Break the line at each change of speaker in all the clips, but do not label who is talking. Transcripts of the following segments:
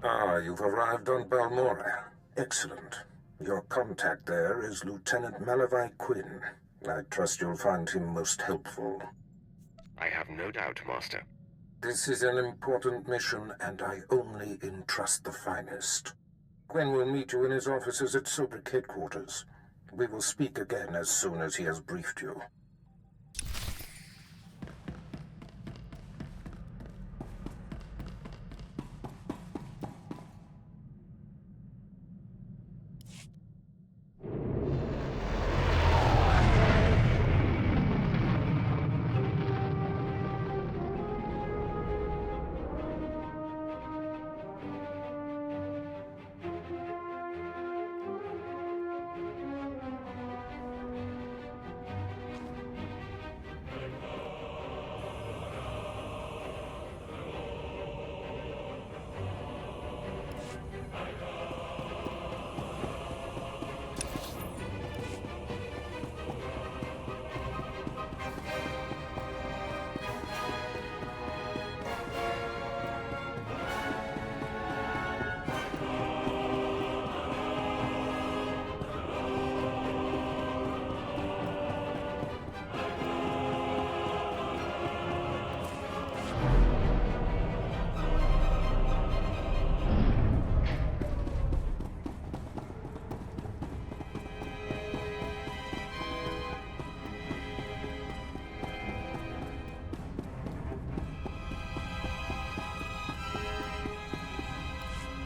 Ah, you've arrived on Balmorra. Excellent. Your contact there is Lieutenant Malavai Quinn. I trust you'll find him most helpful.
I have no doubt, Master.
This is an important mission, and I only entrust the finest. Quinn will meet you in his offices at Sobrik headquarters. We will speak again as soon as he has briefed you.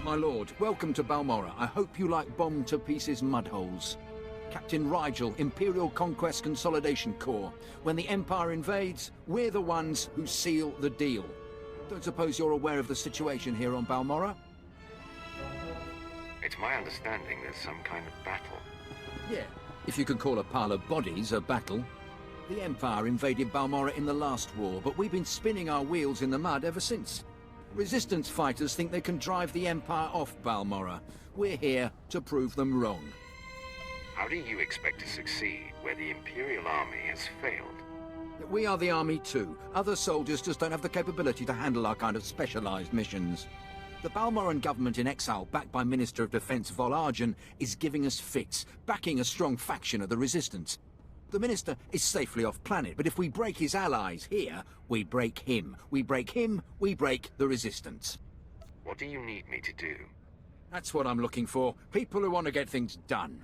My lord, welcome to Balmorra. I hope you like bomb-to-pieces mudholes. Captain Rigel, Imperial Conquest Consolidation Corps. When the Empire invades, we're the ones who seal the deal. Don't suppose you're aware of the situation here on Balmorra?
It's my understanding there's some kind of battle.
Yeah, if you could call a pile of bodies a battle. The Empire invaded Balmorra in the last war, but we've been spinning our wheels in the mud ever since. Resistance fighters think they can drive the Empire off Balmorra. We're here to prove them wrong.
How do you expect to succeed where the Imperial Army has failed?
We are the army too. Other soldiers just don't have the capability to handle our kind of specialized missions. The Balmorran government in exile, backed by Minister of Defense Vol Argen, is giving us fits, backing a strong faction of the Resistance. The Minister is safely off-planet, but if we break his allies here, we break him. We break him, we break the Resistance.
What do you need me to do?
That's what I'm looking for. People who want to get things done.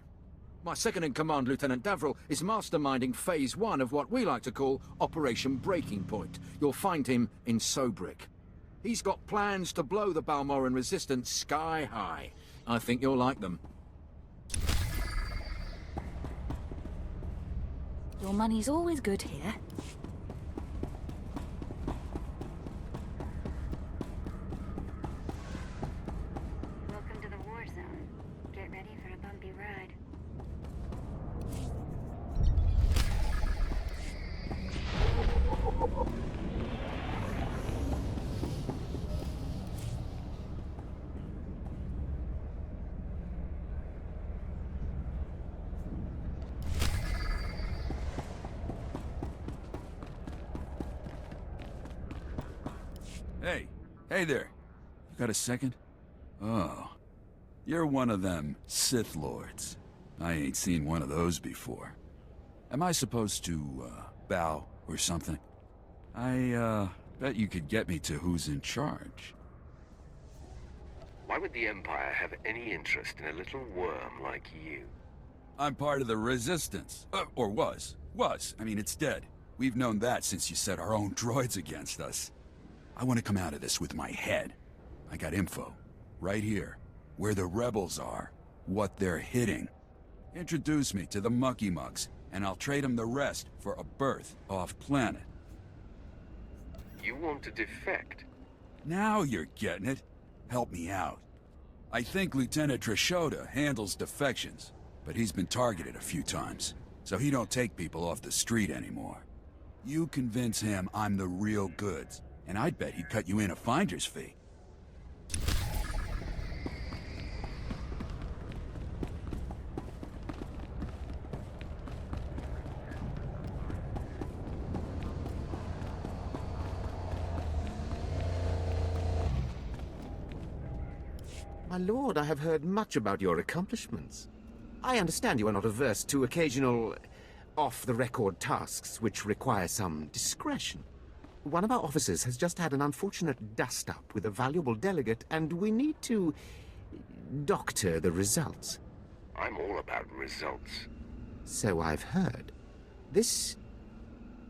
My second-in-command, Lieutenant Davriel, is masterminding Phase 1 of what we like to call Operation Breaking Point. You'll find him in Sobrik. He's got plans to blow the Balmorran Resistance sky high. I think you'll like them.
Your money's always good here.
Welcome to the war zone. Get ready for a bumpy ride.
Hey there. You got a second? Oh. You're one of them Sith Lords. I ain't seen one of those before. Am I supposed to, bow or something? I, bet you could get me to who's in charge.
Why would the Empire have any interest in a little worm like you?
I'm part of the Resistance. Or was. I mean, it's dead. We've known that since you set our own droids against us. I want to come out of this with my head. I got info. Right here. Where the rebels are. What they're hitting. Introduce me to the Mucky Mugs, and I'll trade them the rest for a berth off-planet.
You want to defect?
Now you're getting it. Help me out. I think Lieutenant Traitor handles defections, but he's been targeted a few times, so he don't take people off the street anymore. You convince him I'm the real goods, and I'd bet he'd cut you in a finder's fee.
My lord, I have heard much about your accomplishments. I understand you are not averse to occasional off-the-record tasks which require some discretion. One of our officers has just had an unfortunate dust-up with a valuable delegate, and we need to doctor the results.
I'm all about results.
So I've heard. This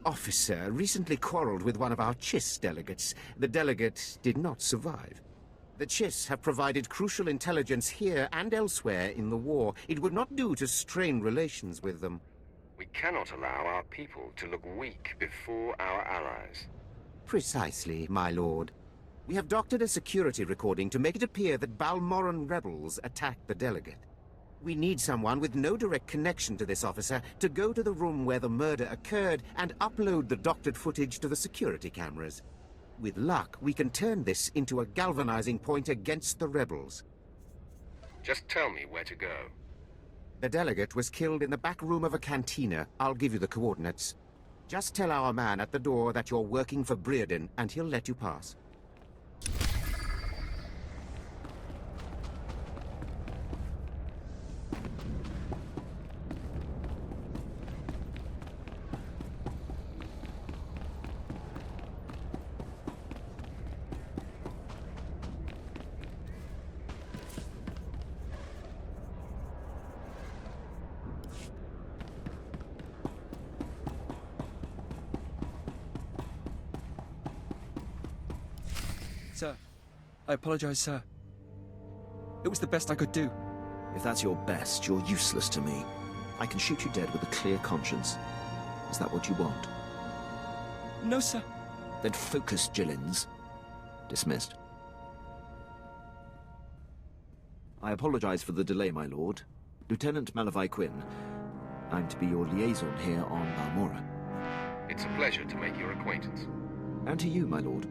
officer recently quarreled with one of our Chiss delegates. The delegate did not survive. The Chiss have provided crucial intelligence here and elsewhere in the war. It would not do to strain relations with them.
We cannot allow our people to look weak before our allies.
Precisely, my lord. We have doctored a security recording to make it appear that Balmorran rebels attacked the delegate. We need someone with no direct connection to this officer to go to the room where the murder occurred and upload the doctored footage to the security cameras. With luck, we can turn this into a galvanizing point against the rebels.
Just tell me where to go.
The delegate was killed in the back room of a cantina. I'll give you the coordinates. Just tell our man at the door that you're working for Breredan, and he'll let you pass.
Sir, I apologize, sir. It was the best I could do.
If that's your best, you're useless to me. I can shoot you dead with a clear conscience. Is that what you want?
No, sir.
Then focus, Gillins. Dismissed. I apologize for the delay, my lord. Lieutenant Malavai Quinn. I'm to be your liaison here on Balmorra.
It's a pleasure to make your acquaintance.
And to you, my lord.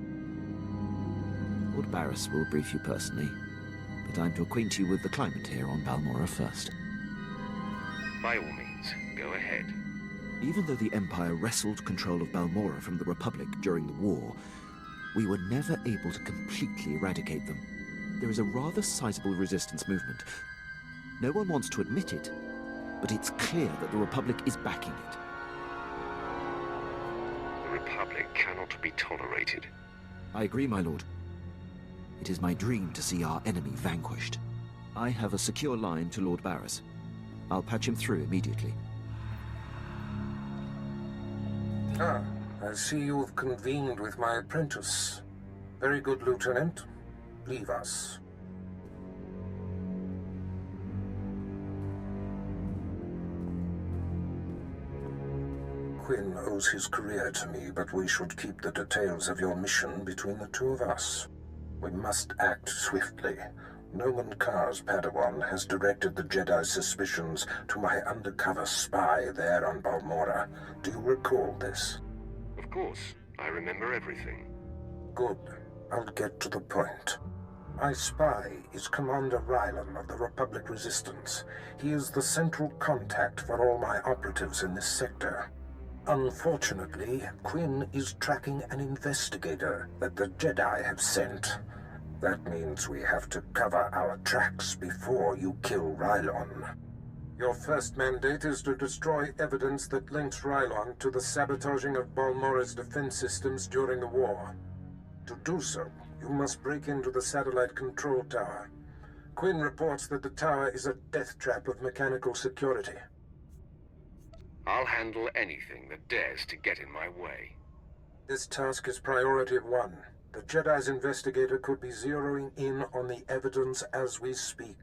Lord Baras will brief you personally, but I'm to acquaint you with the climate here on Balmorra first.
By all means, go ahead.
Even though the Empire wrestled control of Balmorra from the Republic during the war, we were never able to completely eradicate them. There is a rather sizable resistance movement. No one wants to admit it, but it's clear that the Republic is backing it.
The Republic cannot be tolerated.
I agree, my lord. It is my dream to see our enemy vanquished. I have a secure line to Lord Baras. I'll patch him through immediately.
Ah, I see you've convened with my apprentice. Very good, Lieutenant. Leave us. Quinn owes his career to me, but we should keep the details of your mission between the two of us. We must act swiftly. Noman Carr's Padawan has directed the Jedi's suspicions to my undercover spy there on Balmorra. Do you recall this?
Of course, I remember everything.
Good. I'll get to the point. My spy is Commander Rylan of the Republic Resistance. He is the central contact for all my operatives in this sector. Unfortunately, Quinn is tracking an investigator that the Jedi have sent. That means we have to cover our tracks before you kill Rylon. Your first mandate is to destroy evidence that links Rylon to the sabotaging of Balmorra's defense systems during the war. To do so, you must break into the satellite control tower. Quinn reports that the tower is a death trap of mechanical security.
I'll handle anything that dares to get in my way.
This task is priority 1. The Jedi's investigator could be zeroing in on the evidence as we speak.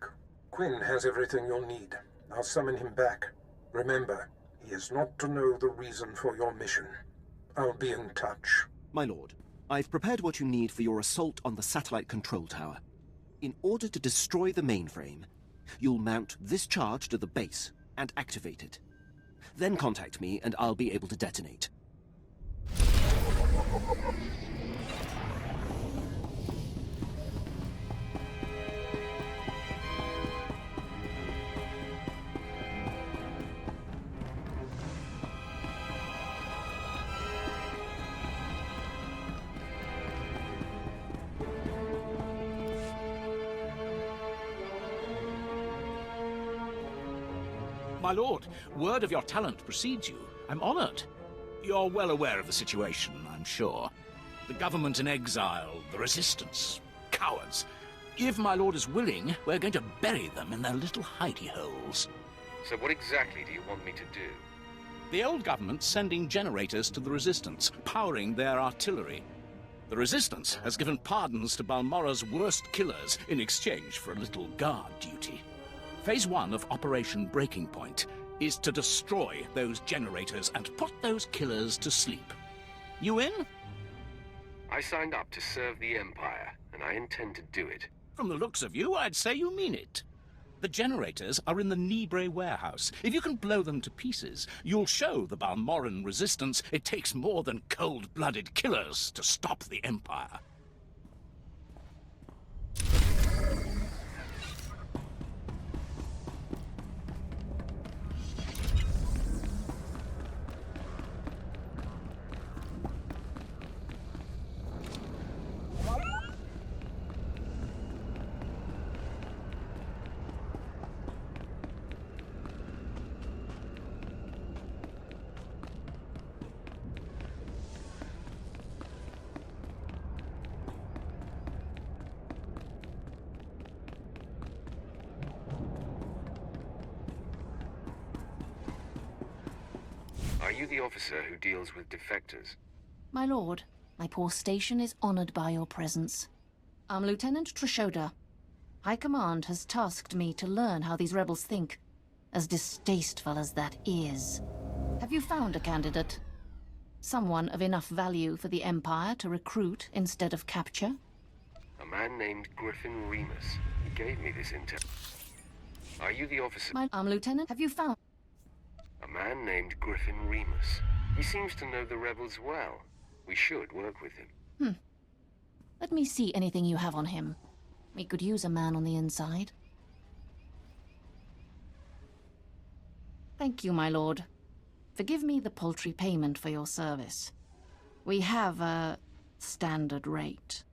Quinn has everything you'll need. I'll summon him back. Remember, he is not to know the reason for your mission. I'll be in touch.
My lord, I've prepared what you need for your assault on the satellite control tower. In order to destroy the mainframe, you'll mount this charge to the base and activate it. Then contact me and I'll be able to detonate.
My lord, word of your talent precedes you. I'm honored. You're well aware of the situation, I'm sure. The government in exile, the resistance, cowards. If my lord is willing, we're going to bury them in their little hidey holes.
So what exactly do you want me to do?
The old government's sending generators to the resistance, powering their artillery. The resistance has given pardons to Balmorra's worst killers in exchange for a little guard duty. Phase 1 of Operation Breaking Point is to destroy those generators and put those killers to sleep. You in?
I signed up to serve the Empire, and I intend to do it.
From the looks of you, I'd say you mean it. The generators are in the Nibre warehouse. If you can blow them to pieces, you'll show the Balmorran resistance it takes more than cold-blooded killers to stop the Empire.
Are you the officer who deals with defectors?
My lord, my poor station is honored by your presence. I'm Lieutenant Traitor. High Command has tasked me to learn how these rebels think, as distasteful as that is. Have you found a candidate? Someone of enough value for the Empire to recruit instead of capture?
A man named Griffin Remus. He gave me this intel. Are you the officer?
I'm Lieutenant. Have you found...
A man named Griffin Remus. He seems to know the rebels well. We should work with him.
Let me see anything you have on him. We could use a man on the inside. Thank you, my lord. Forgive me the paltry payment for your service. We have a standard rate.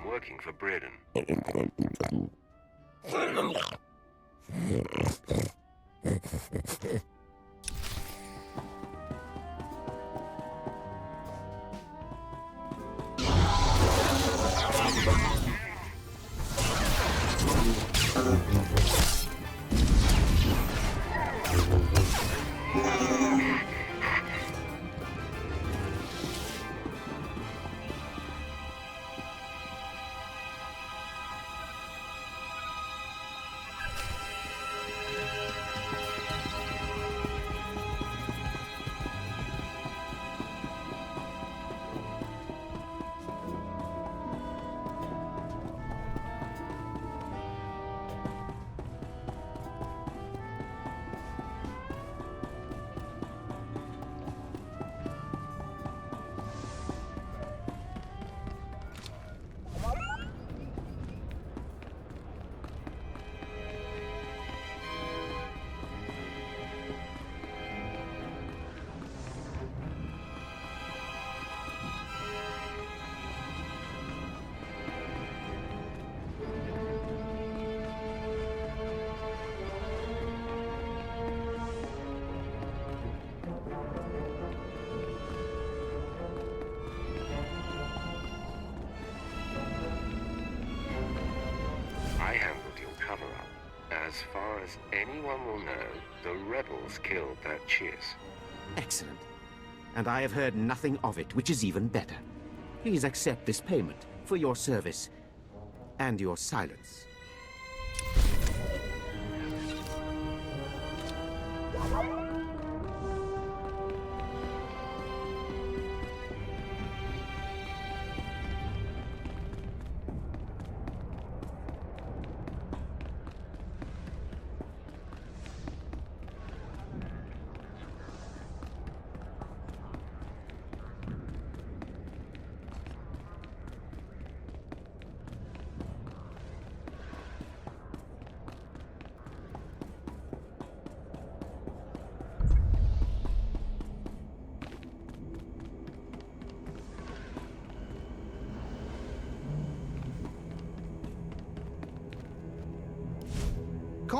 Working for Braden. As far as anyone will know, the rebels killed that Chiss.
Excellent. And I have heard nothing of it, which is even better. Please accept this payment for your service and your silence.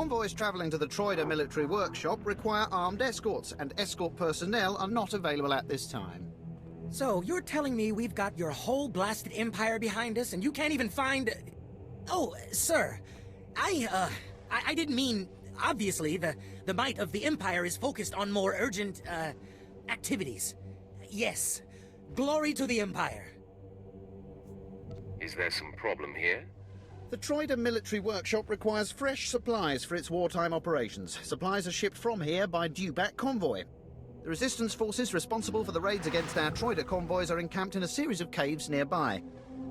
Convoys travelling to the Traitor military workshop require armed escorts, and escort personnel are not available at this time.
So, you're telling me we've got your whole blasted empire behind us, and you can't even find... Oh, sir, I didn't mean... Obviously, the might of the empire is focused on more urgent, activities. Yes, glory to the empire.
Is there some problem here?
The Traitor military workshop requires fresh supplies for its wartime operations. Supplies are shipped from here by due-back convoy. The resistance forces responsible for the raids against our Traitor convoys are encamped in a series of caves nearby.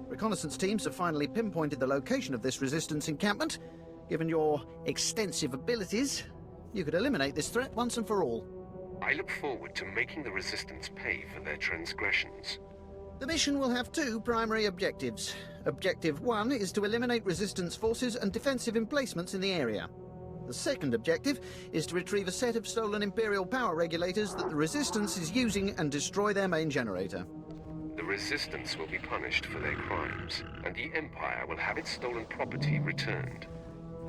Reconnaissance teams have finally pinpointed the location of this resistance encampment. Given your extensive abilities, you could eliminate this threat once and for all.
I look forward to making the Resistance pay for their transgressions.
The mission will have two primary objectives. Objective 1 is to eliminate Resistance forces and defensive emplacements in the area. The second objective is to retrieve a set of stolen Imperial power regulators that the Resistance is using and destroy their main generator.
The Resistance will be punished for their crimes, and the Empire will have its stolen property returned.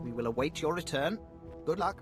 We will await your return. Good luck.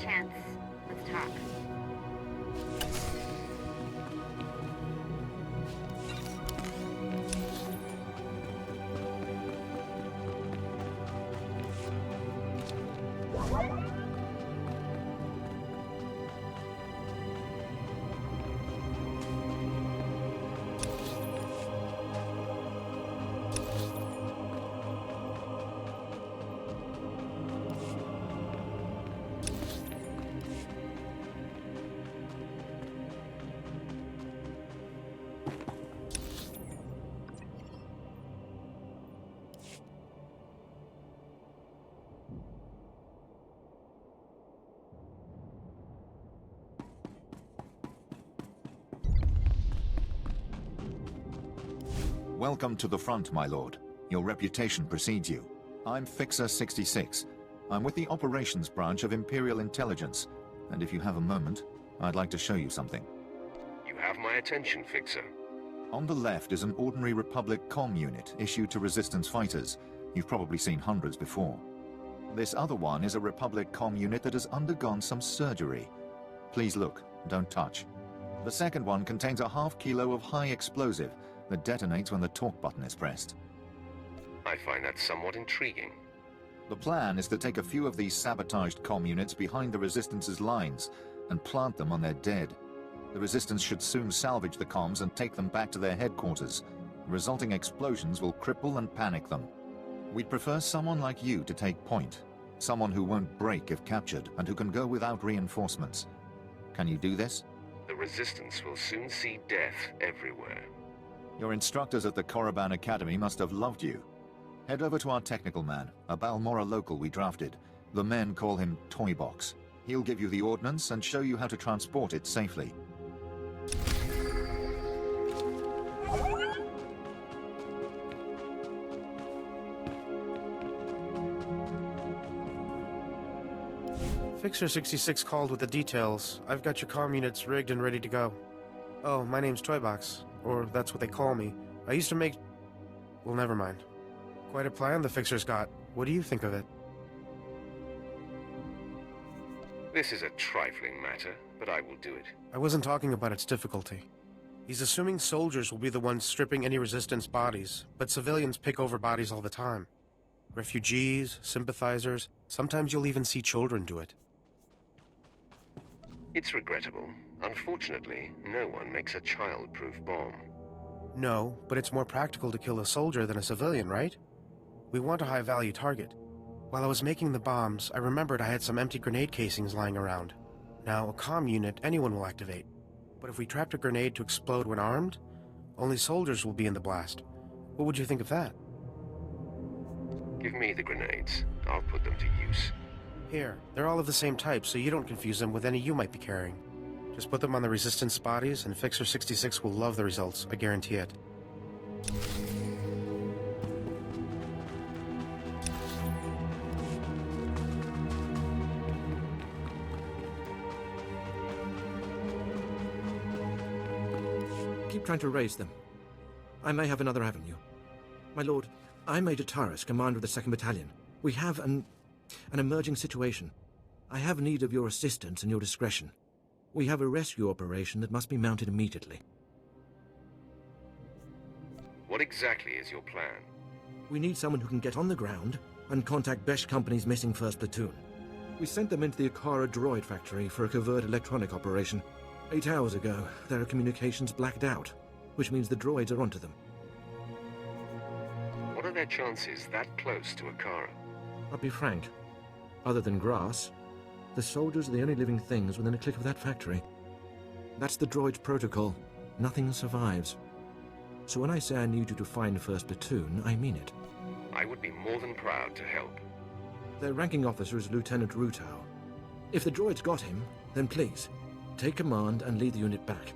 chance. Let's talk.
Welcome to the front, my lord. Your reputation precedes you. I'm Fixer 66. I'm with the Operations Branch of Imperial Intelligence, and if you have a moment, I'd like to show you something.
You have my attention, Fixer.
On the left is an ordinary Republic comm unit issued to Resistance fighters. You've probably seen hundreds before. This other one is a Republic comm unit that has undergone some surgery. Please look, don't touch. The second one contains a half kilo of high explosive that detonates when the talk button is pressed.
I find that somewhat intriguing.
The plan is to take a few of these sabotaged comm units behind the Resistance's lines and plant them on their dead. The Resistance should soon salvage the comms and take them back to their headquarters. The resulting explosions will cripple and panic them. We'd prefer someone like you to take point. Someone who won't break if captured and who can go without reinforcements. Can you do this?
The Resistance will soon see death everywhere.
Your instructors at the Korriban Academy must have loved you. Head over to our technical man, a Balmorra local we drafted. The men call him Toybox. He'll give you the ordnance and show you how to transport it safely.
Fixer 66 called with the details. I've got your comm units rigged and ready to go. Oh, my name's Toybox. Or that's what they call me. I used to make... Well, never mind. Quite a plan the Fixer's got. What do you think of it?
This is a trifling matter, but I will do it.
I wasn't talking about its difficulty. He's assuming soldiers will be the ones stripping any Resistance bodies, but civilians pick over bodies all the time. Refugees, sympathizers, sometimes you'll even see children do it.
It's regrettable. Unfortunately, no one makes a child-proof bomb.
No, but it's more practical to kill a soldier than a civilian, right? We want a high-value target. While I was making the bombs, I remembered I had some empty grenade casings lying around. Now, a comm unit anyone will activate. But if we trapped a grenade to explode when armed, only soldiers will be in the blast. What would you think of that?
Give me the grenades. I'll put them to use.
Here, they're all of the same type, so you don't confuse them with any you might be carrying. Just put them on the Resistance bodies, and Fixer 66 will love the results, I guarantee it.
Keep trying to raise them. I may have another avenue. My lord, I'm Major Taras, commander of the 2nd Battalion. We have an emerging situation. I have need of your assistance and your discretion. We have a rescue operation that must be mounted immediately.
What exactly is your plan?
We need someone who can get on the ground and contact Besh Company's missing 1st Platoon. We sent them into the Akara droid factory for a covert electronic operation. 8 hours ago, their communications blacked out, which means the droids are onto them.
What are their chances that close to Akara?
I'll be frank. Other than grass, the soldiers are the only living things within a click of that factory. That's the droid's protocol. Nothing survives. So when I say I need you to find 1st Platoon, I mean it.
I would be more than proud to help.
Their ranking officer is Lieutenant Rutau. If the droid's got him, then please, take command and lead the unit back.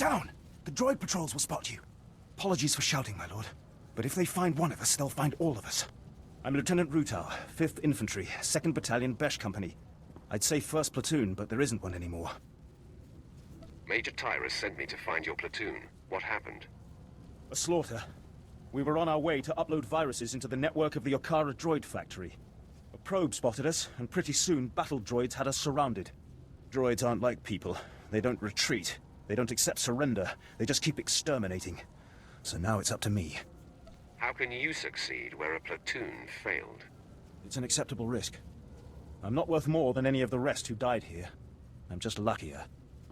down! The droid patrols will spot you. Apologies for shouting, my lord. But if they find one of us, they'll find all of us. I'm Lieutenant Rutau, 5th Infantry, 2nd Battalion, Besh Company. I'd say 1st Platoon, but there isn't one anymore.
Major Tyrus sent me to find your platoon. What happened?
A slaughter. We were on our way to upload viruses into the network of the Okara droid factory. A probe spotted us, and pretty soon battle droids had us surrounded. Droids aren't like people. They don't retreat. They don't accept surrender. They just keep exterminating. So now it's up to me.
How can you succeed where a platoon failed?
It's an acceptable risk. I'm not worth more than any of the rest who died here. I'm just luckier.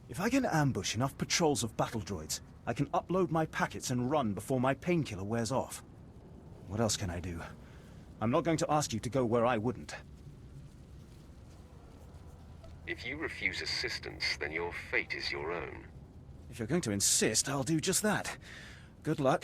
If I can ambush enough patrols of battle droids, I can upload my packets and run before my painkiller wears off. What else can I do? I'm not going to ask you to go where I wouldn't.
If you refuse assistance, then your fate is your own.
If you're going to insist, I'll do just that. Good luck.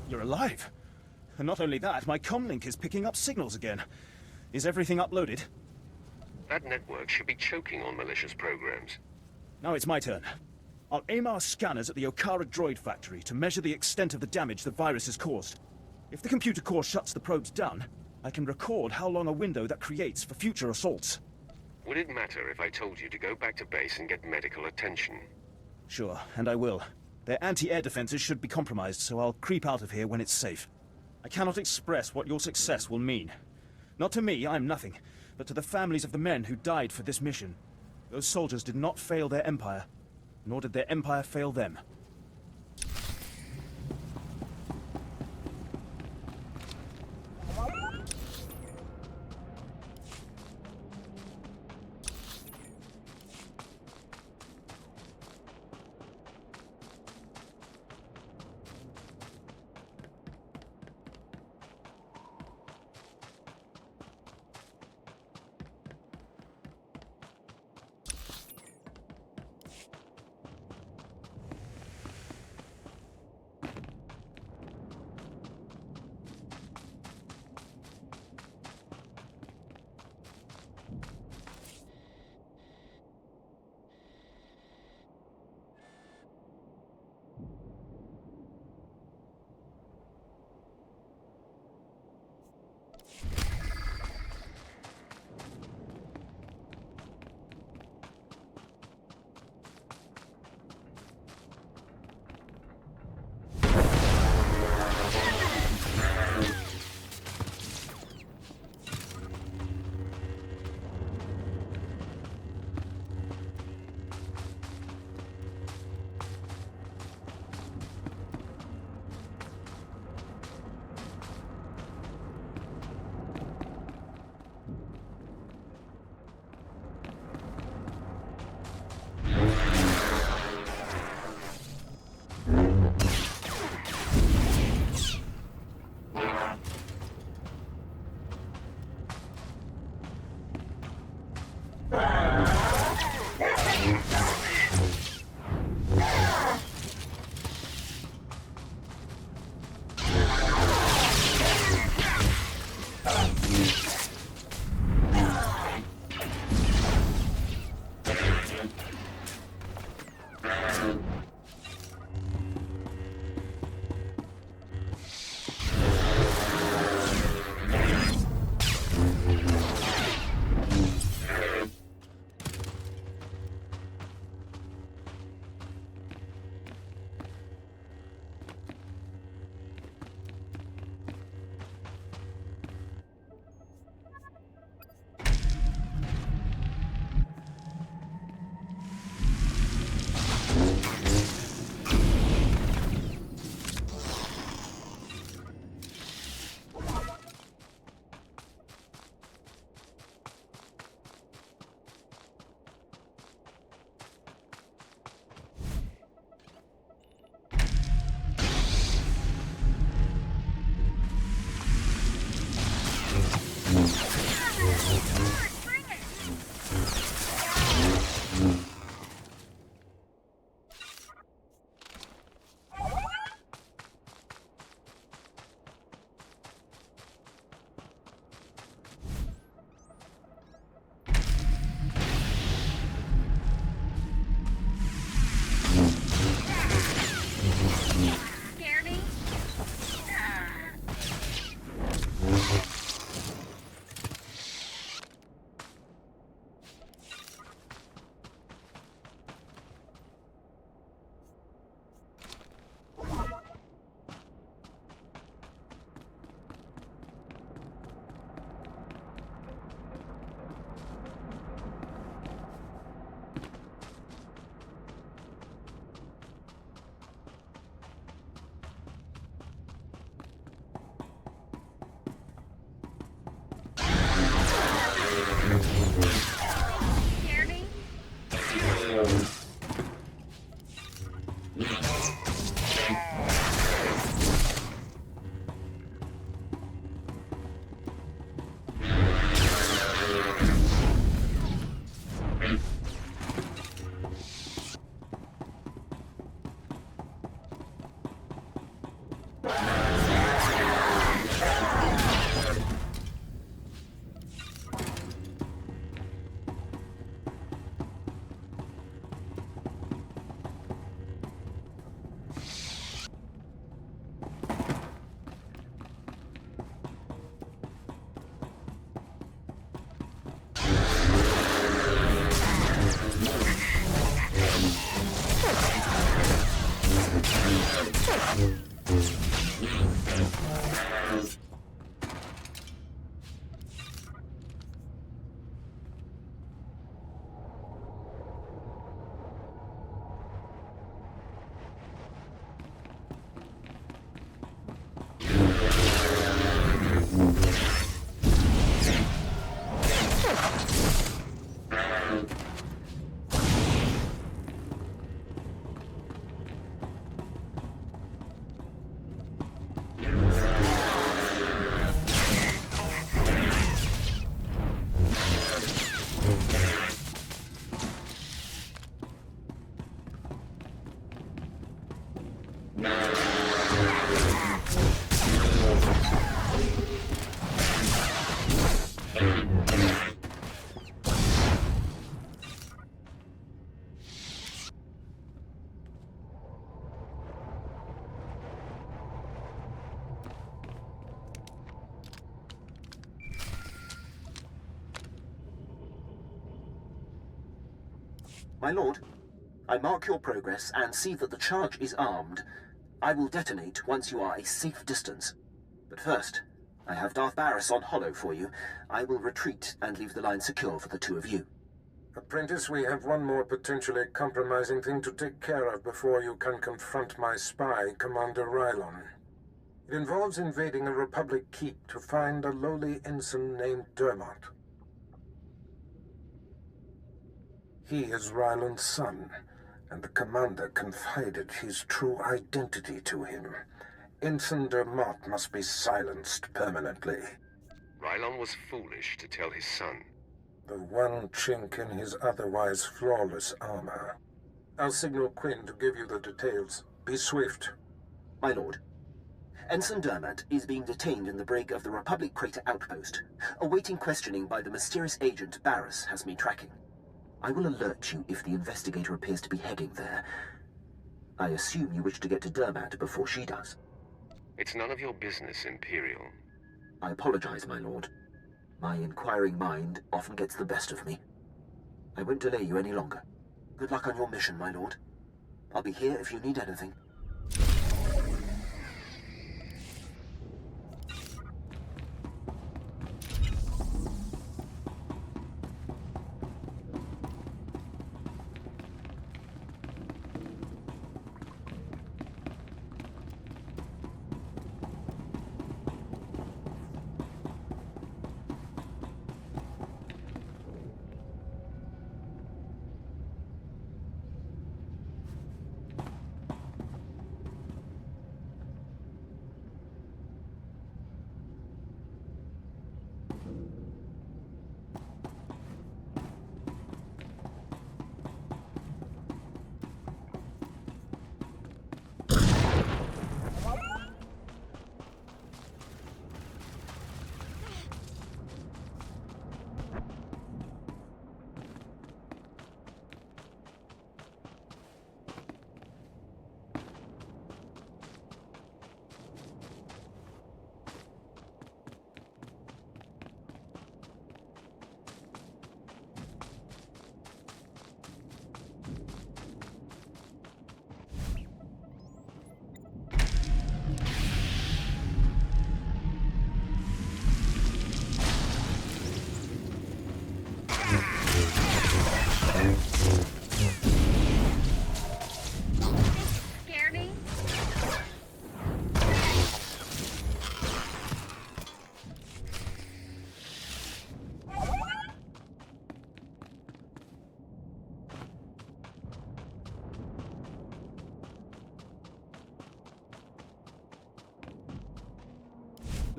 You're alive. And not only that, my comlink is picking up signals again. Is everything uploaded?
That network should be choking on malicious programs.
Now it's my turn. I'll aim our scanners at the Okara droid factory to measure the extent of the damage the virus has caused. If the computer core shuts the probes down, I can record how long a window that creates for future assaults.
Would it matter if I told you to go back to base and get medical attention?
Sure, and I will. Their anti-air defenses should be compromised, so I'll creep out of here when it's safe. I cannot express what your success will mean. Not to me, I'm nothing, but to the families of the men who died for this mission. Those soldiers did not fail their empire, nor did their empire fail them.
My lord, I mark your progress and see that the charge is armed. I will detonate once you are a safe distance. But first, I have Darth Baras on holo for you. I will retreat and leave the line secure for the two of you.
Apprentice, we have one more potentially compromising thing to take care of before you can confront my spy, Commander Rylon. It involves invading a Republic keep to find a lowly ensign named Dermot. He is Rylon's son, and the commander confided his true identity to him. Ensign Dermot must be silenced permanently.
Rylon was foolish to tell his son.
The one chink in his otherwise flawless armor. I'll signal Quinn to give you the details. Be swift.
My lord. Ensign Dermot is being detained in the brig of the Republic Crater outpost, awaiting questioning by the mysterious agent Baras has me tracking. I will alert you if the investigator appears to be heading there. I assume you wish to get to Dermot before she does.
It's none of your business, Imperial.
I apologize, my lord. My inquiring mind often gets the best of me. I won't delay you any longer. Good luck on your mission, my lord. I'll be here if you need anything.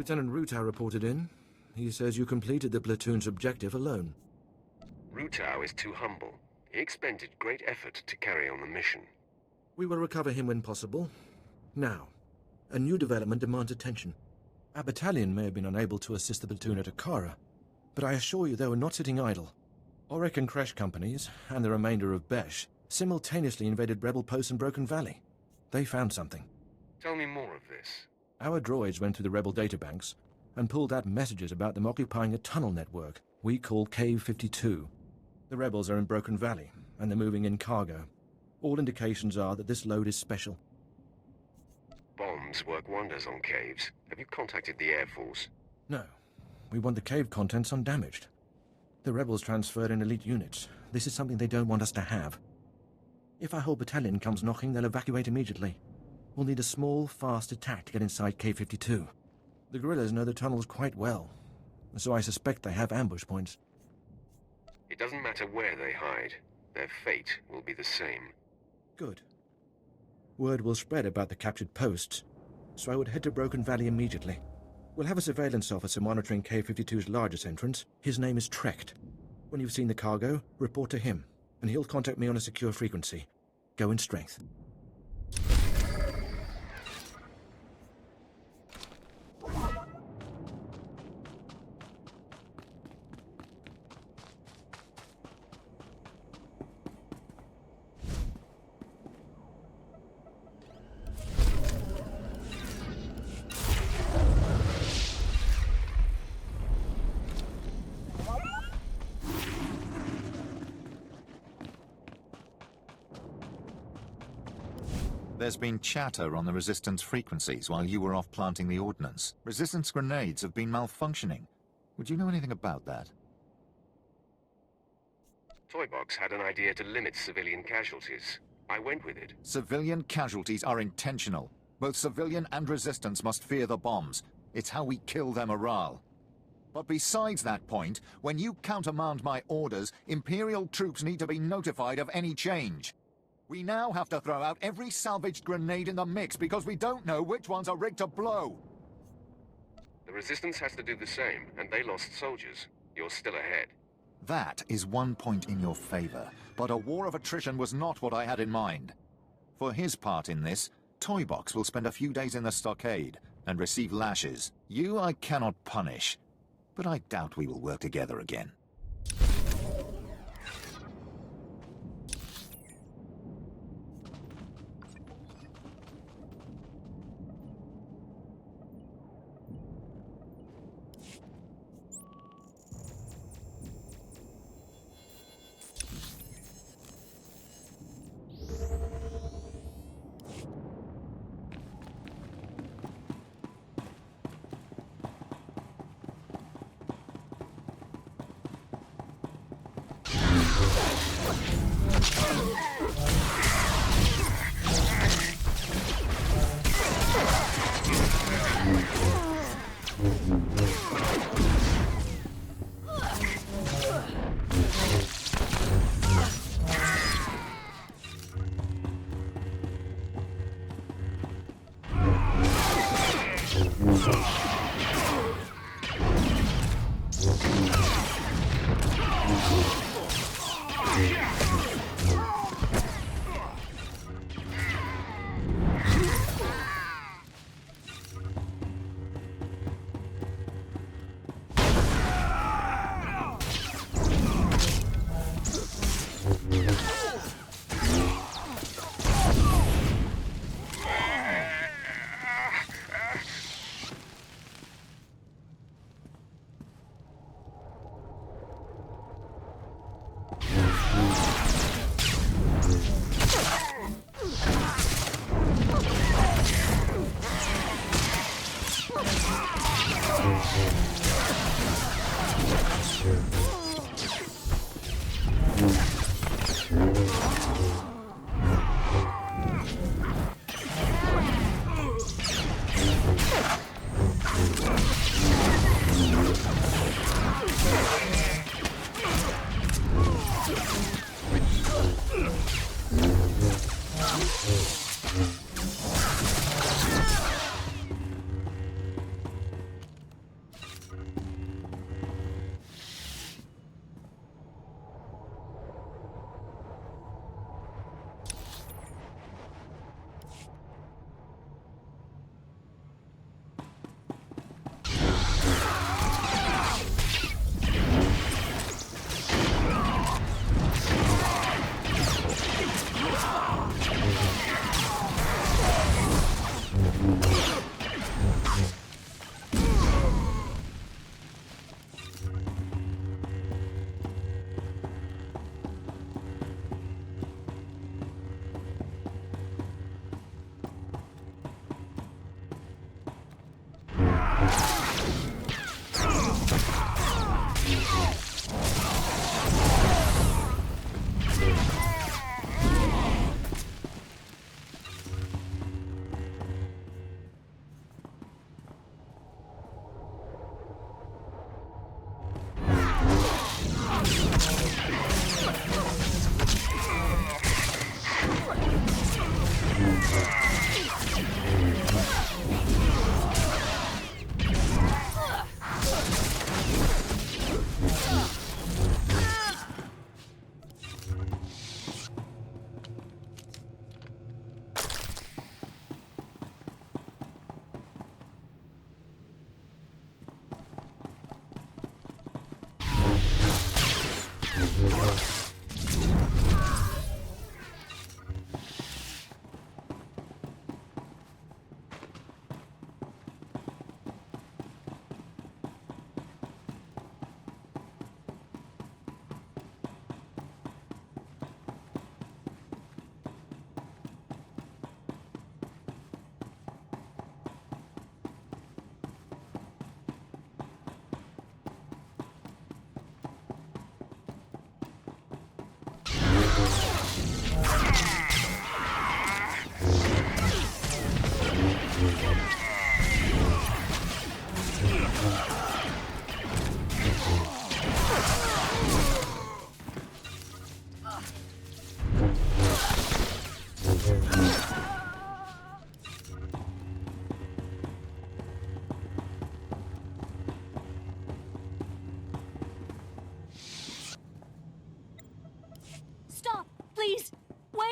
Lieutenant Rutau reported in. He says you completed the platoon's objective alone.
Rutau is too humble. He expended great effort to carry on the mission.
We will recover him when possible. Now, a new development demands attention. Our battalion may have been unable to assist the platoon at Akara, but I assure you they were not sitting idle. Auric and Kresh companies, and the remainder of Besh, simultaneously invaded rebel posts in Broken Valley. They found something.
Tell me more of this.
Our droids went through the rebel databanks and pulled out messages about them occupying a tunnel network we call Cave 52. The rebels are in Broken Valley, and they're moving in cargo. All indications are that this load is special.
Bombs work wonders on caves. Have you contacted the Air Force?
No. We want the cave contents undamaged. The rebels transferred in elite units. This is something they don't want us to have. If our whole battalion comes knocking, they'll evacuate immediately. We'll need a small, fast attack to get inside K-52. The guerrillas know the tunnels quite well, so I suspect they have ambush points.
It doesn't matter where they hide. Their fate will be the same.
Good. Word will spread about the captured posts, so I would head to Broken Valley immediately. We'll have a surveillance officer monitoring K-52's largest entrance. His name is Trecht. When you've seen the cargo, report to him, and he'll contact me on a secure frequency. Go in strength.
There's been chatter on the Resistance frequencies while you were off planting the ordnance. Resistance grenades have been malfunctioning. Would you know anything about that?
Toybox had an idea to limit civilian casualties. I went with it.
Civilian casualties are intentional. Both civilian and Resistance must fear the bombs. It's how we kill their morale. But besides that point, when you countermand my orders, Imperial troops need to be notified of any change. We now have to throw out every salvaged grenade in the mix because we don't know which ones are rigged to blow.
The Resistance has to do the same, and they lost soldiers. You're still ahead.
That is one point in your favor, but a war of attrition was not what I had in mind. For his part in this, Toybox will spend a few days in the stockade and receive lashes. You I cannot punish, but I doubt we will work together again.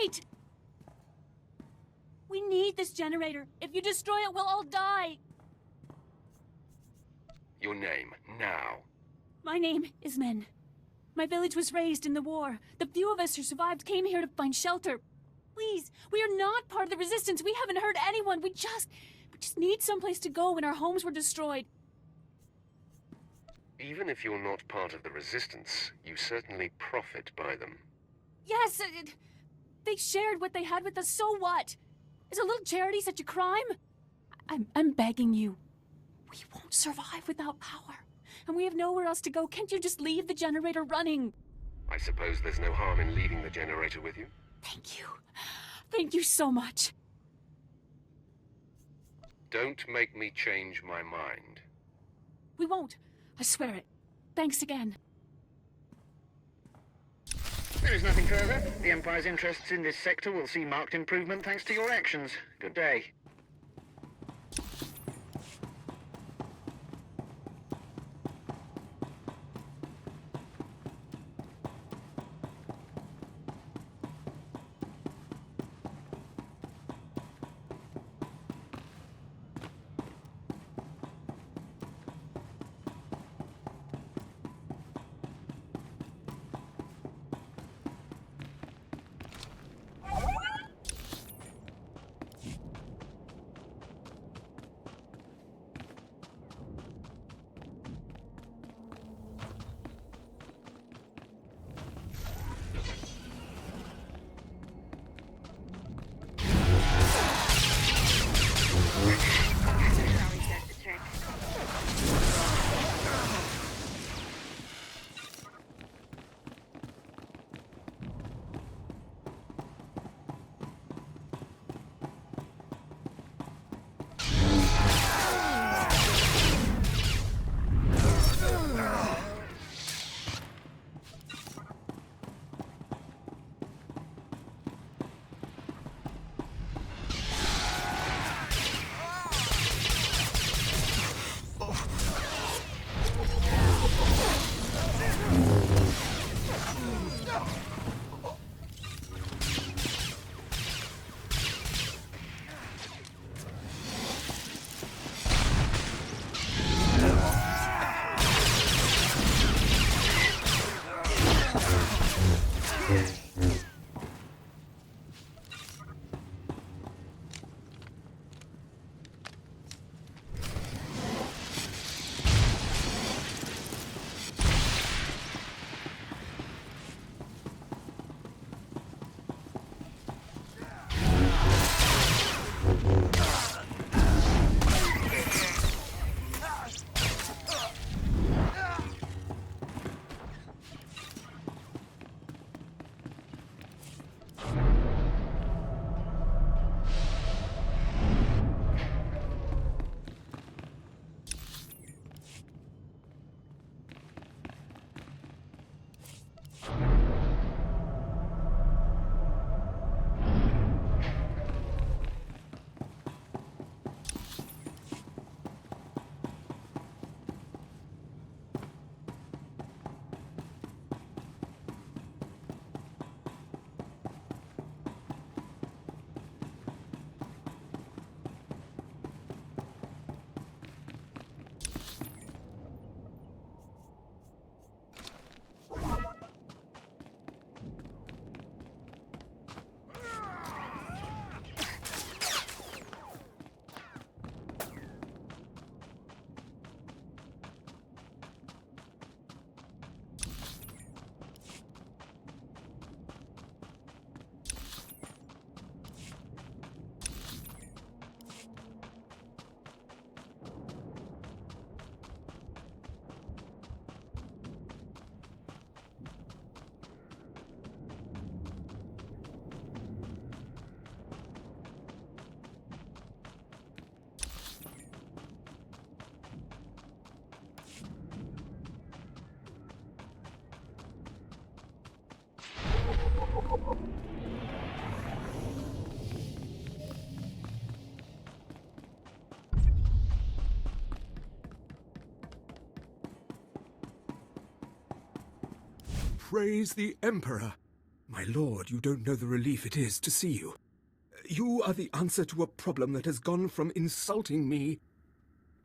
Wait! We need this generator. If you destroy it, we'll all die.
Your name, now.
My name is Men. My village was raised in the war. The few of us who survived came here to find shelter. Please, we are not part of the Resistance. We haven't hurt anyone. We just need someplace to go when our homes were destroyed.
Even if you're not part of the Resistance, you certainly profit by them.
Yes, they shared what they had with us, so what? Is a little charity such a crime? I'm begging you. We won't survive without power. And we have nowhere else to go. Can't you just leave the generator running?
I suppose there's no harm in leaving the generator with you?
Thank you. Thank you so much.
Don't make me change my mind.
We won't. I swear it. Thanks again.
There is nothing further. The Empire's interests in this sector will see marked improvement thanks to your actions. Good day.
Praise the Emperor. My lord, you don't know the relief it is to see you. You are the answer to a problem that has gone from insulting me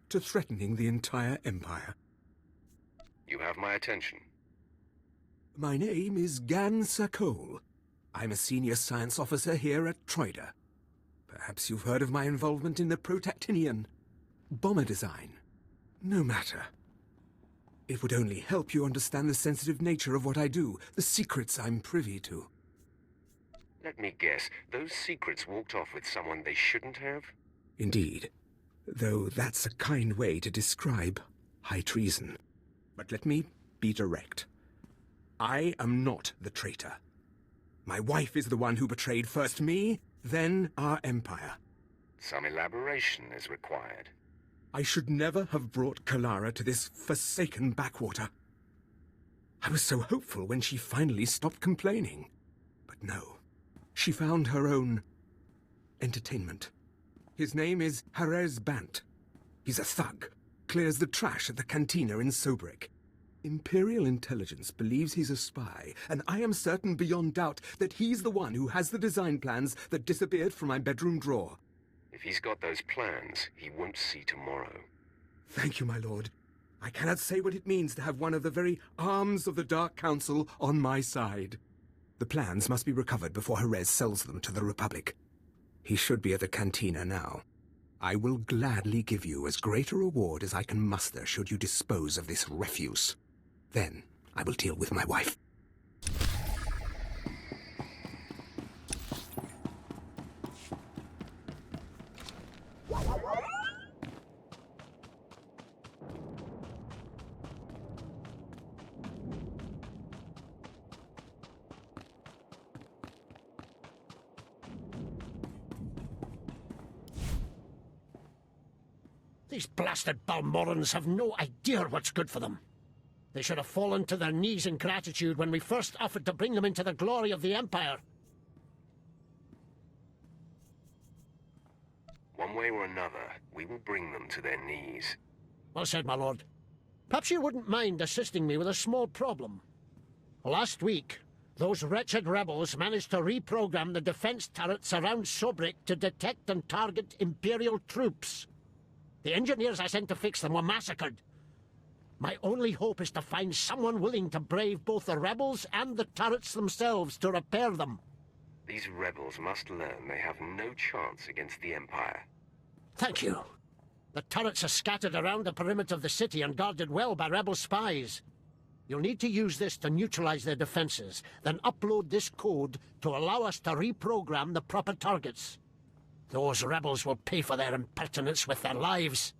to threatening the entire Empire.
You have my attention.
My name is Gan Sakol. I'm a senior science officer here at Traitor. Perhaps you've heard of my involvement in the Protactinian bomber design. No matter. It would only help you understand the sensitive nature of what I do, the secrets I'm privy to.
Let me guess, those secrets walked off with someone they shouldn't have?
Indeed. Though that's a kind way to describe high treason. But let me be direct. I am not the traitor. My wife is the one who betrayed first me, then our empire.
Some elaboration is required.
I should never have brought Kalara to this forsaken backwater. I was so hopeful when she finally stopped complaining. But no, she found her own entertainment. His name is Harez Bant. He's a thug, clears the trash at the cantina in Sobrik. Imperial intelligence believes he's a spy, and I am certain beyond doubt that he's the one who has the design plans that disappeared from my bedroom drawer.
If he's got those plans, he won't see tomorrow.
Thank you, my lord. I cannot say what it means to have one of the very arms of the Dark Council on my side. The plans must be recovered before Harez sells them to the Republic. He should be at the cantina now. I will gladly give you as great a reward as I can muster should you dispose of this refuse. Then I will deal with my wife.
These blasted Balmorrans have no idea what's good for them. They should have fallen to their knees in gratitude when we first offered to bring them into the glory of the Empire.
One way or another, we will bring them to their knees.
Well said, my lord. Perhaps you wouldn't mind assisting me with a small problem. Last week, those wretched rebels managed to reprogram the defense turrets around Sobrik to detect and target Imperial troops. The engineers I sent to fix them were massacred. My only hope is to find someone willing to brave both the rebels and the turrets themselves to repair them.
These rebels must learn they have no chance against the Empire.
Thank you. The turrets are scattered around the perimeter of the city and guarded well by rebel spies. You'll need to use this to neutralize their defenses, then upload this code to allow us to reprogram the proper targets. Those rebels will pay for their impertinence with their lives.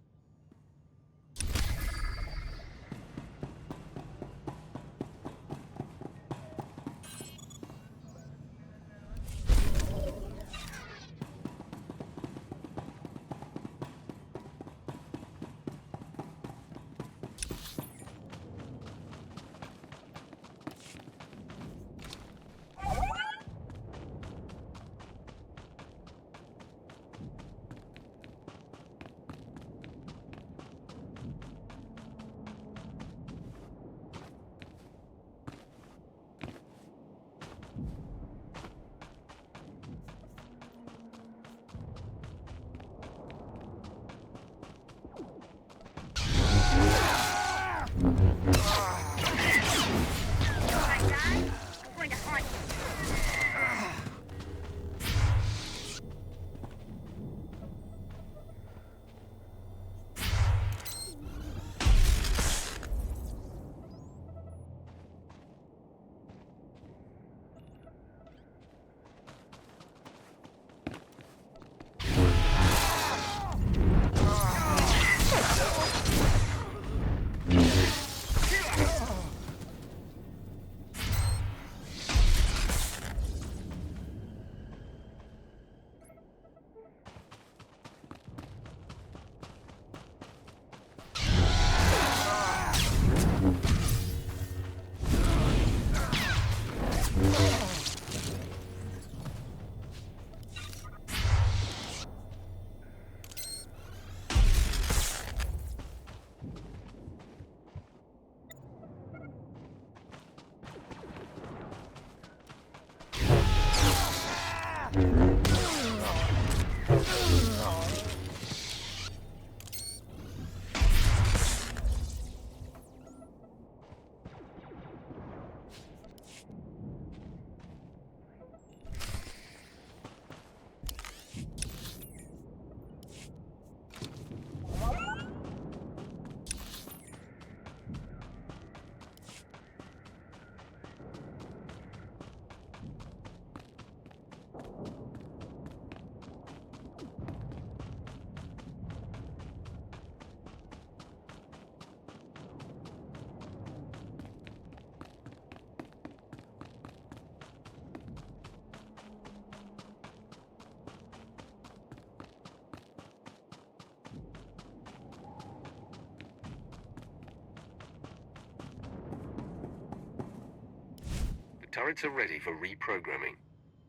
Turrets are ready for reprogramming.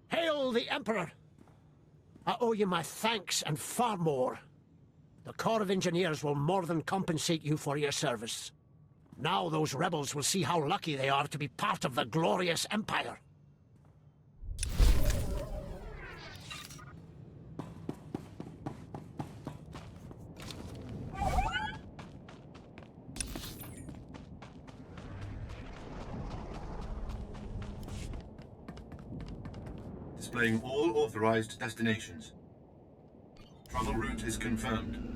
Hail the Emperor! I owe you my thanks and far more. The Corps of Engineers will more than compensate you for your service. Now those rebels will see how lucky they are to be part of the glorious Empire.
Displaying all authorized destinations. Travel route is confirmed.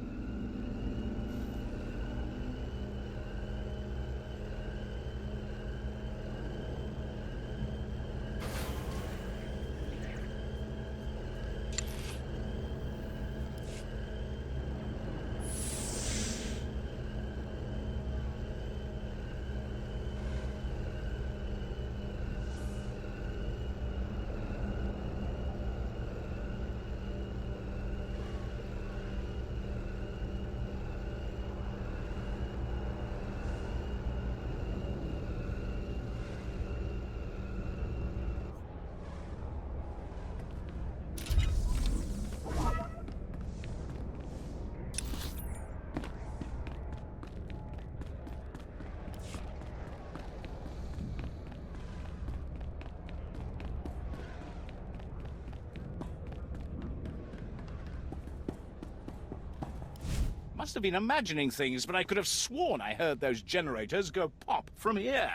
Must have been imagining things, but I could have sworn I heard those generators go pop from here.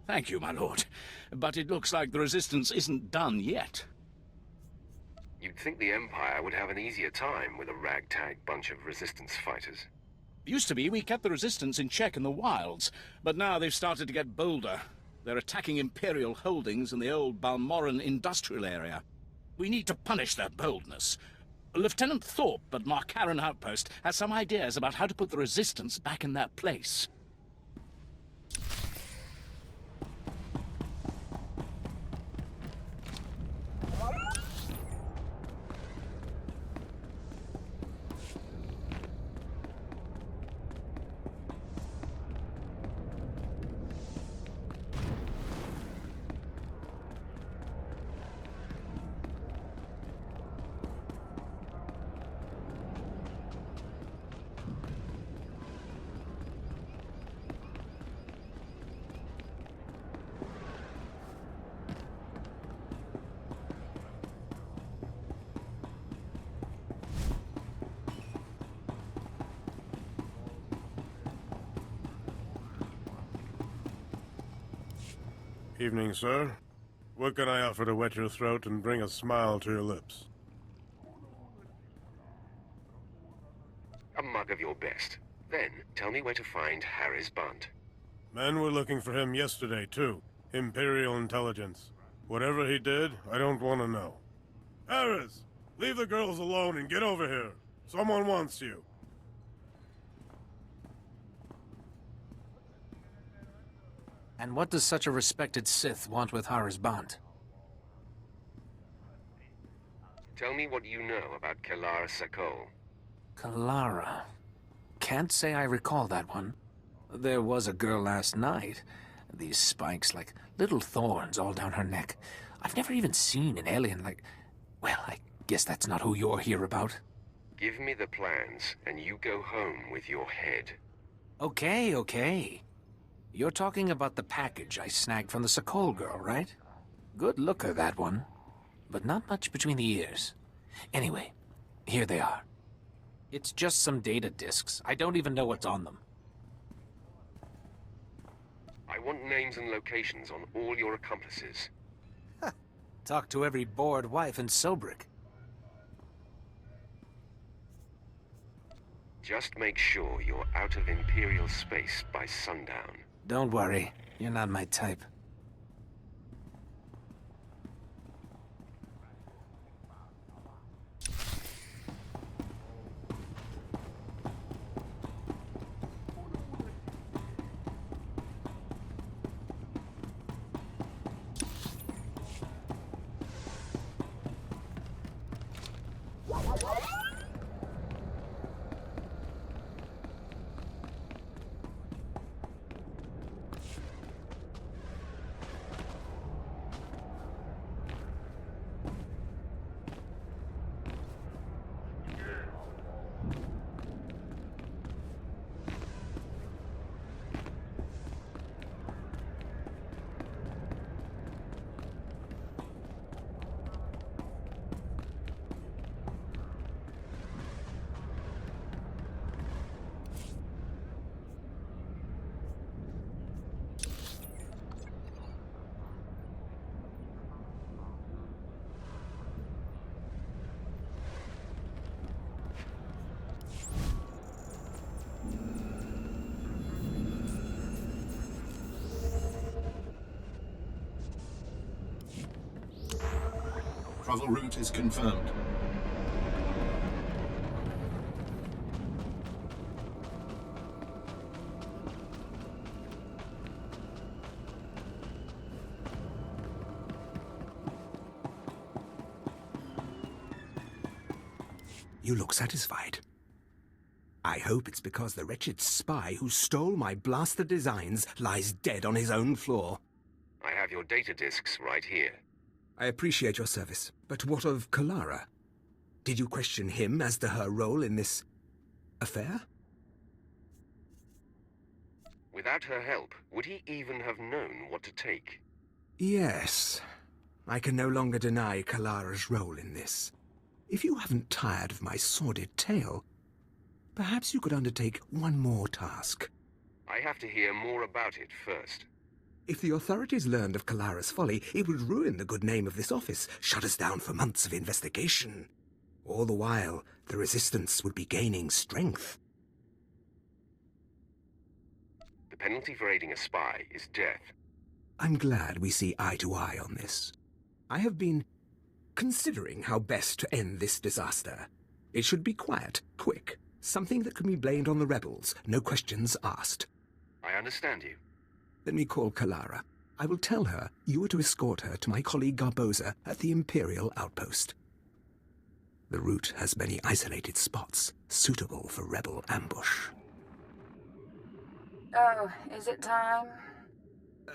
Thank you, my lord. But it looks like the Resistance isn't done yet.
You'd think the Empire would have an easier time with a ragtag bunch of Resistance fighters.
Used to be we kept the Resistance in check in the wilds, but now they've started to get bolder. They're attacking Imperial holdings in the old Balmorran industrial area. We need to punish their boldness. Lieutenant Thorpe at Marcaran Outpost has some ideas about how to put the Resistance back in their place.
Evening, sir. What can I offer to wet your throat and bring a smile to your lips?
A mug of your best. Then, tell me where to find Harris Bunt.
Men were looking for him yesterday, too. Imperial intelligence. Whatever he did, I don't want to know. Harris! Leave the girls alone and get over here. Someone wants you.
And what does such a respected Sith want with Harris Bunt?
Tell me what you know about Kelara Sakol.
Kelara. Can't say I recall that one. There was a girl last night. These spikes like little thorns all down her neck. I've never even seen an alien like... Well, I guess that's not who you're here about.
Give me the plans, and you go home with your head.
Okay, okay. You're talking about the package I snagged from the Sakol girl, right? Good looker, that one. But not much between the ears. Anyway, here they are. It's just some data disks. I don't even know what's on them.
I want names and locations on all your accomplices.
Talk to every bored wife in Sobrik.
Just make sure you're out of Imperial space by sundown.
Don't worry, you're not my type.
Travel route is confirmed.
You look satisfied. I hope it's because the wretched spy who stole my blaster designs lies dead on his own floor.
I have your data disks right here.
I appreciate your service, but what of Kalara? Did you question him as to her role in this affair?
Without her help, would he even have known what to take?
Yes. I can no longer deny Kalara's role in this. If you haven't tired of my sordid tale, perhaps you could undertake one more task.
I have to hear more about it first.
If the authorities learned of Kalara's folly, it would ruin the good name of this office, shut us down for months of investigation. All the while, the Resistance would be gaining strength.
The penalty for aiding a spy is death.
I'm glad we see eye to eye on this. I have been considering how best to end this disaster. It should be quiet, quick, something that can be blamed on the rebels, no questions asked.
I understand you.
Let me call Kalara. I will tell her you are to escort her to my colleague Garboza at the Imperial outpost. The route has many isolated spots, suitable for rebel ambush.
Oh, is it time?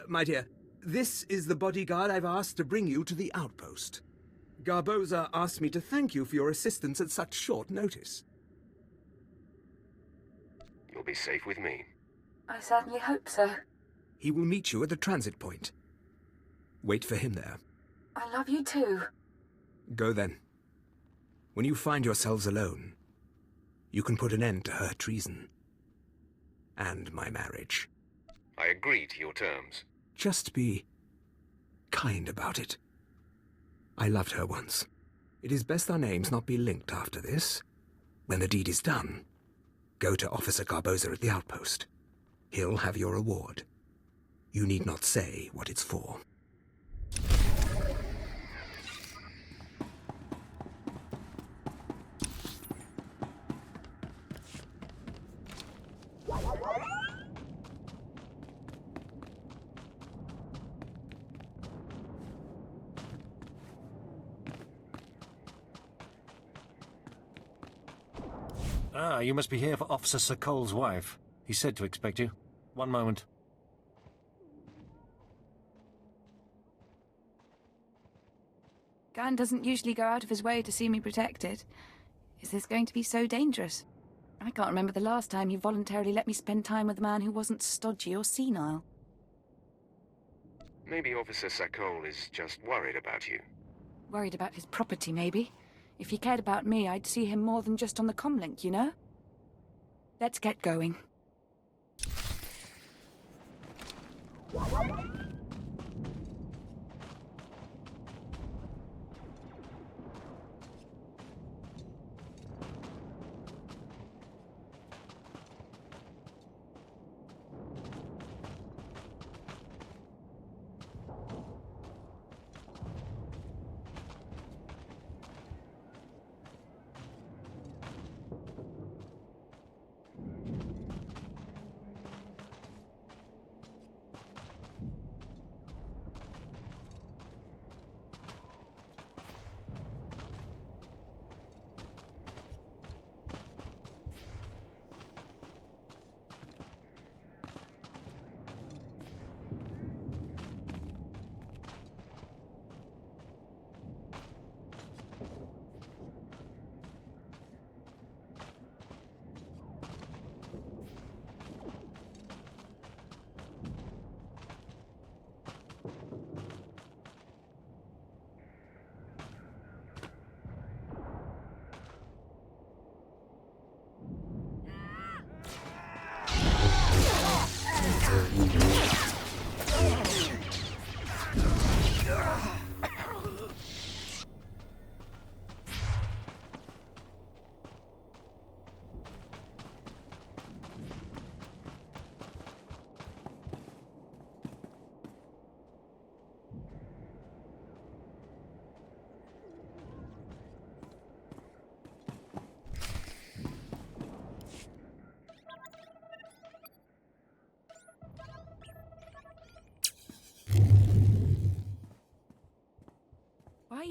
My dear, this is the bodyguard I've asked to bring you to the outpost. Garboza asked me to thank you for your assistance at such short notice.
You'll be safe with me.
I certainly hope so.
He will meet you at the transit point. Wait for him there.
I love you too.
Go then. When you find yourselves alone, you can put an end to her treason. And my marriage.
I agree to your terms.
Just be kind about it. I loved her once. It is best our names not be linked after this. When the deed is done, go to Officer Garboza at the outpost. He'll have your reward. You need not say what it's for.
Ah, you must be here for Officer Sokol's wife. He said to expect you. One moment.
Gan doesn't usually go out of his way to see me protected. Is this going to be so dangerous? I can't remember the last time he voluntarily let me spend time with a man who wasn't stodgy or senile.
Maybe Officer Sakol is just worried about you.
Worried about his property, maybe. If he cared about me, I'd see him more than just on the comlink, you know? Let's get going.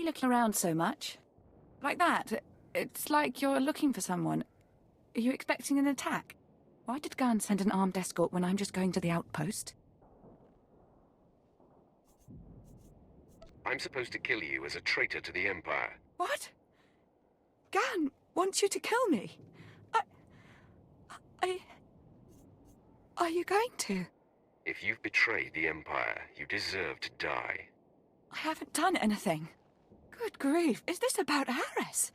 you looking around so much? Like that? It's like you're looking for someone. Are you expecting an attack? Why did Gunn send an armed escort when I'm just going to the outpost?
I'm supposed to kill you as a traitor to the Empire.
What? Gunn wants you to kill me? Are you going to?
If you've betrayed the Empire, you deserve to die.
I haven't done anything. Good grief, is this about Harris?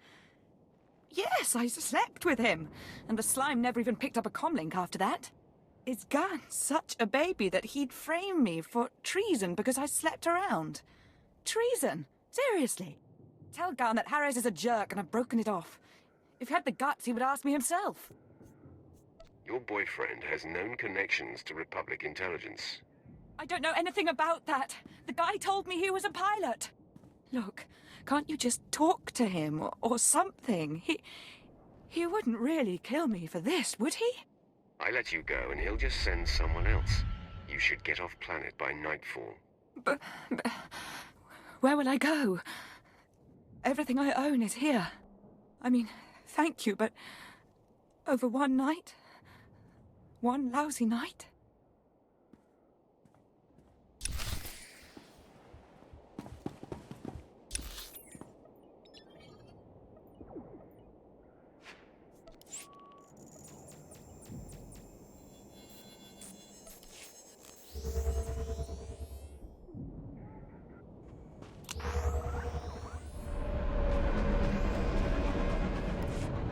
Yes, I slept with him, and the slime never even picked up a comlink after that. Is Gunn such a baby that he'd frame me for treason because I slept around? Treason? Seriously? Tell Gunn that Harris is a jerk and I've broken it off. If he had the guts, he would ask me himself.
Your boyfriend has known connections to Republic intelligence.
I don't know anything about that. The guy told me he was a pilot. Look, can't you just talk to him or something? He wouldn't really kill me for this, would he?
I let you go and he'll just send someone else. You should get off planet by nightfall.
But where will I go? Everything I own is here. I mean, thank you, but over one night? One lousy night?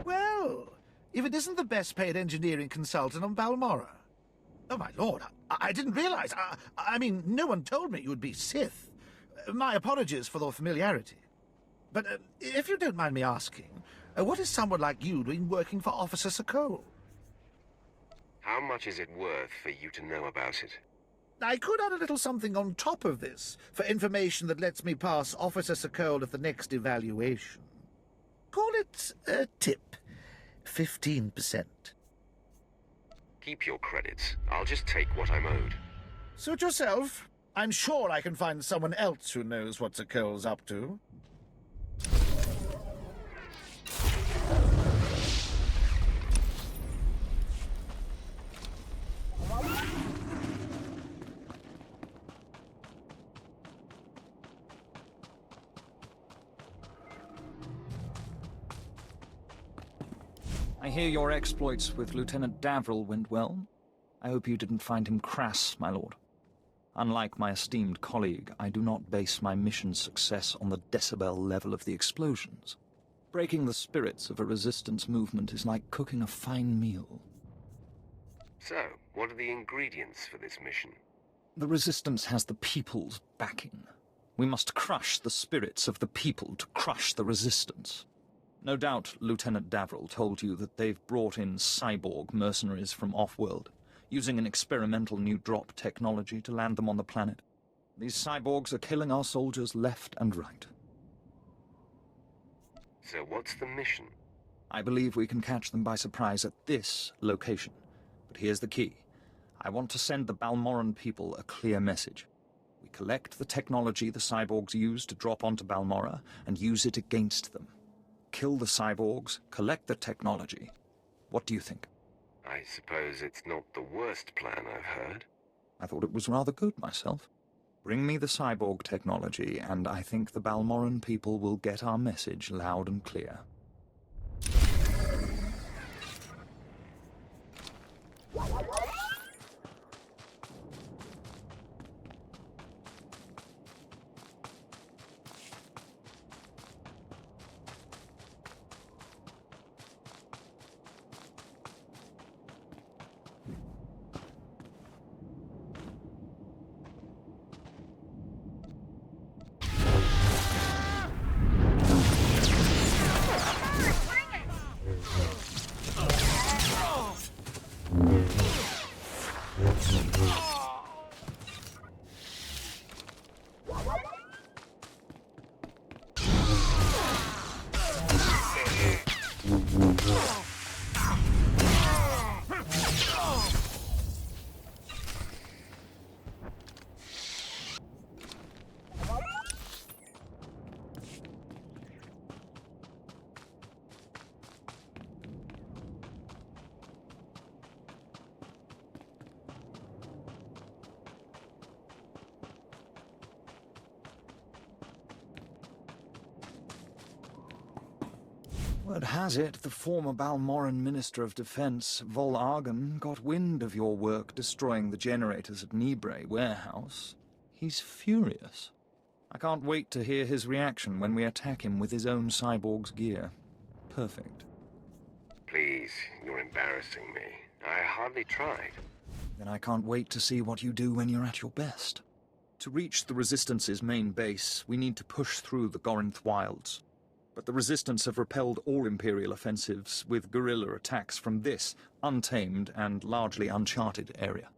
Well, if it isn't the best-paid engineering consultant on Balmorra. Oh, my lord, I didn't realize. I mean, no one told me you would be Sith. My apologies for the familiarity. But if you don't mind me asking, what is someone like you doing working for Officer Sokol?
How much is it worth for you to know about it?
I could add a little something on top of this, for information that lets me pass Officer Sokol at the next evaluation. Call it a tip. 15%.
Keep your credits. I'll just take what I'm owed.
Suit yourself. I'm sure I can find someone else who knows what Sokol's up to.
I hear your exploits with Lieutenant Davril went well. I hope you didn't find him crass, my lord. Unlike my esteemed colleague, I do not base my mission's success on the decibel level of the explosions. Breaking the spirits of a resistance movement is like cooking a fine meal.
So, what are the ingredients for this mission?
The resistance has the people's backing. We must crush the spirits of the people to crush the resistance. No doubt Lieutenant Davril told you that they've brought in cyborg mercenaries from off-world, using an experimental new drop technology to land them on the planet. These cyborgs are killing our soldiers left and right.
So what's the mission?
I believe we can catch them by surprise at this location. But here's the key. I want to send the Balmorran people a clear message. We collect the technology the cyborgs use to drop onto Balmorra and use it against them. Kill the cyborgs, collect the technology. What do you think?
I suppose it's not the worst plan I've heard.
I thought it was rather good myself. Bring me the cyborg technology, and I think the Balmorran people will get our message loud and clear. Word has it, the former Balmorran Minister of Defense, Vol Argon, got wind of your work destroying the generators at Nibre warehouse. He's furious. I can't wait to hear his reaction when we attack him with his own cyborg's gear. Perfect.
Please, you're embarrassing me. I hardly tried.
Then I can't wait to see what you do when you're at your best. To reach the Resistance's main base, we need to push through the Gorinth wilds. But the Resistance have repelled all Imperial offensives with guerrilla attacks from this untamed and largely uncharted area.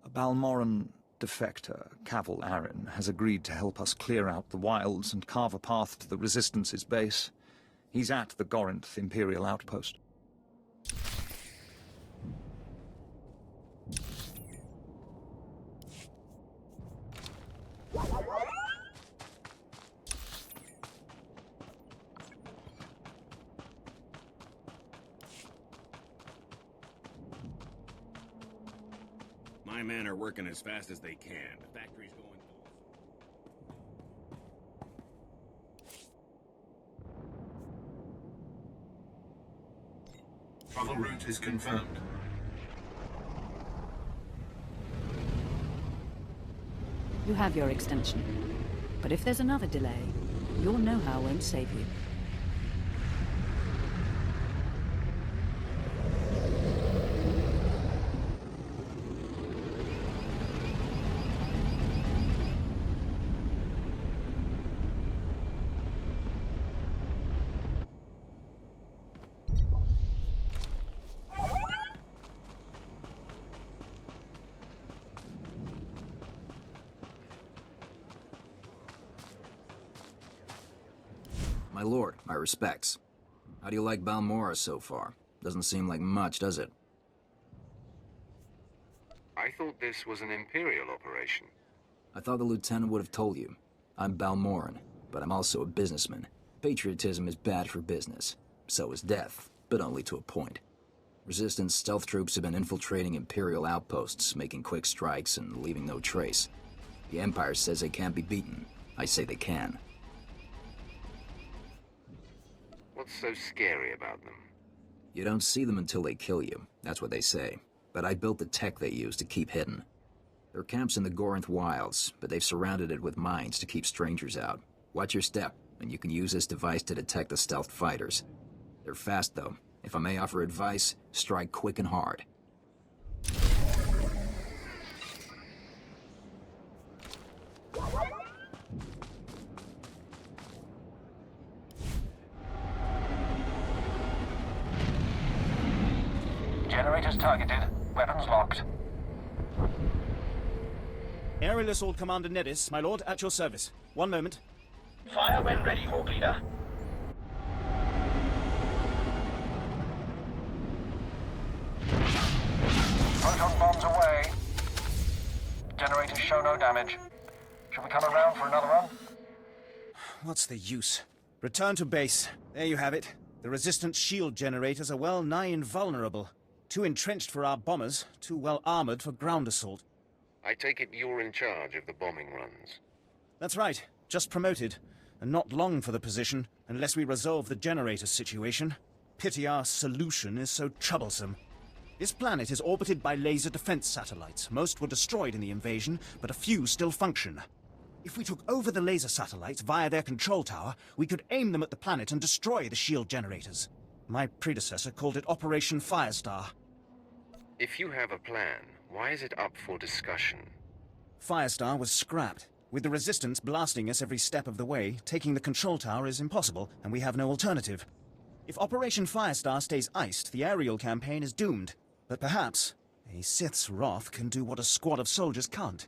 A Balmorran defector, Cavil Aren, has agreed to help us clear out the wilds and carve a path to the Resistance's base. He's at the Gorinth Imperial outpost.
My men are working as fast as they can. The factory's going full.
Travel route is confirmed.
You have your extension. But if there's another delay, your know-how won't save you.
My lord, my respects. How do you like Balmorra so far? Doesn't seem like much, does it?
I thought this was an Imperial operation.
I thought the lieutenant would have told you. I'm Balmorran, but I'm also a businessman. Patriotism is bad for business. So is death, but only to a point. Resistance stealth troops have been infiltrating Imperial outposts, making quick strikes and leaving no trace. The Empire says they can't be beaten. I say they can.
What's so scary about them?
You don't see them until they kill you. That's what they say. But I built the tech they use to keep hidden. Their camp's in the Gorinth wilds, but they've surrounded it with mines to keep strangers out. Watch your step, and you can use this device to detect the stealth fighters. They're fast, though. If I may offer advice, strike quick and hard.
Generators targeted. Weapons locked.
Aerial Assault Commander Nedis, my lord, at your service. One moment.
Fire when ready, Hawk Leader. Proton bombs away. Generators show no damage. Should we come around for another run?
What's the use? Return to base. There you have it. The Resistance shield generators are well nigh invulnerable. Too entrenched for our bombers, too well armored for ground assault.
I take it you're in charge of the bombing runs.
That's right. Just promoted. And not long for the position, unless we resolve the generator situation. Pity our solution is so troublesome. This planet is orbited by laser defense satellites. Most were destroyed in the invasion, but a few still function. If we took over the laser satellites via their control tower, we could aim them at the planet and destroy the shield generators. My predecessor called it Operation Firestar.
If you have a plan, why is it up for discussion?
Firestar was scrapped. With the Resistance blasting us every step of the way, taking the control tower is impossible, and we have no alternative. If Operation Firestar stays iced, the aerial campaign is doomed. But perhaps a Sith's wrath can do what a squad of soldiers can't.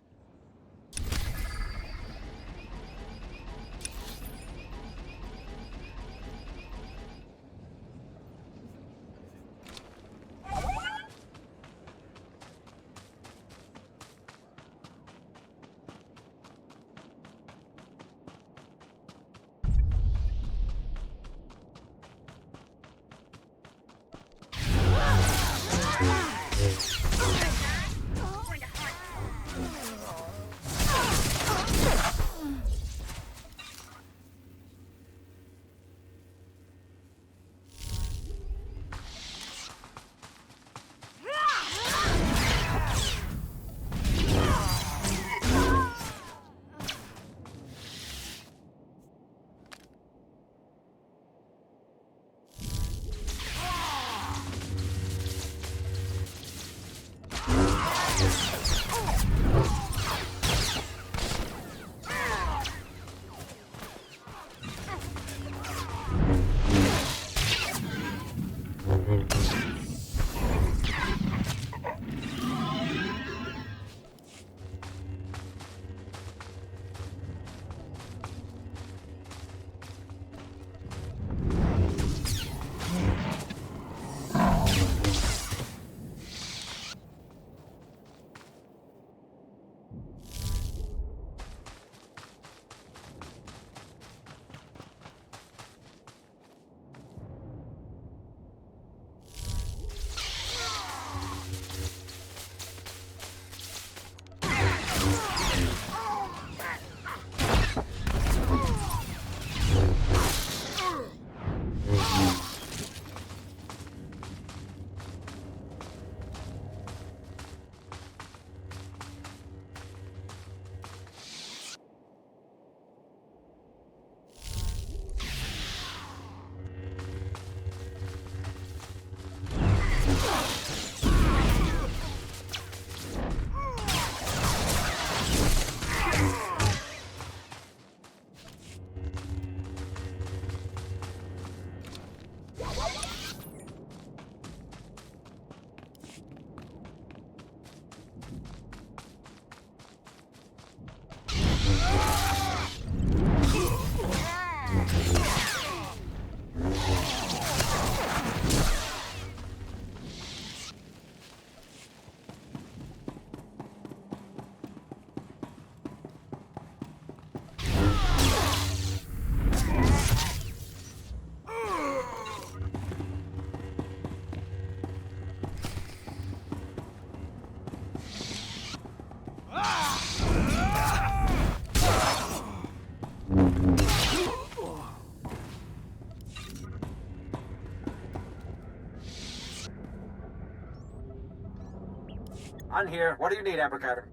Khan here. What do you need, Emperor Captain?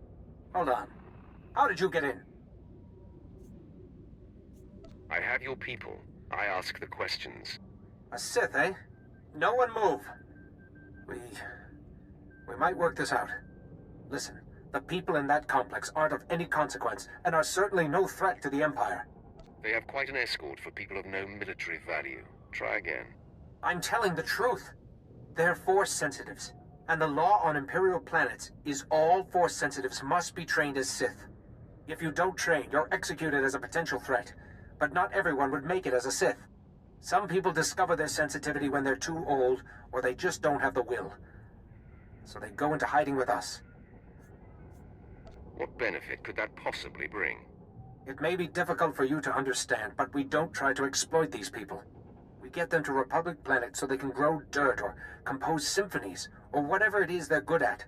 Hold on. How did you get in?
I have your people. I ask the questions.
A Sith, eh? No one move. We might work this out. Listen, the people in that complex aren't of any consequence, and are certainly no threat to the Empire.
They have quite an escort for people of no military value. Try again.
I'm telling the truth. They're Force sensitives, and the law on Imperial planets is all Force sensitives must be trained as Sith. If you don't train, you're executed as a potential threat, but not everyone would make it as a Sith. Some people discover their sensitivity when they're too old, or they just don't have the will. So they go into hiding with us.
What benefit could that possibly bring?
It may be difficult for you to understand, but we don't try to exploit these people. We get them to Republic planets so they can grow dirt or compose symphonies, or whatever it is they're good at.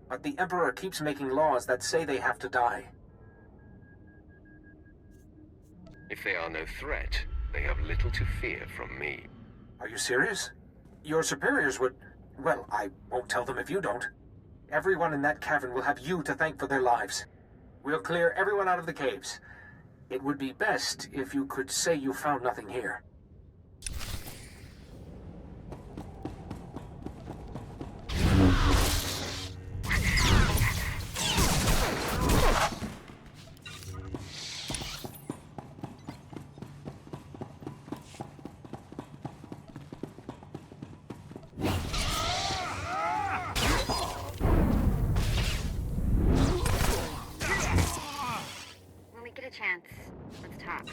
But the Emperor keeps making laws that say they have to die.
If they are no threat, they have little to fear from me.
Are you serious? Your superiors would... Well, I won't tell them if you don't. Everyone in that cavern will have you to thank for their lives. We'll clear everyone out of the caves. It would be best if you could say you found nothing here.
When we get a chance, let's talk.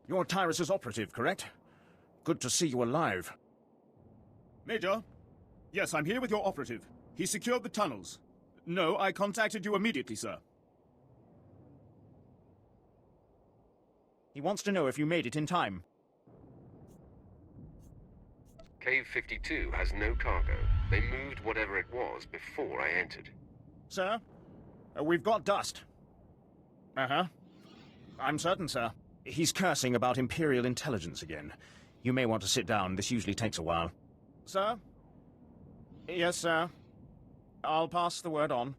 You're Tyrus's operative, correct? Good to see you alive.
Major? Yes, I'm here with your operative. He secured the tunnels. No, I contacted you immediately, sir.
He wants to know if you made it in time.
Cave 52 has no cargo. They moved whatever it was before I entered.
Sir? We've got dust. Uh-huh. I'm certain, sir. He's cursing about Imperial intelligence again. You may want to sit down. This usually takes a while. Sir? Yes, sir. I'll pass the word on.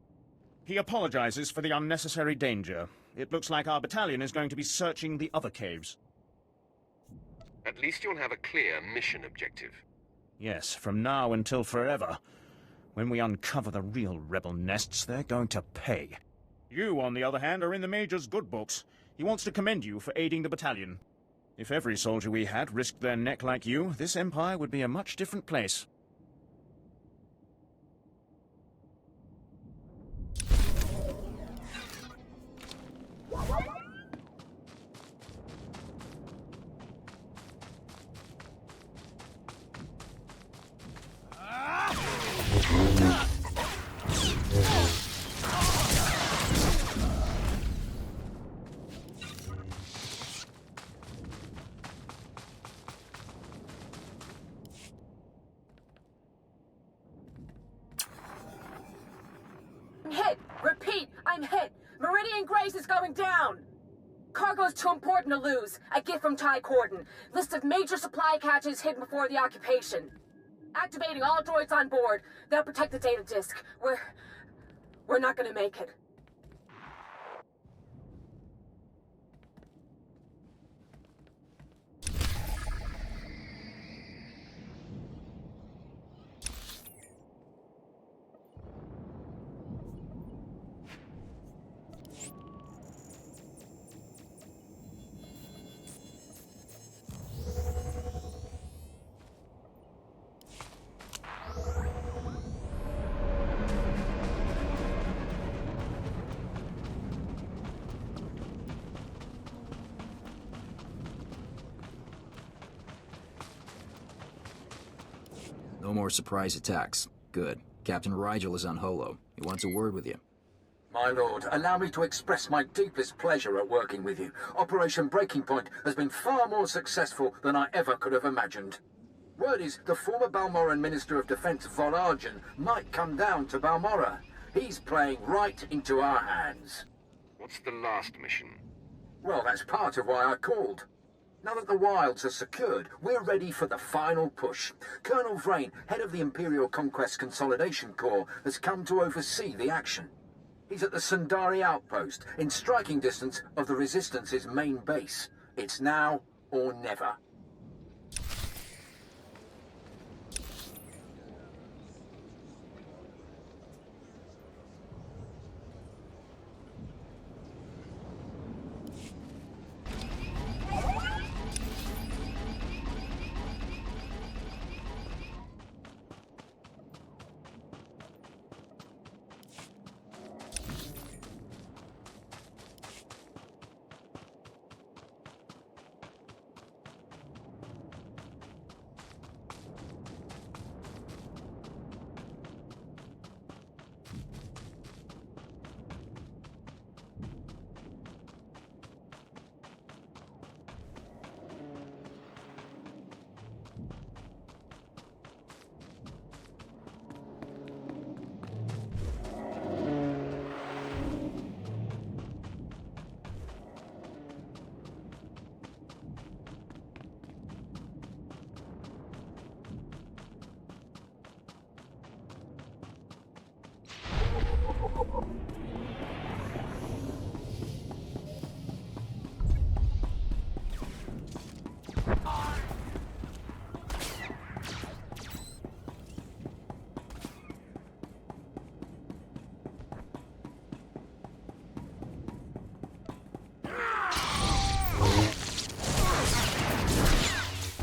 He apologizes for the unnecessary danger. It looks like our battalion is going to be searching the other caves.
At least you'll have a clear mission objective.
Yes, from now until forever. When we uncover the real rebel nests, they're going to pay. You, on the other hand, are in the Major's good books. He wants to commend you for aiding the battalion. If every soldier we had risked their neck like you, this Empire would be a much different place.
I'm hit! Repeat, I'm hit! Meridian Grace is going down! Cargo's too important to lose. A gift from Ty Corden. List of major supply caches hidden before the occupation. Activating all droids on board. They'll protect the data disk. We're not gonna make it.
No more surprise attacks. Good. Captain Rigel is on Holo. He wants a word with you.
My lord, allow me to express my deepest pleasure at working with you. Operation Breaking Point has been far more successful than I ever could have imagined. Word is the former Balmorran Minister of Defense Volargen might come down to Balmorra. He's playing right into our hands.
What's the last mission?
Well, that's part of why I called. Now that the wilds are secured, we're ready for the final push. Colonel Vrain, head of the Imperial Conquest Consolidation Corps, has come to oversee the action. He's at the Sundari outpost, in striking distance of the Resistance's main base. It's now or never.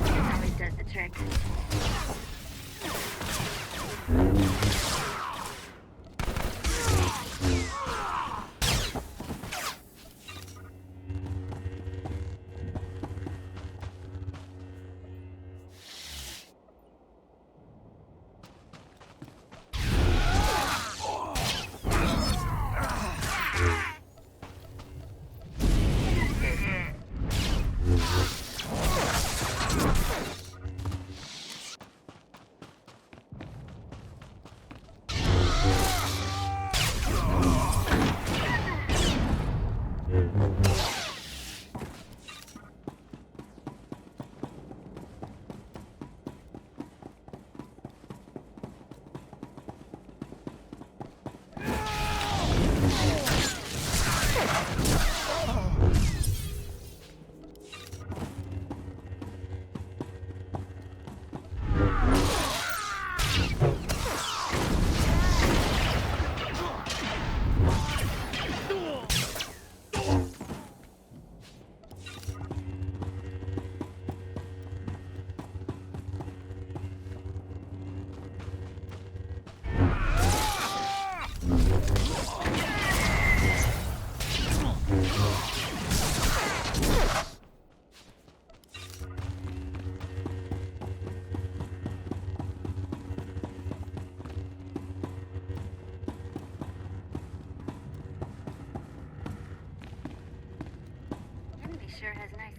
Always does the trick. Sure has nice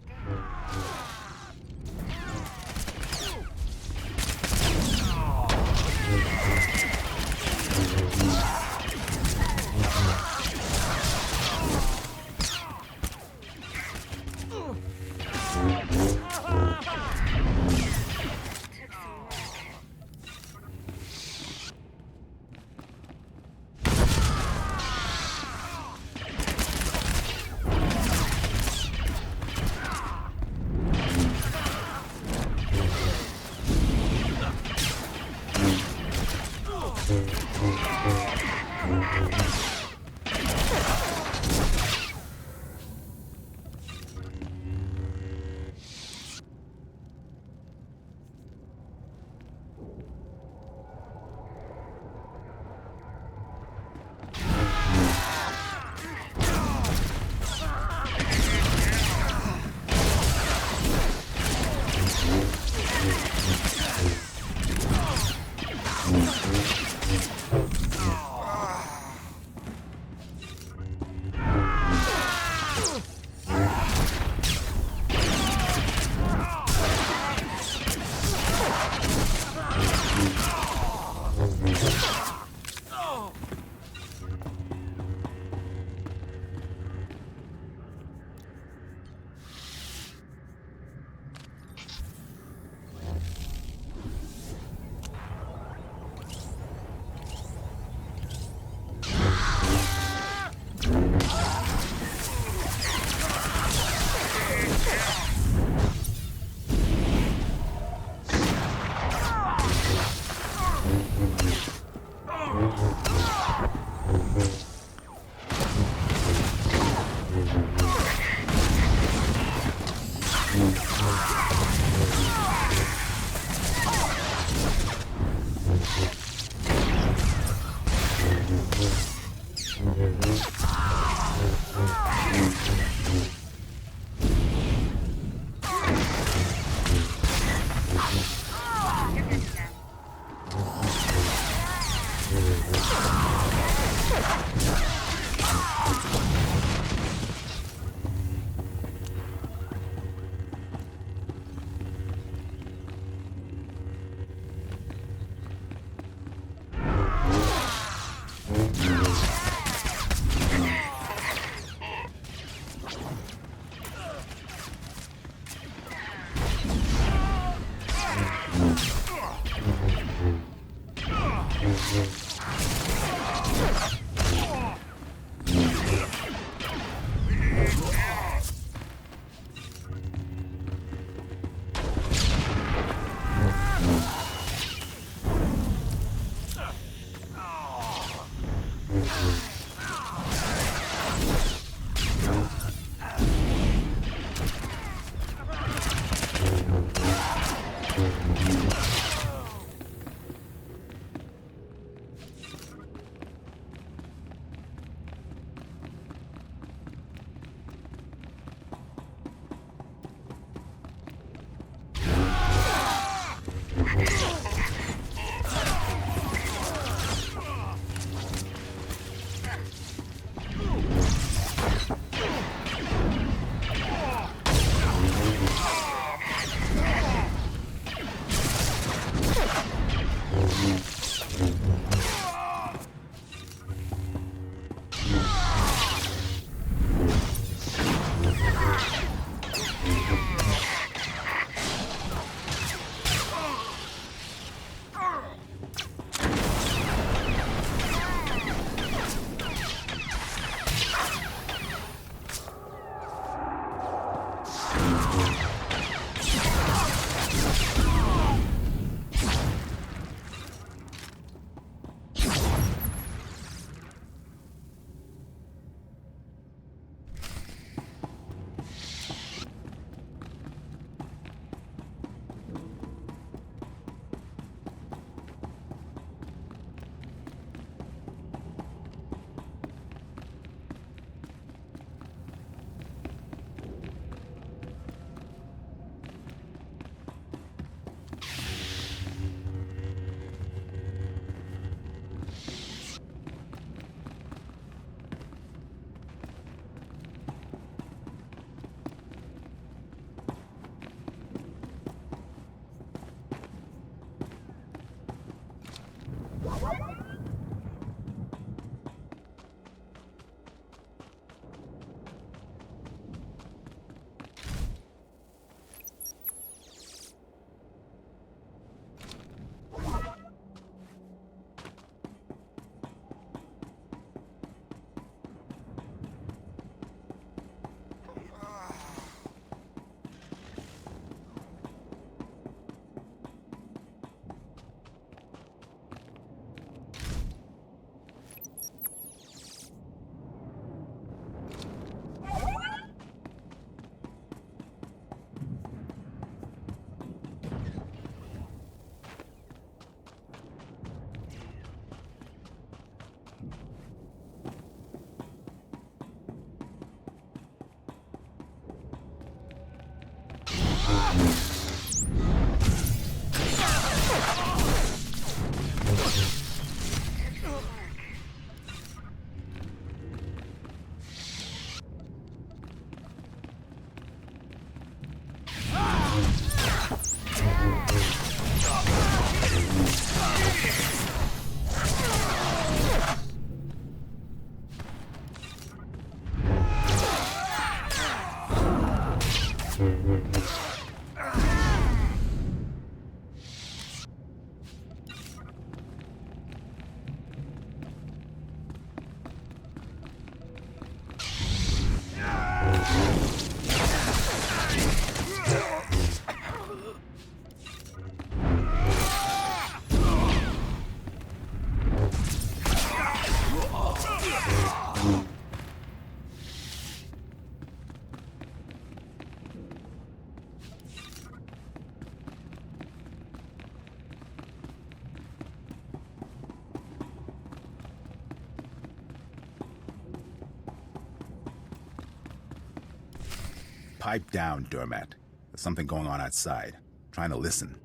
Pipe down, Dermat. There's something going on outside. Trying to listen.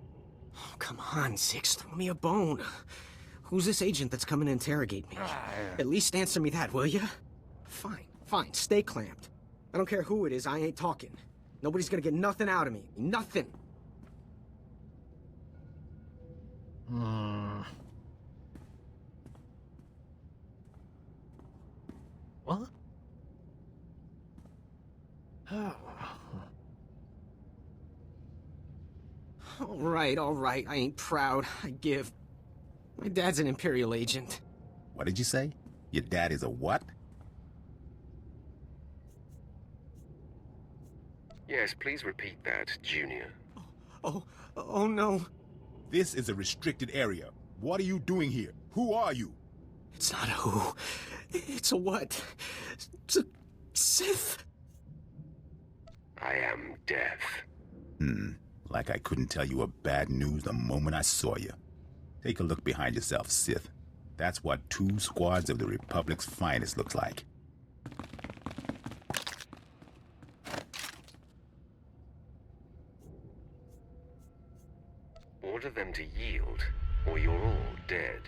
Oh, come on, Six. Throw me a bone. Who's this agent that's coming to interrogate me? At least answer me that, will you? Fine, fine. Stay clamped. I don't care who it is, I ain't talking. Nobody's gonna get nothing out of me. Nothing.
What?
All right, I ain't proud. I give. My dad's an Imperial agent.
What did you say? Your dad is a what?
Yes, please repeat that, Junior.
Oh no.
This is a restricted area. What are you doing here? Who are you?
It's not a who. It's a what. It's a Sith.
I am death.
Like I couldn't tell you a bad news the moment I saw you. Take a look behind yourself, Sith. That's what 2 squads of the Republic's finest looks like.
Order them to yield, or you're all dead.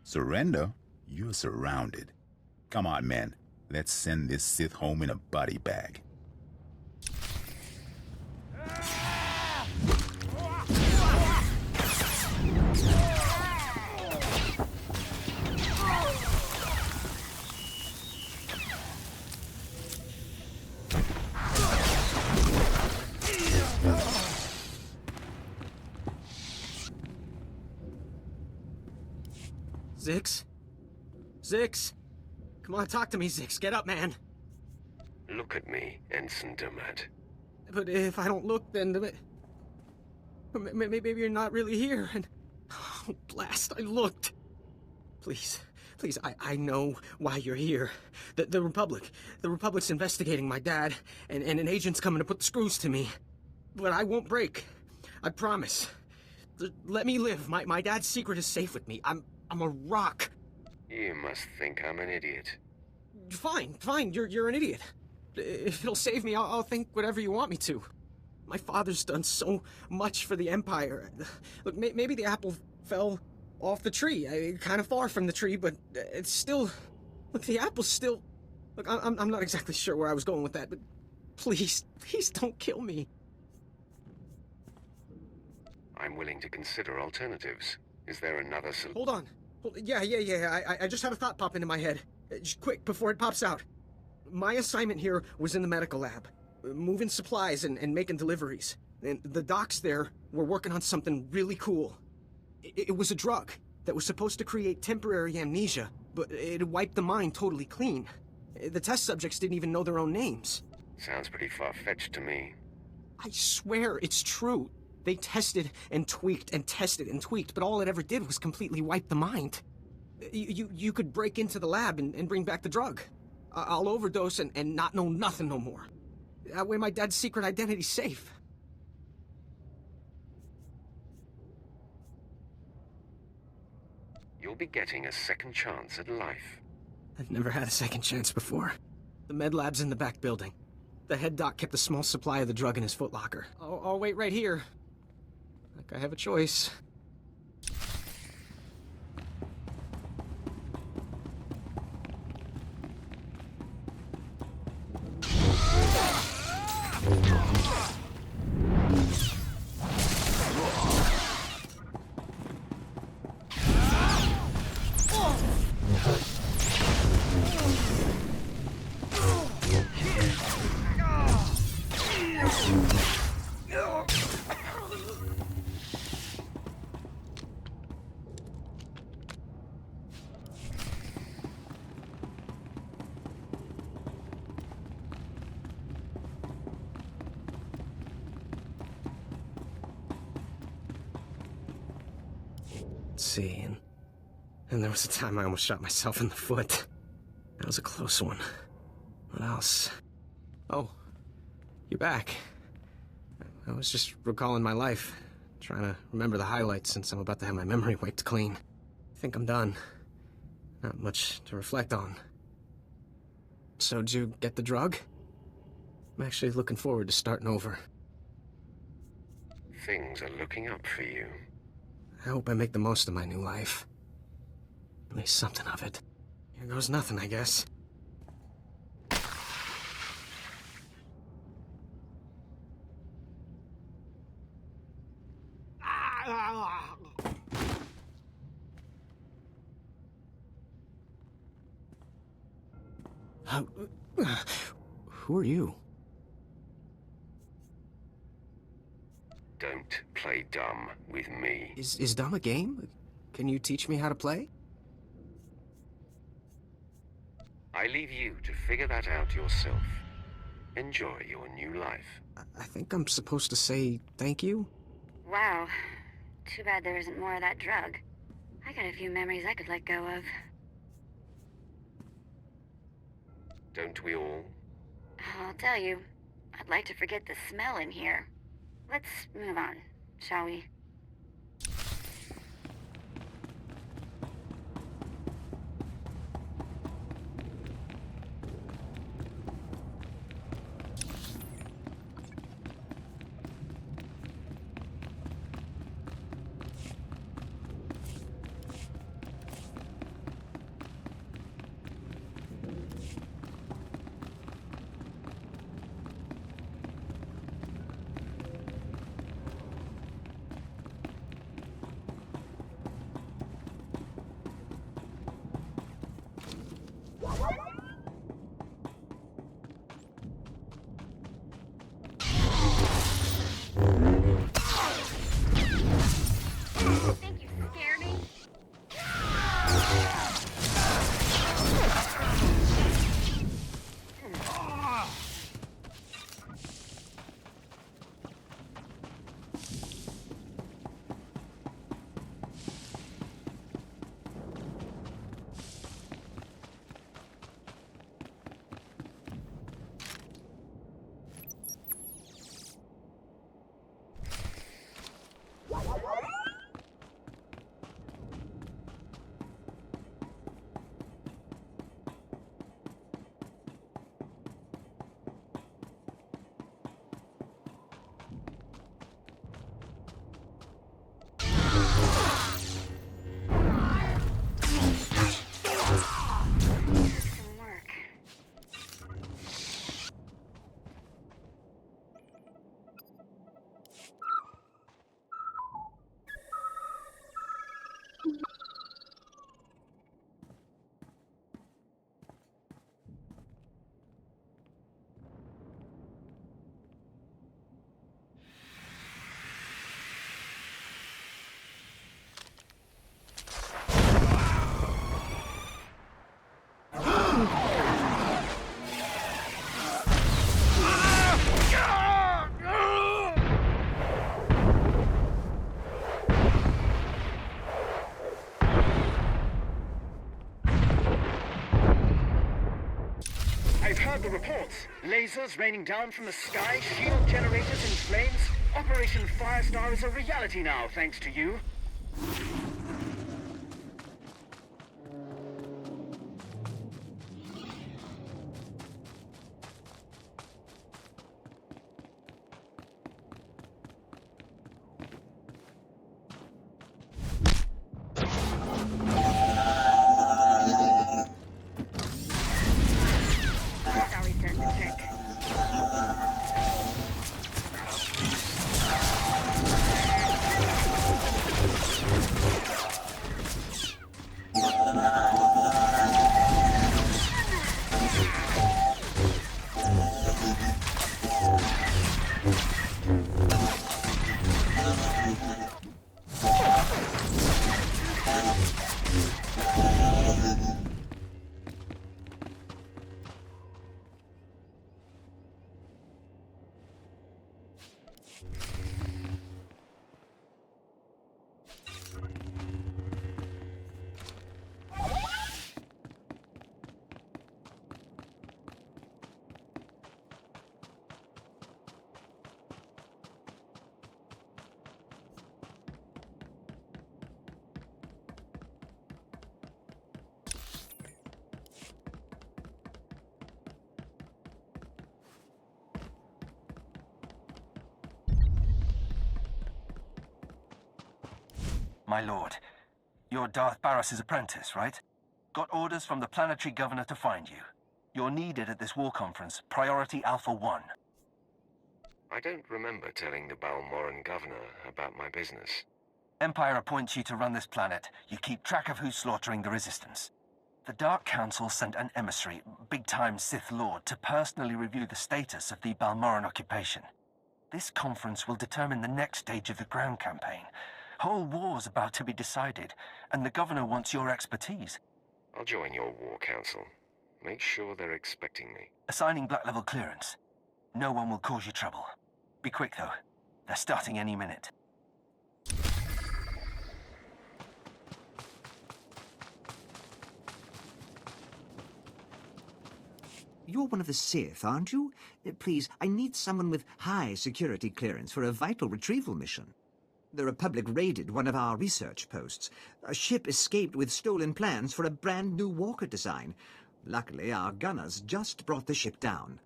Surrender? You're surrounded. Come on, men. Let's send this Sith home in a body bag.
Zix? Zix? Come on, talk to me, Zix. Get up, man.
Look at me, Ensign Dermot.
But if I don't look, then... Maybe you're not really here, and... Oh, blast, I looked. Please, I know why you're here. The Republic's investigating my dad, and an agent's coming to put the screws to me. But I won't break. I promise. Let me live. My dad's secret is safe with me. I'm a rock.
You must think I'm an idiot.
Fine. You're an idiot. If it'll save me, I'll think whatever you want me to. My father's done so much for the Empire. Look, maybe the apple fell off the tree. Kind of far from the tree, but it's still... Look, the apple's still... Look, I'm not exactly sure where I was going with that, but please don't kill me.
I'm willing to consider alternatives. Is there another solution?
Hold on. Yeah. I just had a thought pop into my head. Just quick, before it pops out. My assignment here was in the medical lab. Moving supplies and making deliveries. And the docs there were working on something really cool. It was a drug that was supposed to create temporary amnesia, but it wiped the mind totally clean. The test subjects didn't even know their own names.
Sounds pretty far-fetched to me.
I swear it's true. They tested and tweaked and tested and tweaked, but all it ever did was completely wipe the mind. You could break into the lab and bring back the drug. I'll overdose and not know nothing no more. That way my dad's secret identity's safe.
You'll be getting a second chance at life.
I've never had a second chance before. The med lab's in the back building. The head doc kept a small supply of the drug in his footlocker. I'll wait right here. Like I have a choice. See, and there was a time I almost shot myself in the foot. That was a close one. What else? Oh, you're back. I was just recalling my life, trying to remember the highlights since I'm about to have my memory wiped clean. I think I'm done. Not much to reflect on. So, did you get the drug? I'm actually looking forward to starting over.
Things are looking up for you.
I hope I make the most of my new life. At least something of it. Here goes nothing, I guess. Who are you?
Don't play dumb with me.
Is dumb a game? Can you teach me how to play?
I leave you to figure that out yourself. Enjoy your new life.
I think I'm supposed to say thank you.
Wow. Too bad there isn't more of that drug. I got a few memories I could let go of.
Don't we all?
I'll tell you, I'd like to forget the smell in here. Let's move on, shall we? Think you scared me?
I've heard the reports. Lasers raining down from the sky, shield generators in flames. Operation Firestar is a reality now, thanks to you.
That always does the trick.
My lord, you're Darth Baras' apprentice, right? Got orders from the planetary governor to find you. You're needed at this war conference, Priority Alpha 1.
I don't remember telling the Balmorran governor about my business.
Empire appoints you to run this planet. You keep track of who's slaughtering the Resistance. The Dark Council sent an emissary, big-time Sith Lord, to personally review the status of the Balmorran occupation. This conference will determine the next stage of the ground campaign. Whole war's about to be decided, and the governor wants your expertise.
I'll join your war council. Make sure they're expecting me.
Assigning black level clearance. No one will cause you trouble. Be quick, though. They're starting any minute.
You're one of the Sith, aren't you? Please, I need someone with high security clearance for a vital retrieval mission. The Republic raided one of our research posts. A ship escaped with stolen plans for a brand new walker design. Luckily, our gunners just brought the ship down.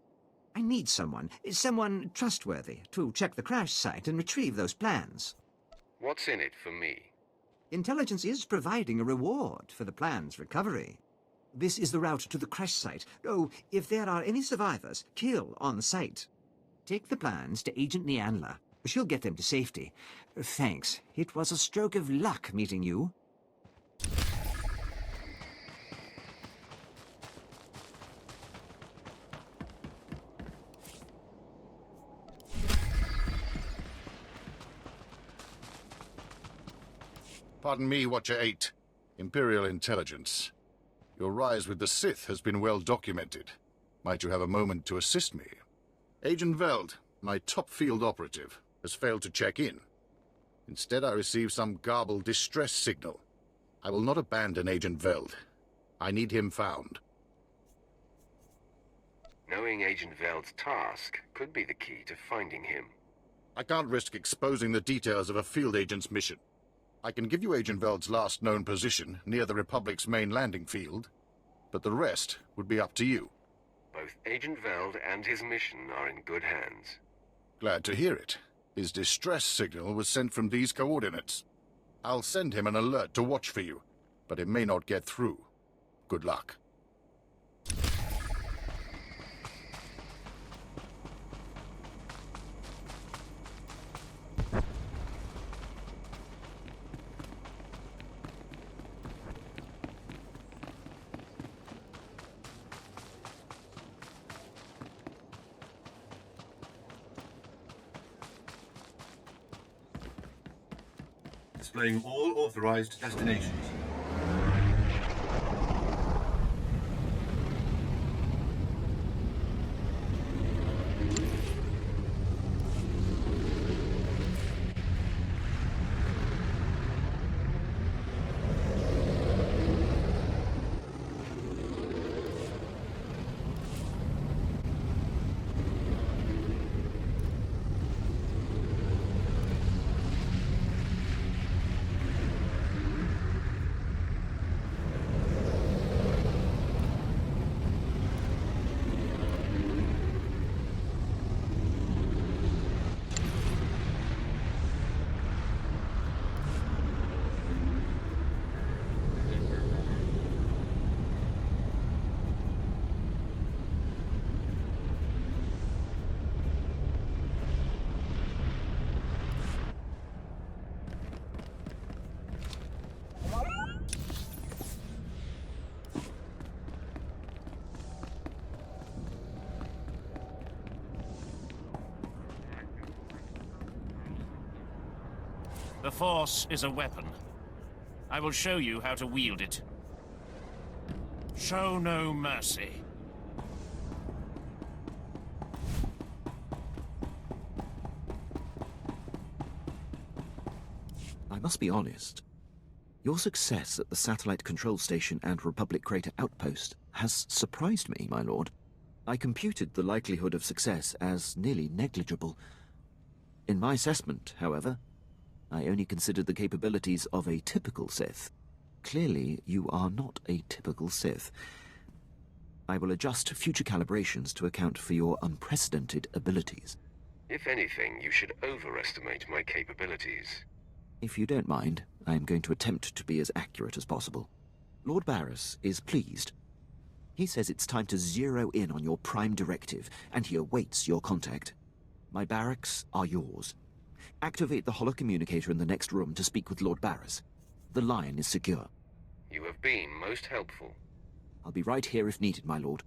I need someone trustworthy, to check the crash site and retrieve those plans.
What's in it for me?
Intelligence is providing a reward for the plan's recovery. This is the route to the crash site. Oh, if there are any survivors, kill on site. Take the plans to Agent Nianla. She'll get them to safety. Thanks. It was a stroke of luck meeting you.
Pardon me, Watcher 8. Imperial Intelligence. Your rise with the Sith has been well documented. Might you have a moment to assist me? Agent Veld, my top field operative, has failed to check in. Instead, I received some garbled distress signal. I will not abandon Agent Veld. I need him found.
Knowing Agent Veld's task could be the key to finding him.
I can't risk exposing the details of a field agent's mission. I can give you Agent Veld's last known position near the Republic's main landing field, but the rest would be up to you.
Both Agent Veld and his mission are in good hands.
Glad to hear it. His distress signal was sent from these coordinates. I'll send him an alert to watch for you, but it may not get through. Good luck.
Displaying all authorized destinations.
The Force is a weapon. I will show you how to wield it. Show no mercy.
I must be honest. Your success at the Satellite Control Station and Republic Crater Outpost has surprised me, my lord. I computed the likelihood of success as nearly negligible. In my assessment, however, I only considered the capabilities of a typical Sith. Clearly, you are not a typical Sith. I will adjust future calibrations to account for your unprecedented abilities.
If anything, you should overestimate my capabilities.
If you don't mind, I am going to attempt to be as accurate as possible. Lord Baras is pleased. He says it's time to zero in on your prime directive, and he awaits your contact. My barracks are yours. Activate the holocommunicator in the next room to speak with Lord Baras. The line is secure.
You have been most helpful.
I'll be right here if needed, my lord.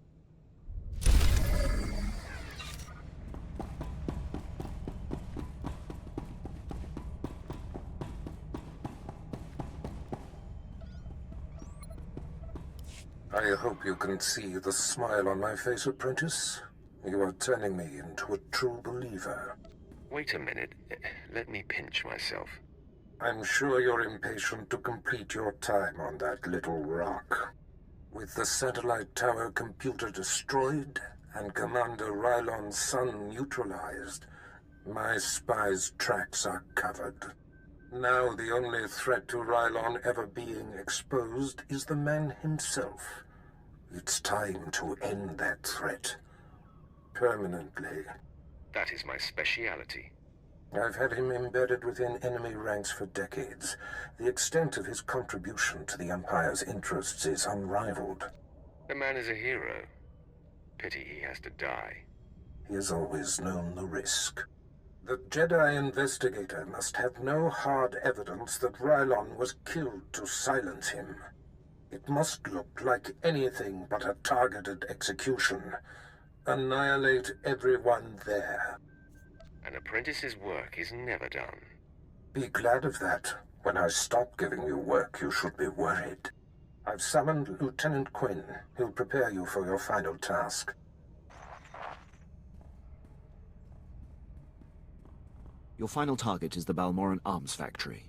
I hope you can see the smile on my face, apprentice. You are turning me into a true believer.
Wait a minute. Let me pinch myself.
I'm sure you're impatient to complete your time on that little rock. With the satellite tower computer destroyed and Commander Rylon's son neutralized, my spy's tracks are covered. Now the only threat to Rylon ever being exposed is the man himself. It's time to end that threat. Permanently.
That is my speciality.
I've had him embedded within enemy ranks for decades. The extent of his contribution to the Empire's interests is unrivaled.
The man is a hero. Pity he has to die.
He has always known the risk. The Jedi investigator must have no hard evidence that Rylon was killed to silence him. It must look like anything but a targeted execution. Annihilate everyone there.
An apprentice's work is never done.
Be glad of that. When I stop giving you work, you should be worried. I've summoned Lieutenant Quinn. He'll prepare you for your final task.
Your final target is the Balmorran arms factory.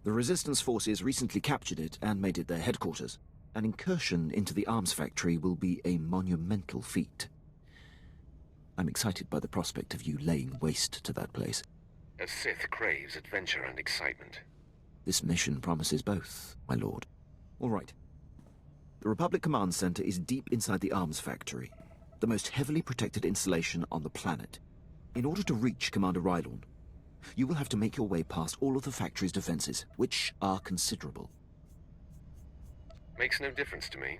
The Resistance forces recently captured it and made it their headquarters. An incursion into the arms factory will be a monumental feat. I'm excited by the prospect of you laying waste to that place.
A Sith craves adventure and excitement.
This mission promises both, my lord. All right. The Republic Command Center is deep inside the arms factory, the most heavily protected installation on the planet. In order to reach Commander Rylon, you will have to make your way past all of the factory's defenses, which are considerable.
Makes no difference to me.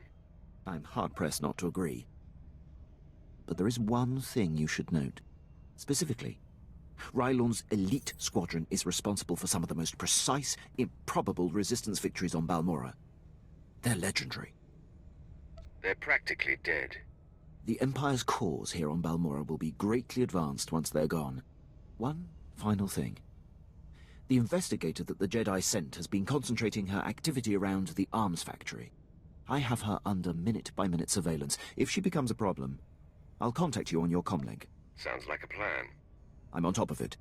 I'm hard-pressed not to agree. But there is one thing you should note. Specifically, Rylon's elite squadron is responsible for some of the most precise, improbable resistance victories on Balmorra. They're legendary.
They're practically dead.
The Empire's cause here on Balmorra will be greatly advanced once they're gone. One final thing. The investigator that the Jedi sent has been concentrating her activity around the arms factory. I have her under minute-by-minute surveillance. If she becomes a problem, I'll contact you on your comlink.
Sounds like a plan.
I'm on top of it.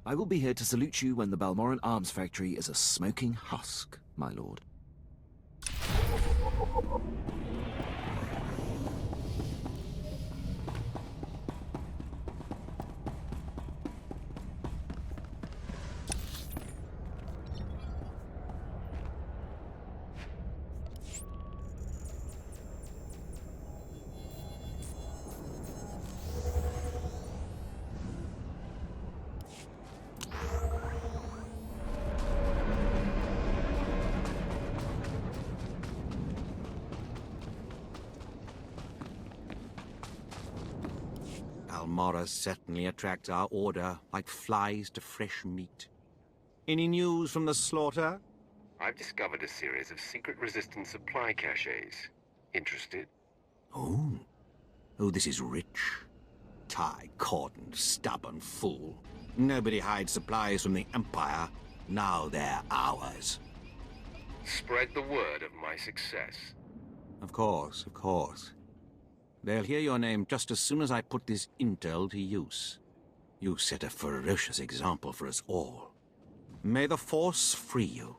I will be here to salute you when the Balmorran arms factory is a smoking husk, my lord.
Balmorra certainly attracts our order like flies to fresh meat. Any news from the slaughter?
I've discovered a series of secret resistance supply caches. Interested?
Oh. Oh, this is rich. Tie-cordoned, stubborn fool. Nobody hides supplies from the Empire. Now they're ours.
Spread the word of my success.
Of course, of course. They'll hear your name just as soon as I put this intel to use. You set a ferocious example for us all. May the Force free you.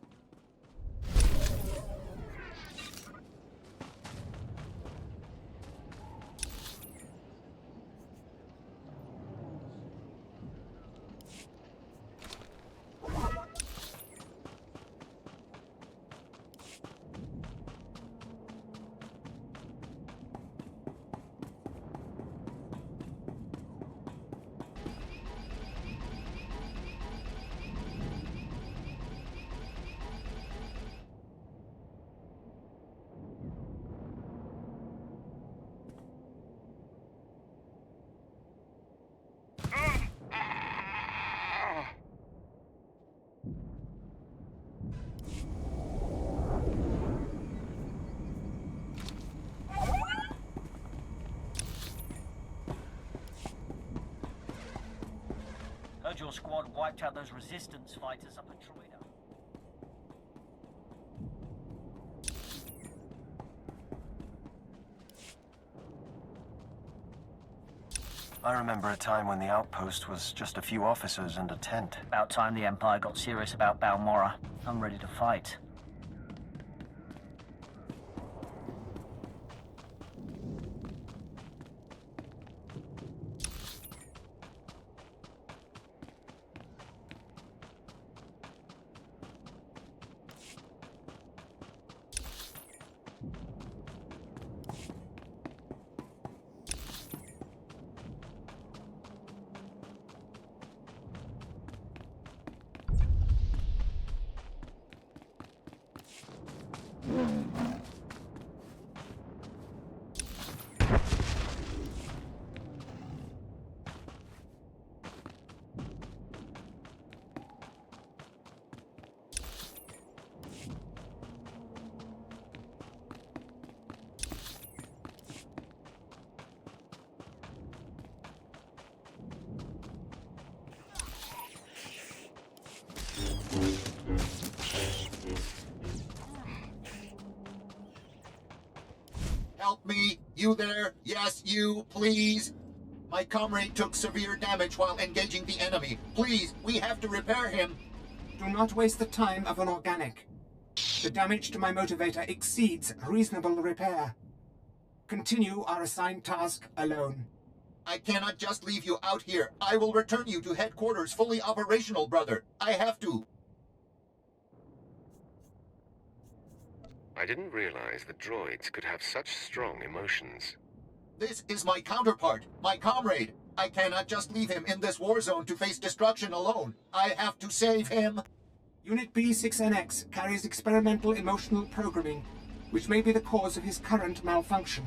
Heard your squad wiped out those resistance fighters up at Traitor.
I remember a time when the outpost was just a few officers and a tent.
About time the Empire got serious about Balmorra. I'm ready to fight.
Help me! You there? Yes, you, please! My comrade took severe damage while engaging the enemy. Please, we have to repair him!
Do not waste the time of an organic. The damage to my motivator exceeds reasonable repair. Continue our assigned task alone.
I cannot just leave you out here. I will return you to headquarters fully operational, brother. I have to.
I didn't realize that droids could have such strong emotions.
This is my counterpart, my comrade. I cannot just leave him in this war zone to face destruction alone. I have to save him.
Unit B6NX carries experimental emotional programming, which may be the cause of his current malfunction.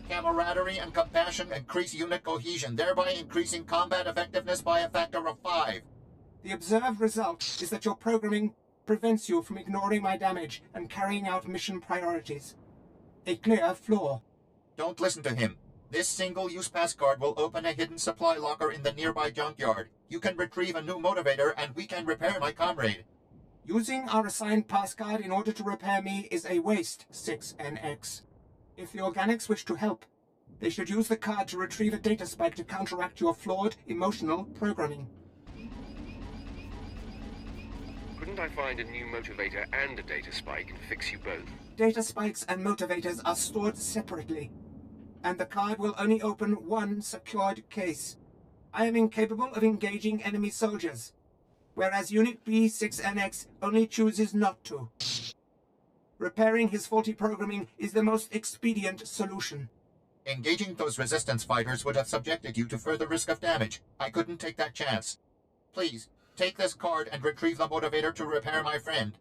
Camaraderie and compassion increase unit cohesion, thereby increasing combat effectiveness by a factor of 5.
The observed result is that your programming prevents you from ignoring my damage and carrying out mission priorities. A clear flaw.
Don't listen to him. This single-use pass card will open a hidden supply locker in the nearby junkyard. You can retrieve a new motivator and we can repair my comrade.
Using our assigned pass card in order to repair me is a waste, 6NX. If the organics wish to help, they should use the card to retrieve a data spike to counteract your flawed emotional programming.
Couldn't I find a new motivator and a data spike and fix you both?
Data spikes and motivators are stored separately, and the card will only open one secured case. I am incapable of engaging enemy soldiers, whereas Unit B6NX only chooses not to. Repairing his faulty programming is the most expedient solution.
Engaging those resistance fighters would have subjected you to further risk of damage. I couldn't take that chance. Please, take this card and retrieve the motivator to repair my friend.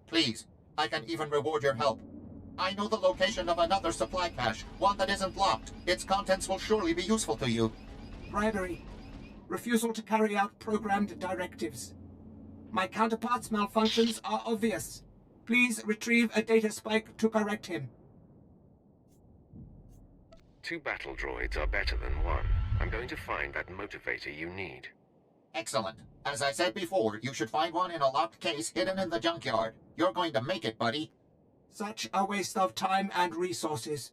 Please, I can even reward your help. I know the location of another supply cache, one that isn't locked. Its contents will surely be useful to you.
Bribery. Refusal to carry out programmed directives. My counterpart's malfunctions are obvious. Please retrieve a data spike to correct him.
2 battle droids are better than 1. I'm going to find that motivator you need.
Excellent. As I said before, you should find one in a locked case hidden in the junkyard. You're going to make it, buddy.
Such a waste of time and resources.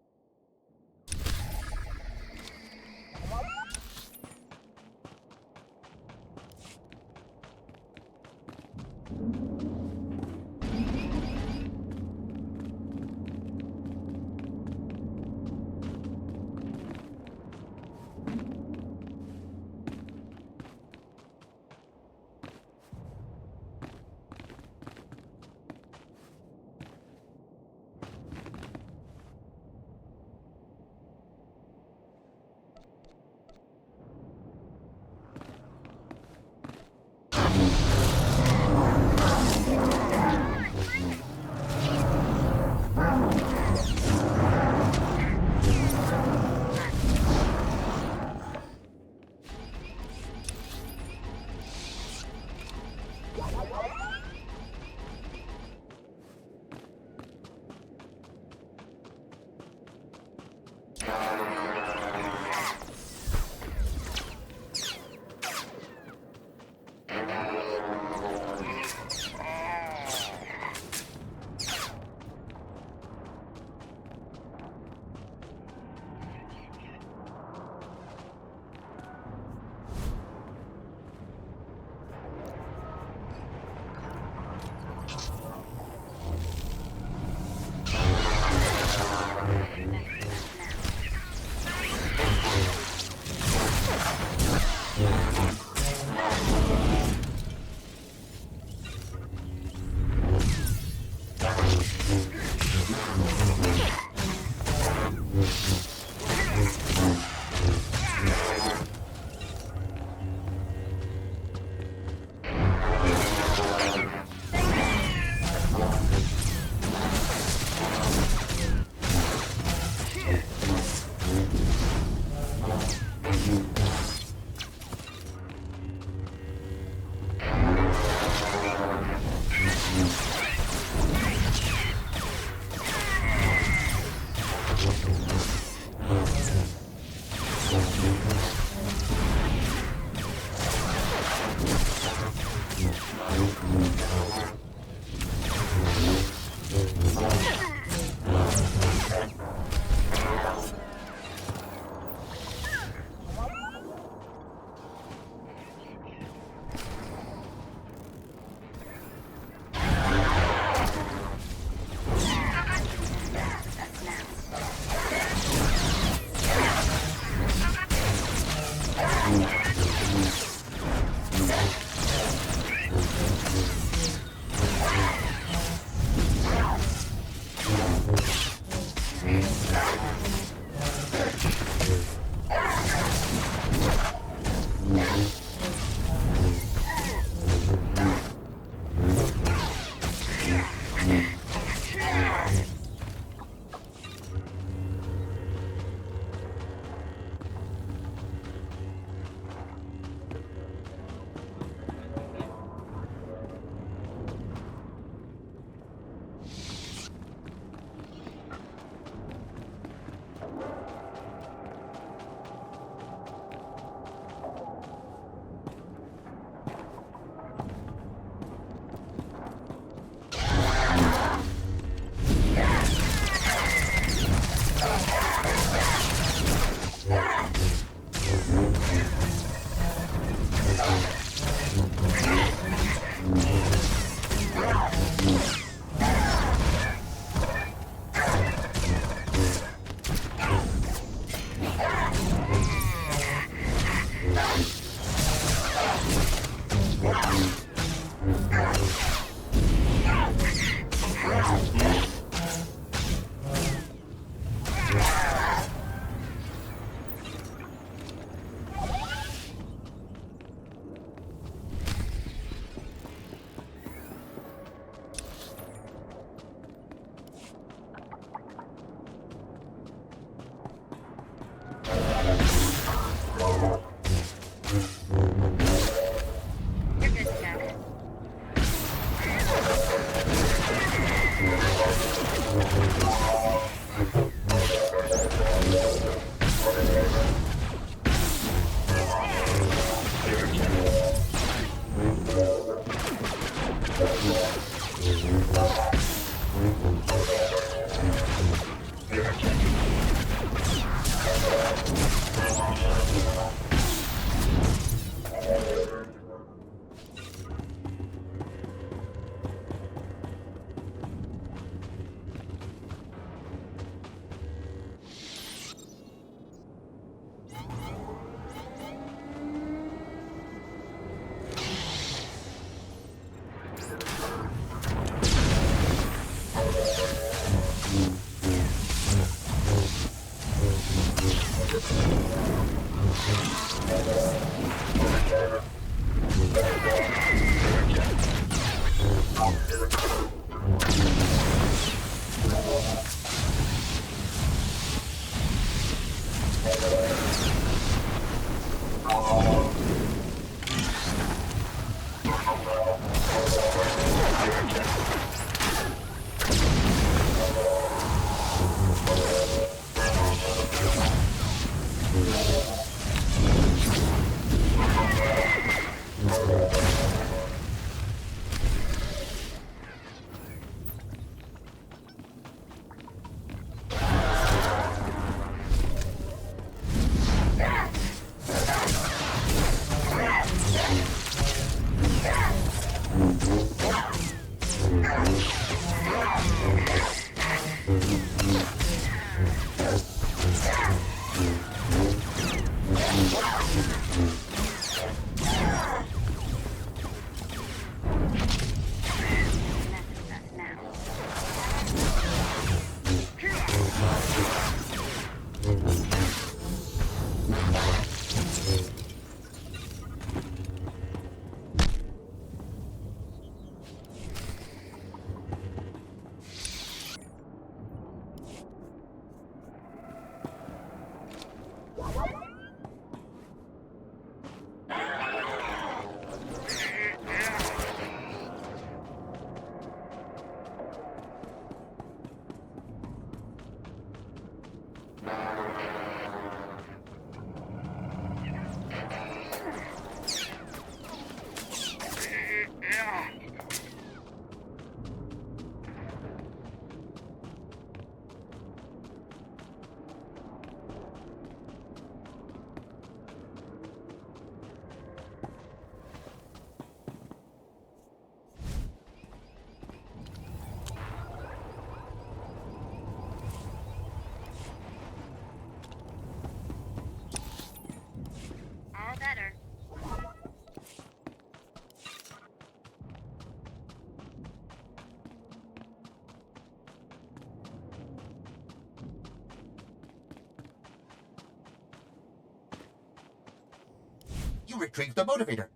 You retrieved the motivator.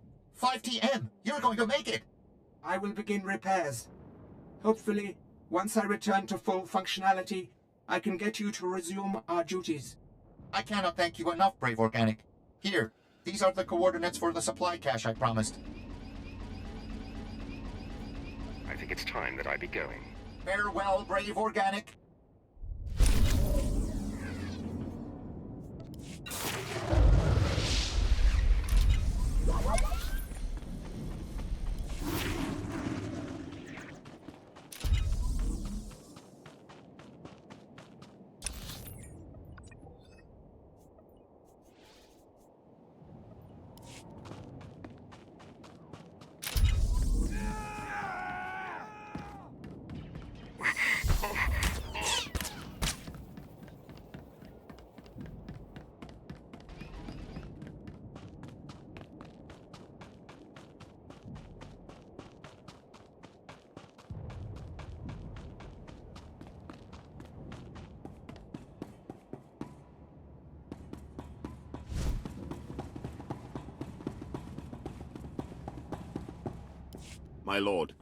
5TM! You're going to make it!
I will begin repairs. Hopefully, once I return to full functionality, I can get you to resume our duties.
I cannot thank you enough, Brave Organic. Here, these are the coordinates for the supply cache I promised.
I think it's time that I be going.
Farewell, Brave Organic.
My lord,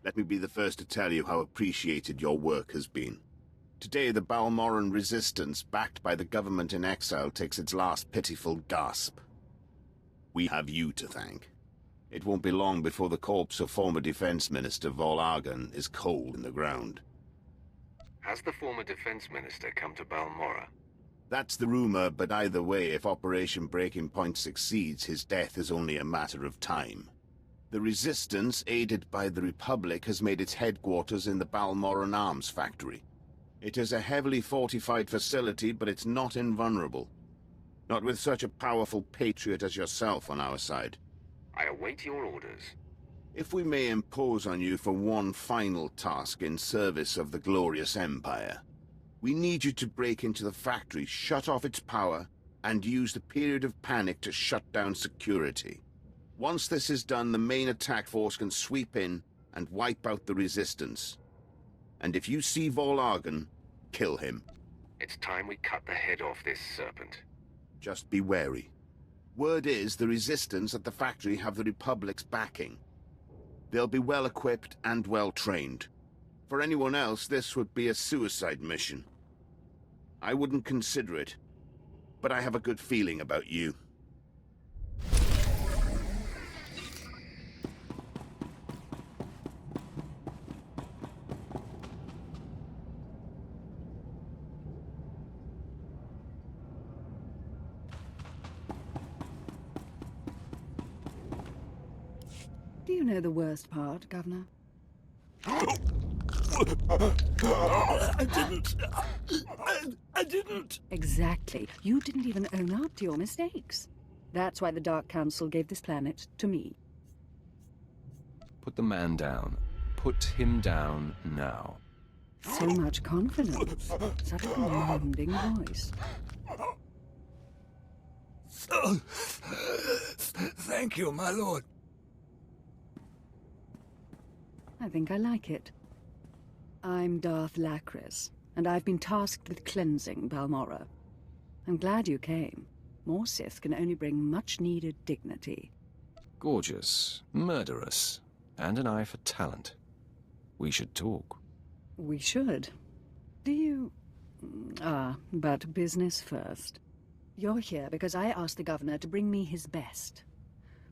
let me be the first to tell you how appreciated your work has been. Today the Balmorran resistance, backed by the government in exile, takes its last pitiful gasp. We have you to thank. It won't be long before the corpse of former Defense Minister Vol Argon is cold in the ground.
Has the former Defense Minister come to Balmorra?
That's the rumor, but either way, if Operation Breaking Point succeeds, his death is only a matter of time. The Resistance, aided by the Republic, has made its headquarters in the Balmorran Arms Factory. It is a heavily fortified facility, but it's not invulnerable. Not with such a powerful patriot as yourself on our side.
I await your orders.
If we may impose on you for one final task in service of the glorious Empire, we need you to break into the factory, shut off its power, and use the period of panic to shut down security. Once this is done, the main attack force can sweep in and wipe out the Resistance. And if you see Vol Argon, kill him.
It's time we cut the head off this serpent.
Just be wary. Word is the Resistance at the factory have the Republic's backing. They'll be well equipped and well trained. For anyone else, this would be a suicide mission. I wouldn't consider it, but I have a good feeling about you.
Do you know the worst part, Governor?
I didn't.
Exactly. You didn't even own up to your mistakes. That's why the Dark Council gave this planet to me.
Put the man down. Put him down now.
So much confidence. Such a commanding voice.
Thank you, my lord.
I think I like it. I'm Darth Baras, and I've been tasked with cleansing Balmorra. I'm glad you came. More Sith can only bring much-needed dignity.
Gorgeous, murderous, and an eye for talent. We should talk.
We should. Do you... but business first. You're here because I asked the governor to bring me his best.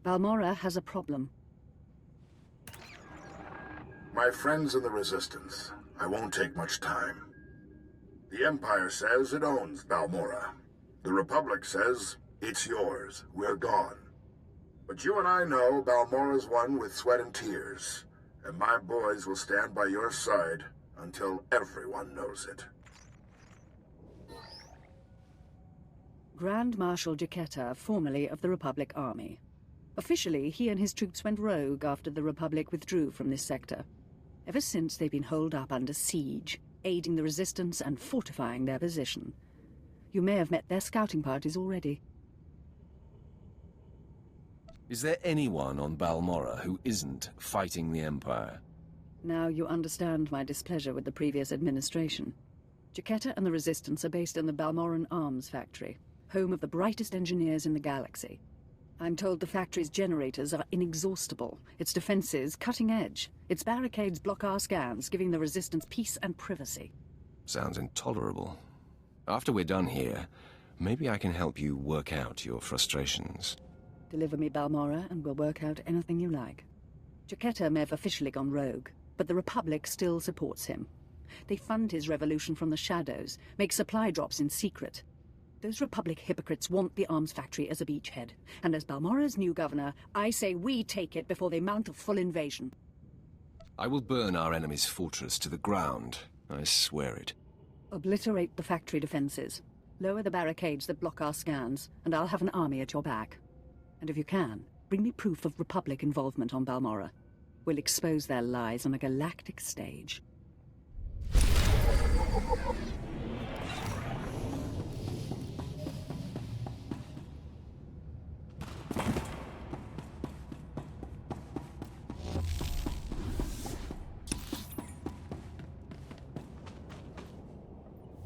Balmorra has a problem.
My friends in the Resistance, I won't take much time. The Empire says it owns Balmorra. The Republic says it's yours. We're gone. But you and I know Balmorra's won with sweat and tears, and my boys will stand by your side until everyone knows it.
Grand Marshal Jaquetta, formerly of the Republic Army. Officially, he and his troops went rogue after the Republic withdrew from this sector. Ever since, they've been holed up under siege, aiding the Resistance and fortifying their position. You may have met their scouting parties already.
Is there anyone on Balmorra who isn't fighting the Empire?
Now you understand my displeasure with the previous administration. Jaquetta and the Resistance are based in the Balmorran Arms Factory, home of the brightest engineers in the galaxy. I'm told the factory's generators are inexhaustible, its defenses cutting edge, its barricades block our scans, giving the Resistance peace and privacy.
Sounds intolerable. After we're done here, maybe I can help you work out your frustrations.
Deliver me Balmorra, and we'll work out anything you like. Jaquetta may have officially gone rogue, but the Republic still supports him. They fund his revolution from the shadows, make supply drops in secret. Those Republic hypocrites want the arms factory as a beachhead, and as Balmorra's new governor, I say we take it before they mount a full invasion.
I will burn our enemy's fortress to the ground. I swear it.
Obliterate the factory defenses. Lower the barricades that block our scans, and I'll have an army at your back. And if you can, bring me proof of Republic involvement on Balmorra. We'll expose their lies on a galactic stage.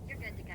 You're good to go.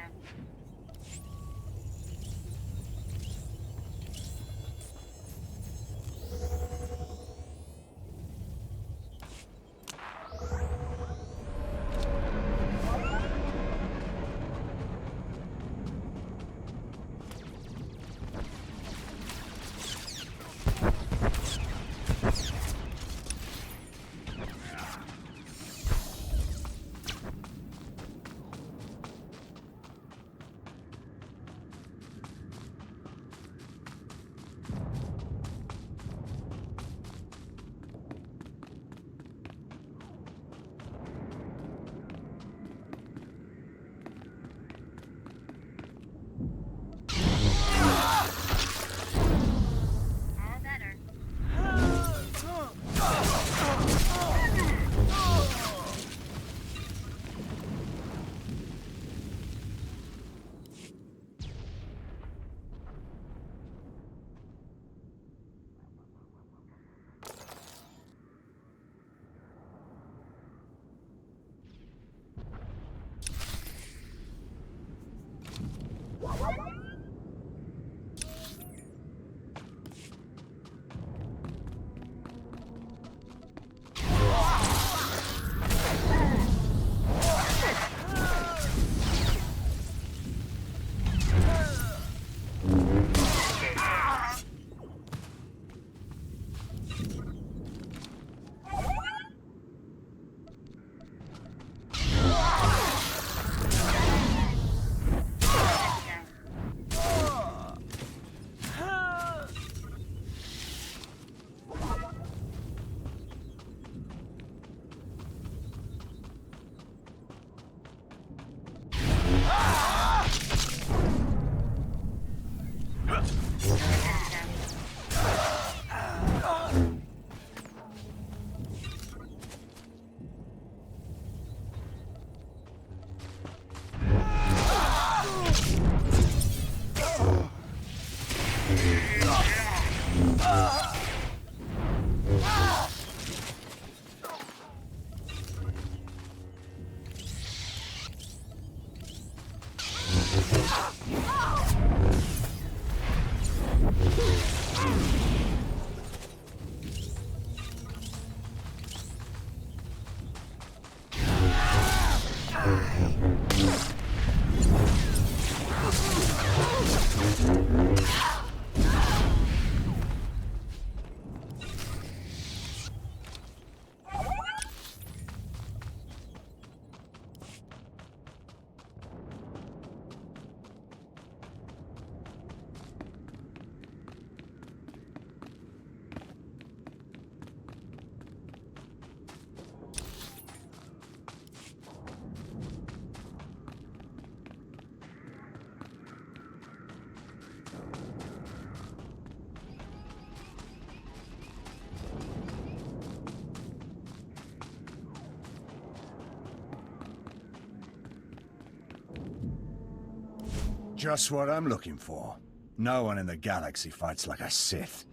Just what I'm looking for. No one in the galaxy fights like a Sith.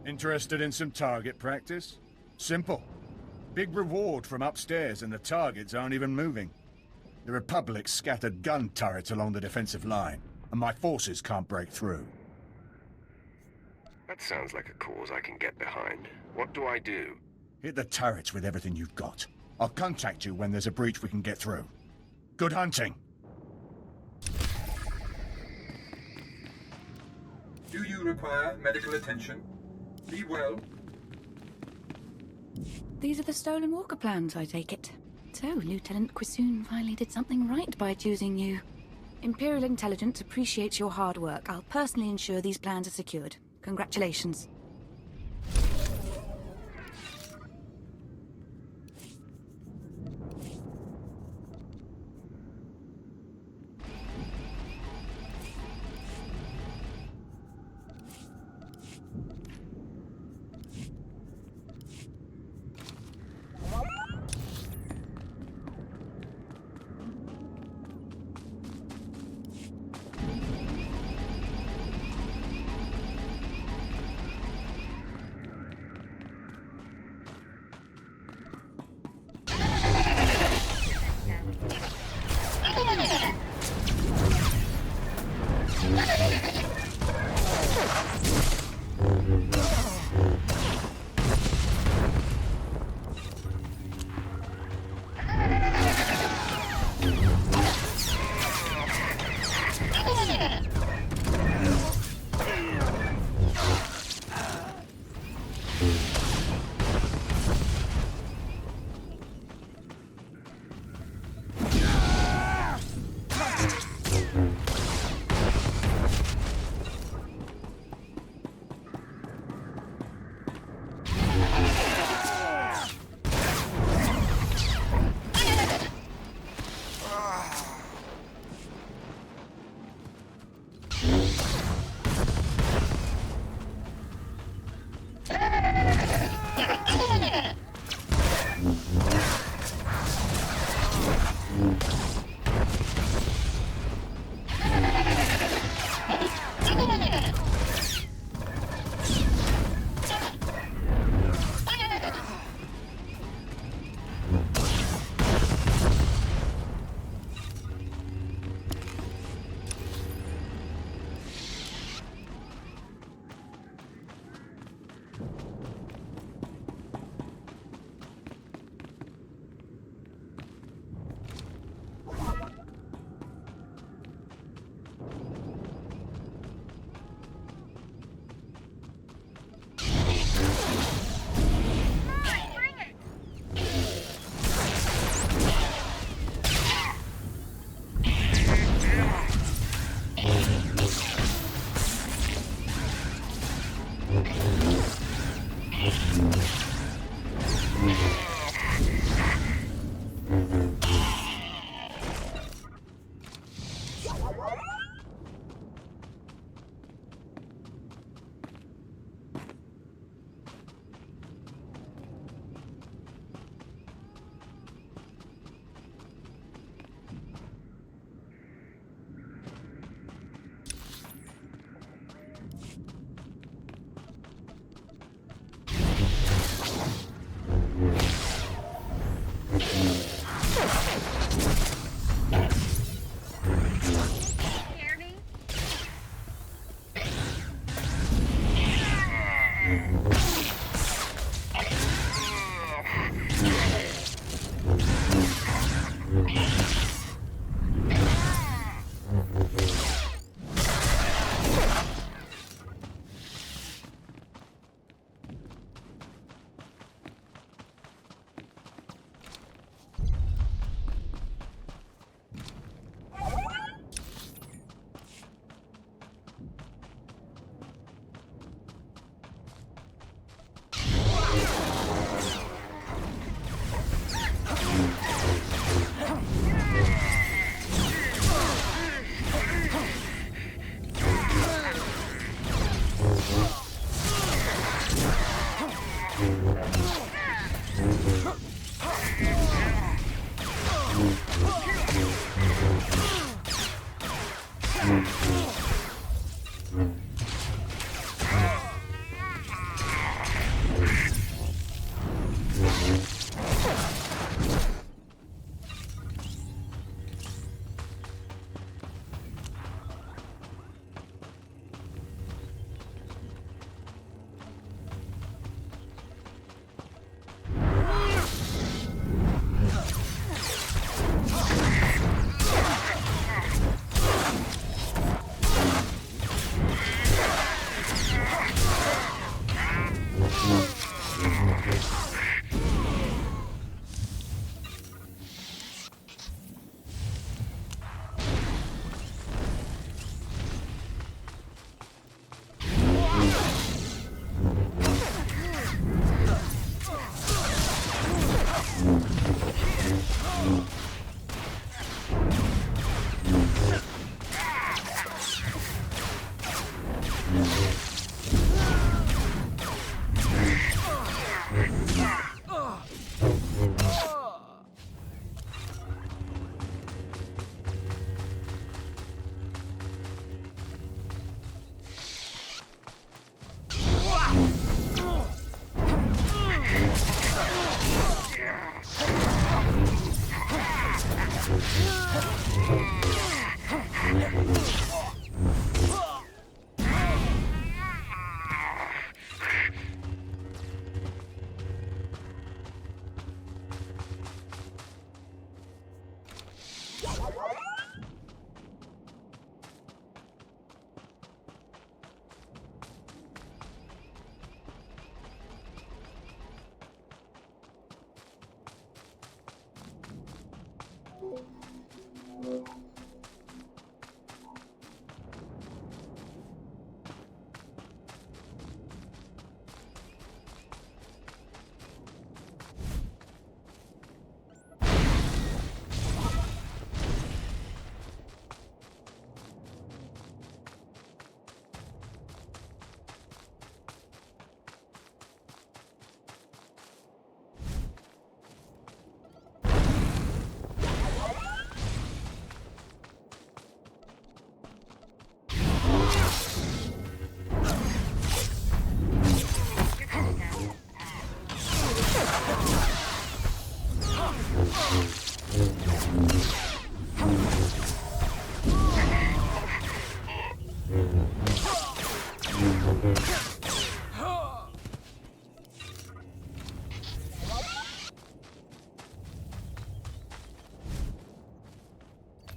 Interested in some target practice? Simple. Big reward from upstairs and the targets aren't even moving. The Republic scattered gun turrets along the defensive line, and my forces can't break through.
That sounds like a cause I can get behind. What do I do?
Hit the turrets with everything you've got. I'll contact you when there's a breach we can get through. Good hunting!
Do you require medical attention? Be well.
These are the stolen walker plans, I take it. So, Lieutenant Quisoon finally did something right by choosing you. Imperial Intelligence appreciates your hard work. I'll personally ensure these plans are secured. Congratulations.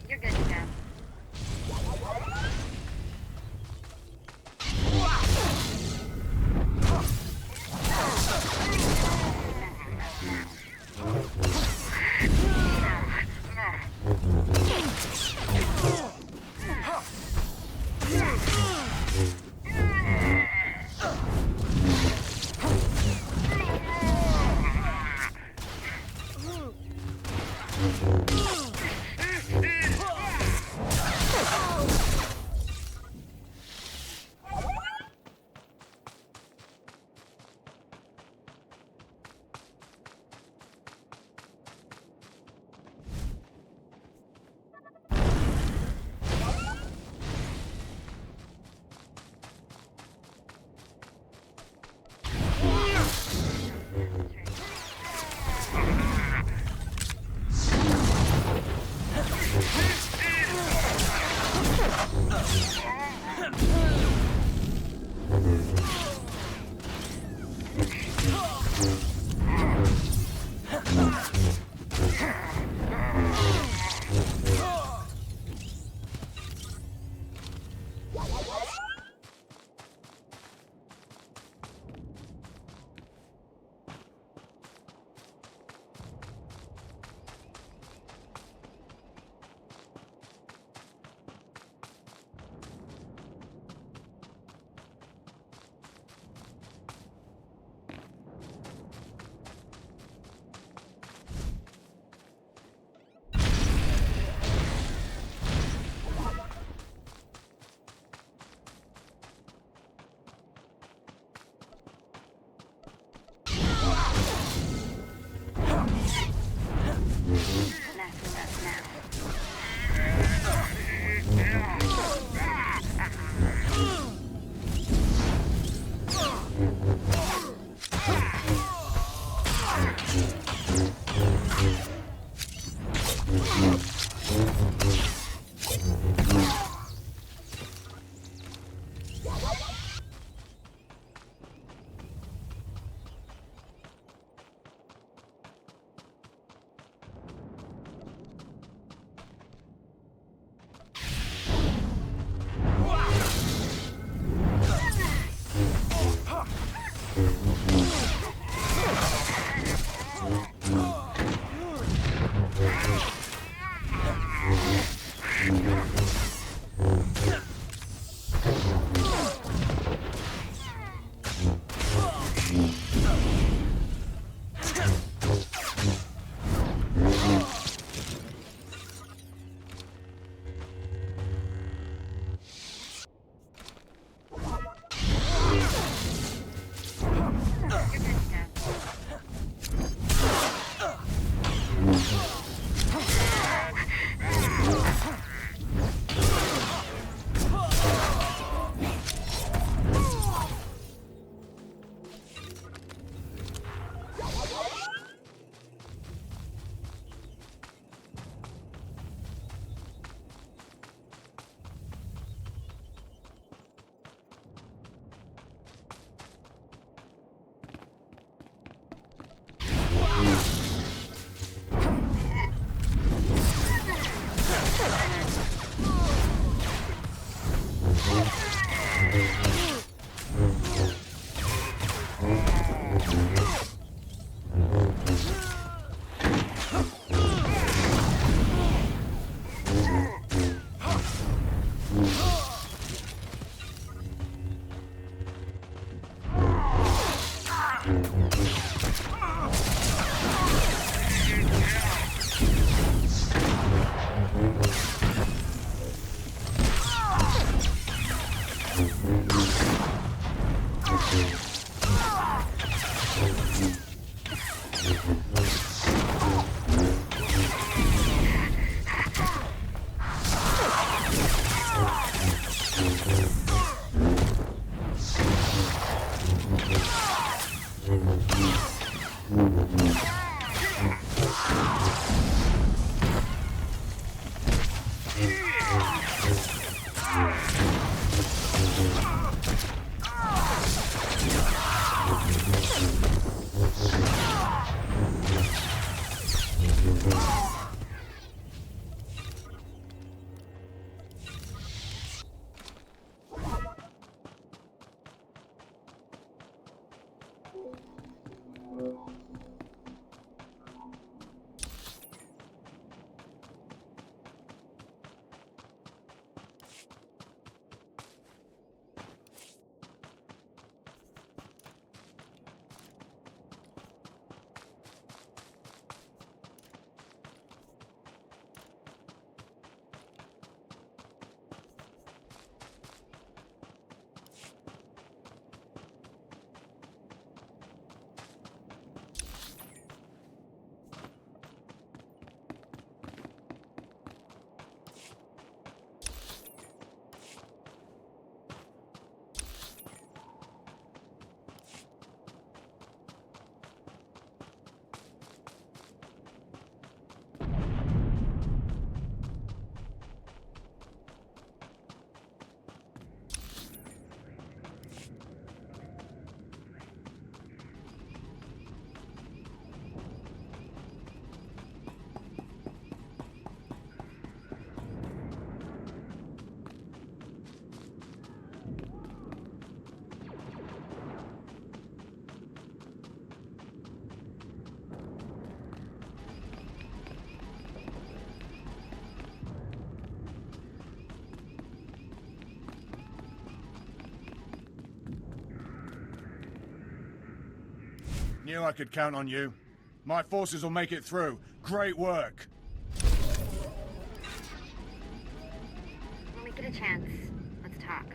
You're good to go.
knew I could count on you. My forces will make it through. Great work.
When we get a chance, let's talk.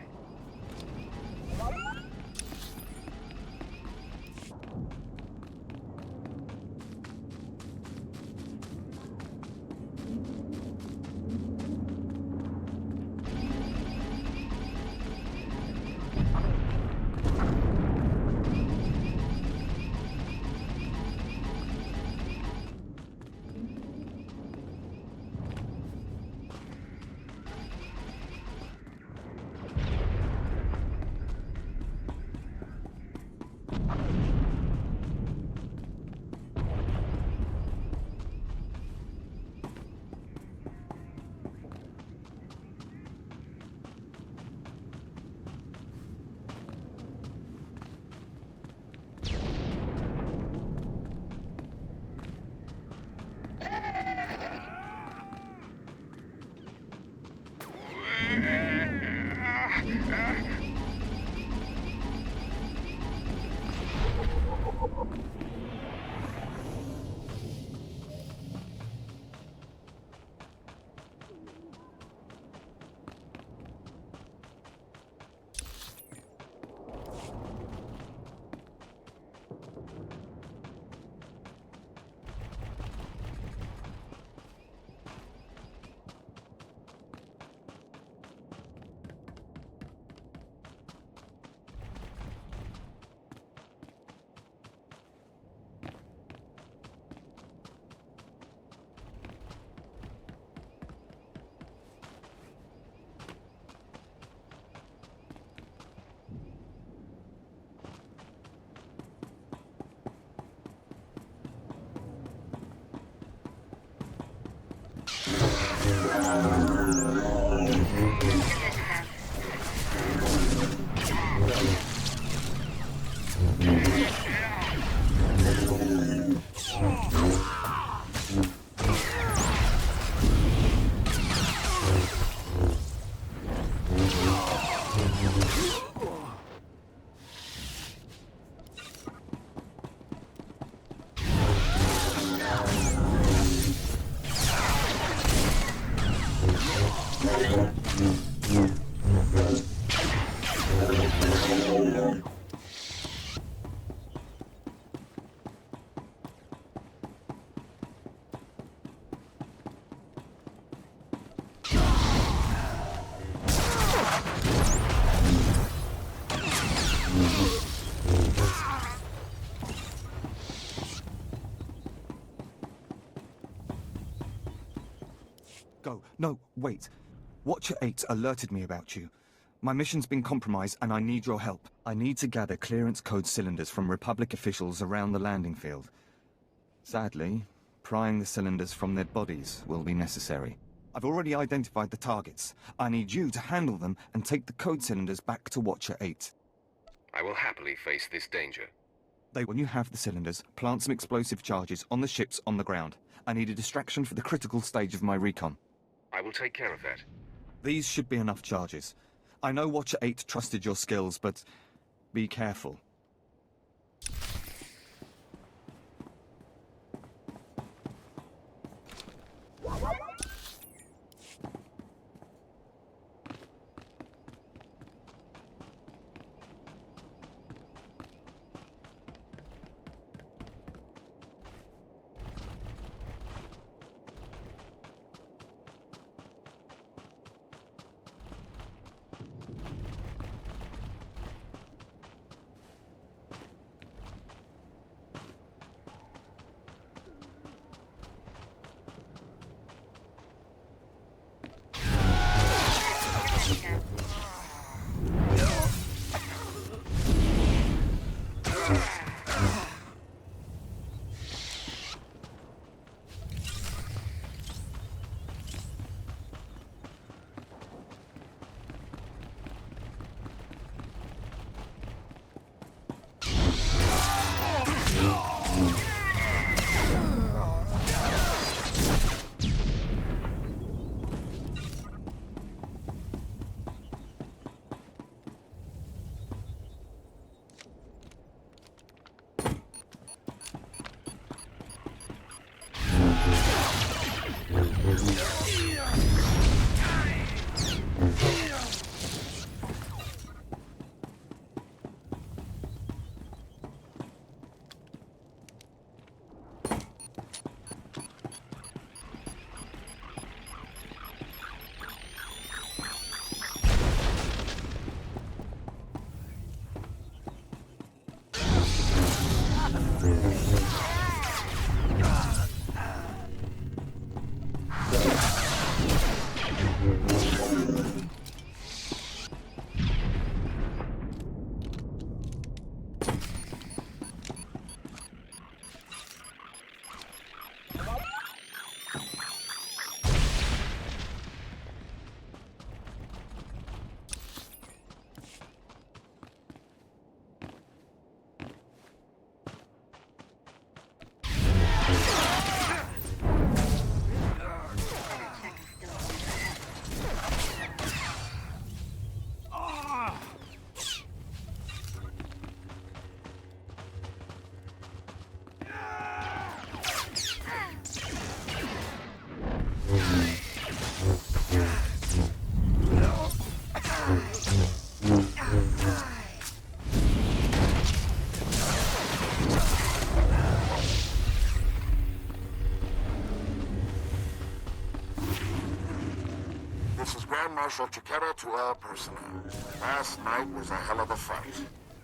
Go. No, wait. Watcher 8 alerted me about you. My mission's been compromised and I need your help. I need to gather clearance code cylinders from Republic officials around the landing field. Sadly, prying the cylinders from their bodies will be necessary. I've already identified the targets. I need you to handle them and take the code cylinders back to Watcher 8.
I will happily face this danger.
When you have the cylinders, plant some explosive charges on the ships on the ground. I need a distraction for the critical stage of my recon.
I will take care of that.
These should be enough charges. I know Watcher 8 trusted your skills, but be careful.
Marshal Chiquera to all personnel. Last night was a hell of a fight.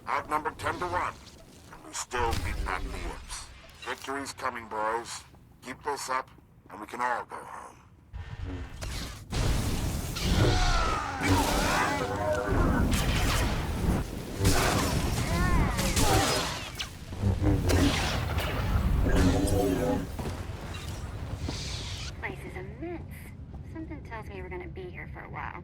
Outnumbered 10 to 1, and we still beat back the imps. Victory's coming, boys. Keep this up, and we can all go home.
Place is immense. Something tells me we're gonna be here for a while.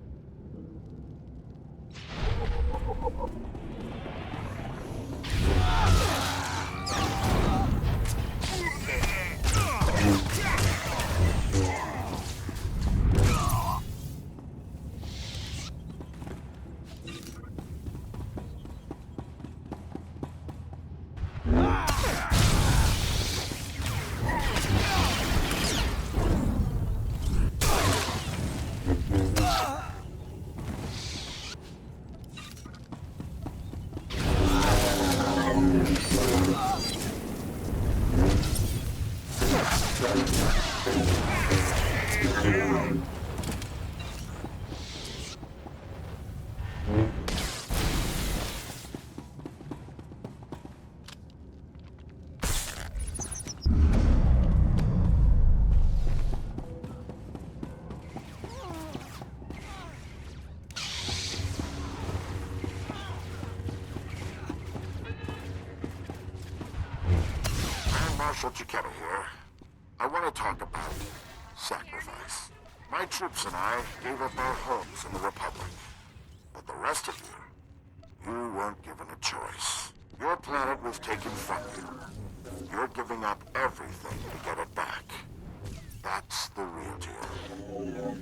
Marshal Chiquera here. I want to talk about sacrifice. My troops and I gave up our homes in the Republic. But the rest of you weren't given a choice. Your planet was taken from you. You're giving up everything to get it back. That's the real deal.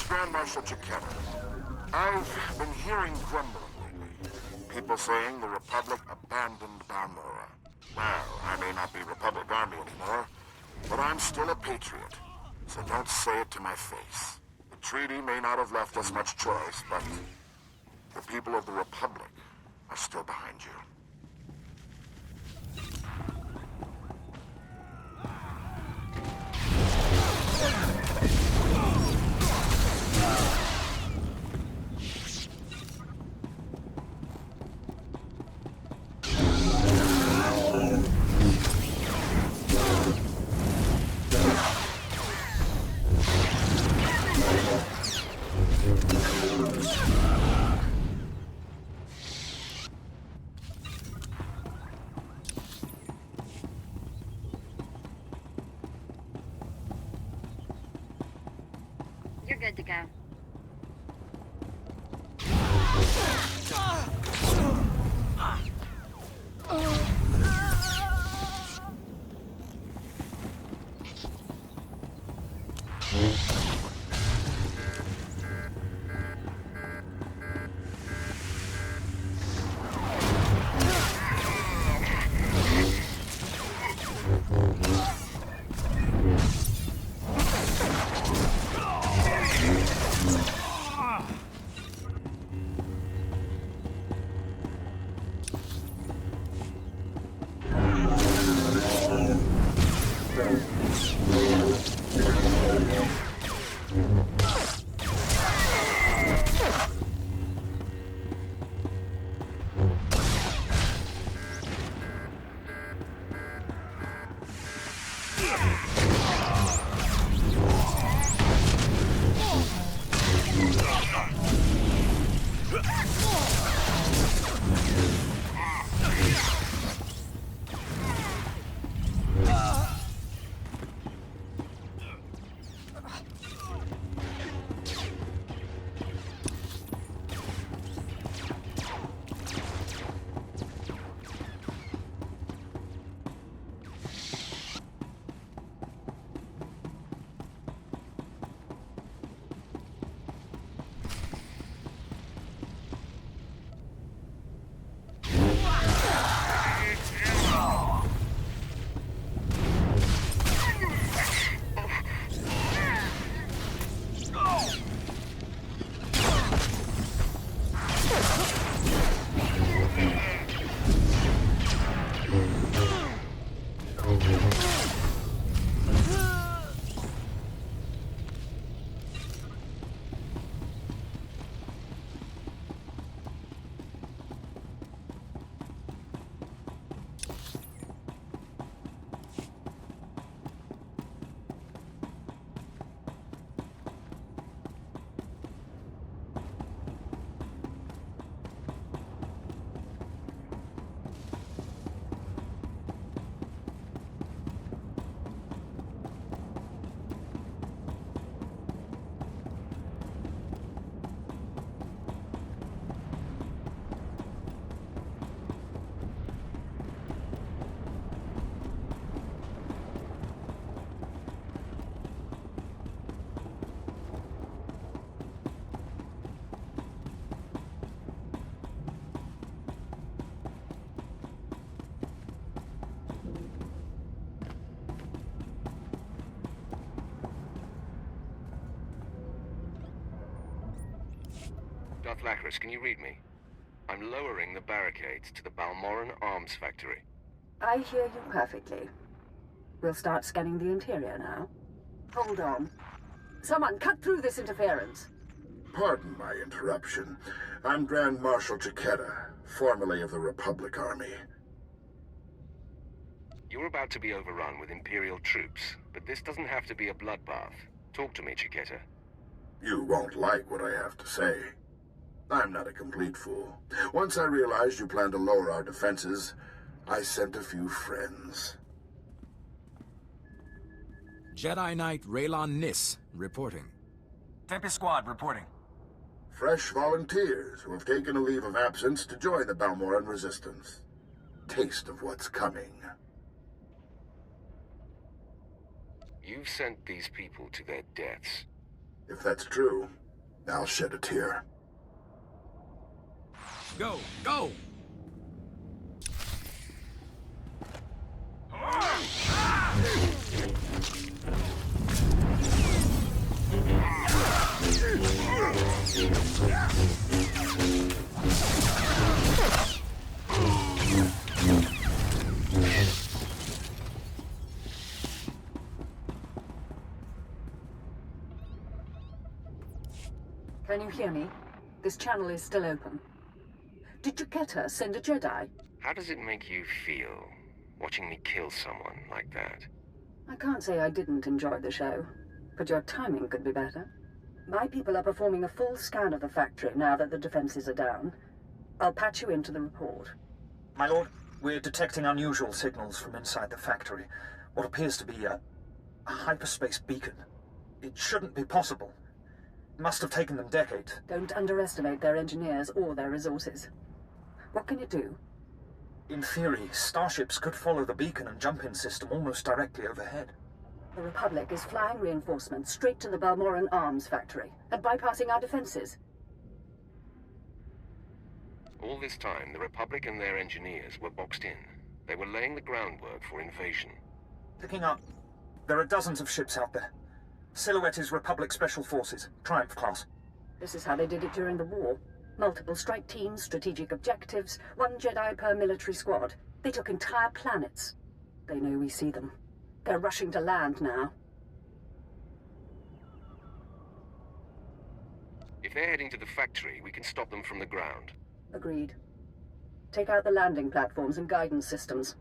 Grand Marshal Chiquera. I've been hearing grumbling lately. People saying the Republic abandoned Balmorra. Well, I may not be Republic Army anymore, but I'm still a patriot. So don't say it to my face. The treaty may not have left us much choice, but the people of the Republic are still behind you.
good to go.
Darth Baras, can you read me? I'm lowering the barricades to the Balmorran arms factory.
I hear you perfectly. We'll start scanning the interior now. Hold on. Someone cut through this interference.
Pardon my interruption. I'm Grand Marshal Chiquetta, formerly of the Republic Army.
You're about to be overrun with Imperial troops, but this doesn't have to be a bloodbath. Talk to me, Chiquetta.
You won't like what I have to say. I'm not a complete fool. Once I realized you planned to lower our defenses, I sent a few friends.
Jedi Knight Raylon Nis, reporting.
Tempest Squad, reporting.
Fresh volunteers who have taken a leave of absence to join the Balmorran Resistance. Taste of what's coming.
You've sent these people to their deaths.
If that's true, I'll shed a tear.
Go! Go!
Can you hear me? This channel is still open. Did Chiquetta send a Jedi?
How does it make you feel, watching me kill someone like that?
I can't say I didn't enjoy the show, but your timing could be better. My people are performing a full scan of the factory now that the defenses are down. I'll patch you into the report.
My lord, we're detecting unusual signals from inside the factory. What appears to be a hyperspace beacon. It shouldn't be possible.
Must have taken them decades.
Don't underestimate their engineers or their resources. What can you do?
In theory, starships could follow the beacon and jump-in system almost directly overhead.
The Republic is flying reinforcements straight to the Balmorran arms factory and bypassing our defenses.
All this time, the Republic and their engineers were boxed in. They were laying the groundwork for invasion.
Picking up. There are dozens of ships out there. Silhouette is Republic Special Forces, Triumph class.
This is how they did it during the war. Multiple strike teams, strategic objectives, 1 Jedi per military squad. They took entire planets. They know we see them. They're rushing to land now.
If they're heading to the factory, we can stop them from the ground.
Agreed. Take out the landing platforms and guidance systems.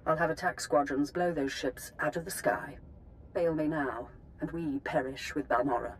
I'll have attack squadrons blow those ships out of the sky. Fail me now, and we perish with Balmorra.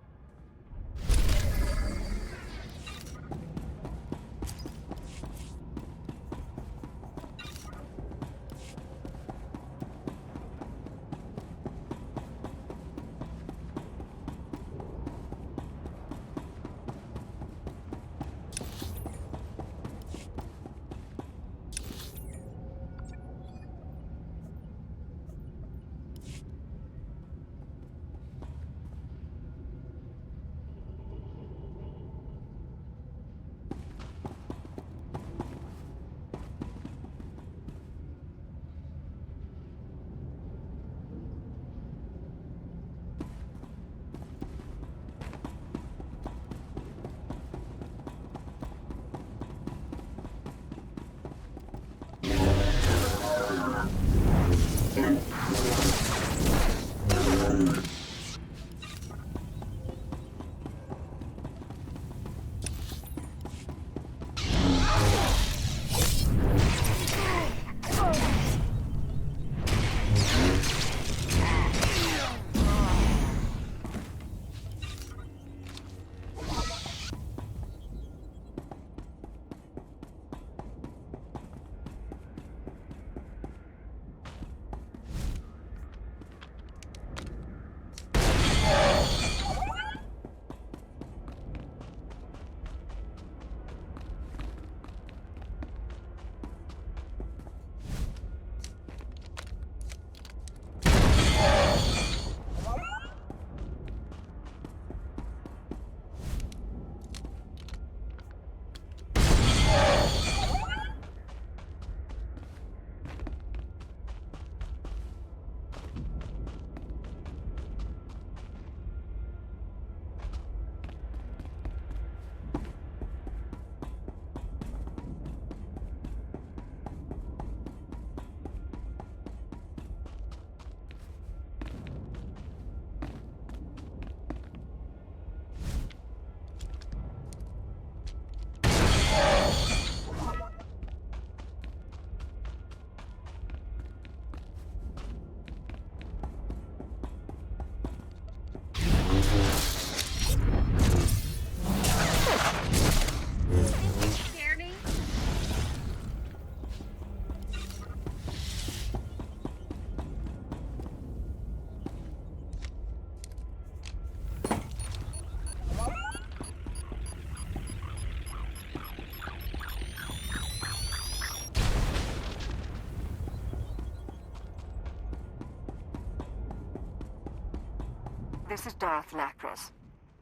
This is Darth Baras.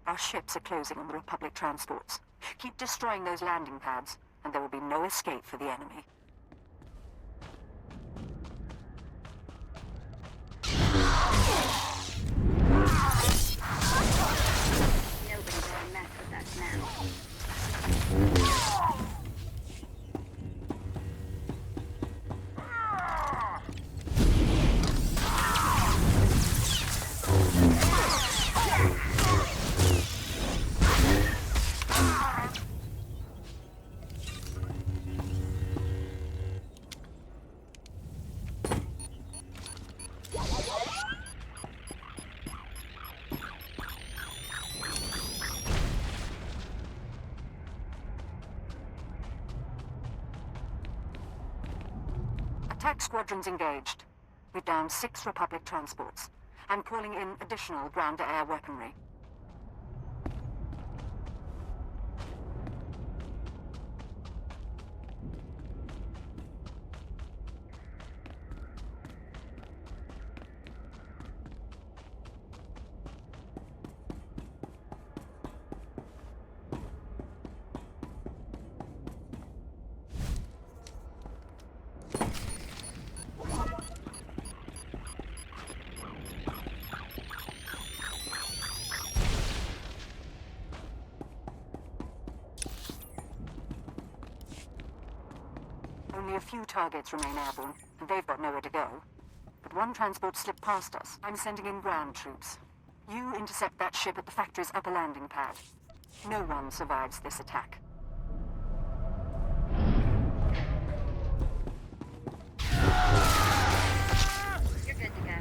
Our ships are closing on the Republic transports. Keep destroying those landing pads, and there will be no escape for the enemy.
Nobody's gonna mess with us now.
Attack squadrons engaged. We've downed 6 Republic transports. I'm calling in additional ground-to-air weaponry. Only a few targets remain airborne, and they've got nowhere to go. But one transport slipped past us. I'm sending in ground troops. You intercept that ship at the factory's upper landing pad. No one survives this attack.
You're good to go.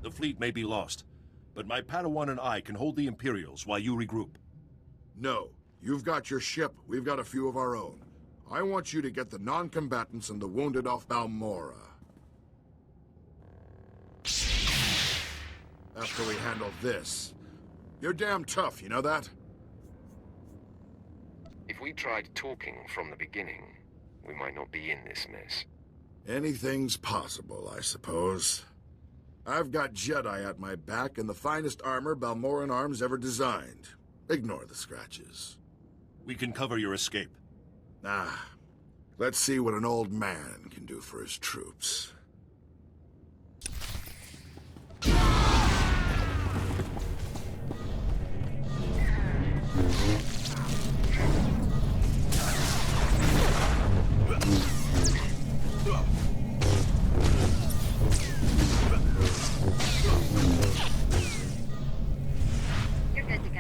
The fleet may be lost, but my Padawan and I can hold the Imperials while you regroup.
No. You've got your ship, we've got a few of our own. I want you to get the non-combatants and the wounded off Balmorra. After we handle this. You're damn tough, you know that?
If we tried talking from the beginning, we might not be in this mess.
Anything's possible, I suppose. I've got Jedi at my back and the finest armor Balmorran arms ever designed. Ignore the scratches.
We can cover your escape.
Let's see what an old man can do for his troops.
You're good to go.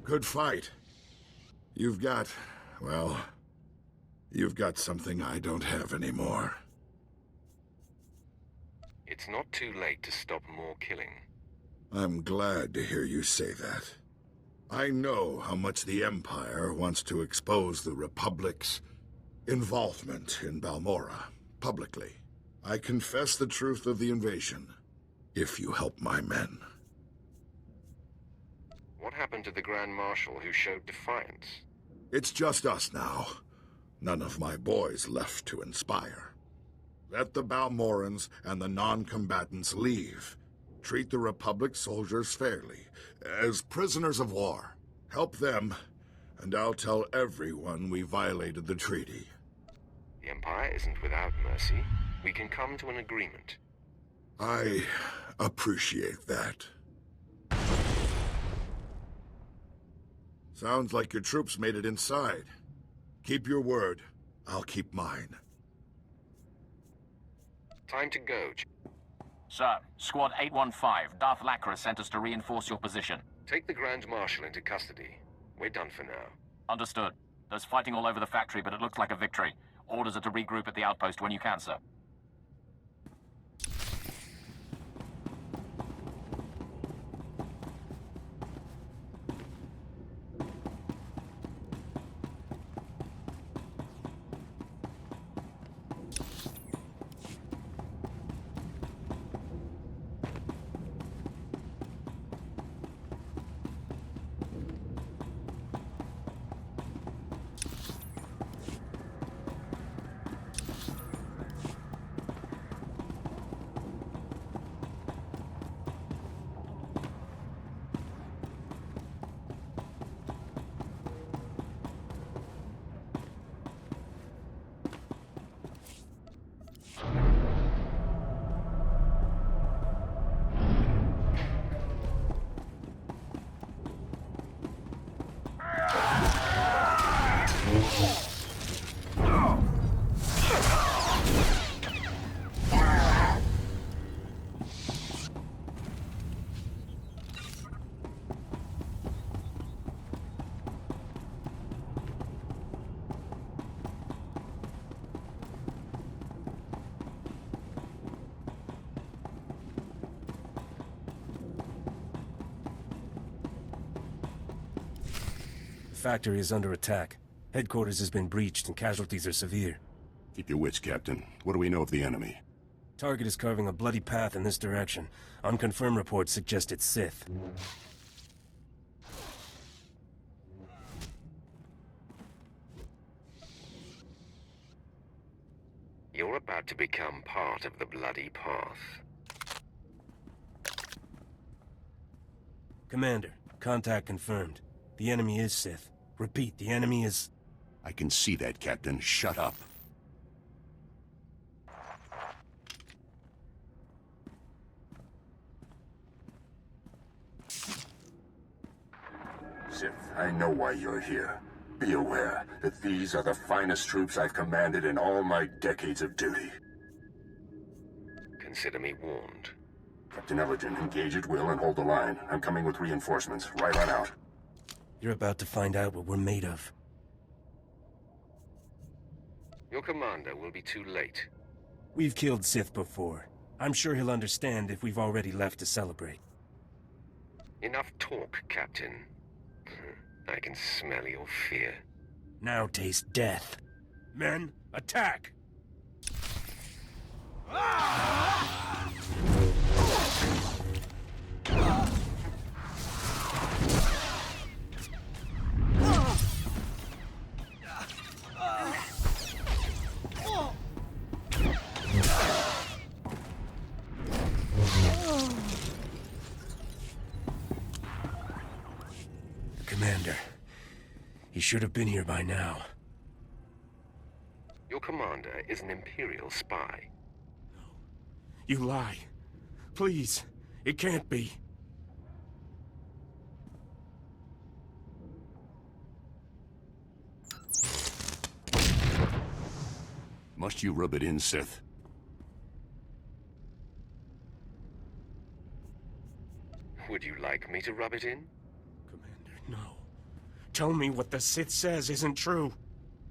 Good fight. You've got something I don't have anymore.
It's not too late to stop more killing.
I'm glad to hear you say that. I know how much the Empire wants to expose the Republic's involvement in Balmorra, publicly. I confess the truth of the invasion, if you help my men.
What happened to the Grand Marshal who showed defiance?
It's just us now. None of my boys left to inspire. Let the Balmorrans and the non-combatants leave. Treat the Republic soldiers fairly, as prisoners of war. Help them, and I'll tell everyone we violated the treaty.
The Empire isn't without mercy. We can come to an agreement.
I appreciate that. Sounds like your troops made it inside. Keep your word. I'll keep mine.
Time to go.
Sir, Squad 815, Darth Lacra sent us to reinforce your position.
Take the Grand Marshal into custody. We're done for now.
Understood. There's fighting all over the factory, but it looks like a victory. Orders are to regroup at the outpost when you can, sir.
factory is under attack. Headquarters has been breached and casualties are severe.
Keep your wits, Captain. What do we know of the enemy?
Target is carving a bloody path in this direction. Unconfirmed reports suggest it's Sith.
You're about to become part of the bloody path.
Commander, contact confirmed. The enemy is Sith. Repeat, the enemy is...
I can see that, Captain. Shut up.
Sith, I know why you're here. Be aware that these are the finest troops I've commanded in all my decades of duty.
Consider me warned.
Captain Elgin, engage at will and hold the line. I'm coming with reinforcements. Right on out.
You're about to find out what we're made of.
Your commander will be too late.
We've killed Sith before. I'm sure he'll understand if we've already left to celebrate.
Enough talk, Captain. I can smell your fear.
Now taste death. Men, attack! Commander, he should have been here by now.
Your commander is an Imperial spy.
You lie. Please, it can't be.
Must you rub it in, Sith?
Would you like me to rub it in?
No. Tell me what the Sith says isn't true.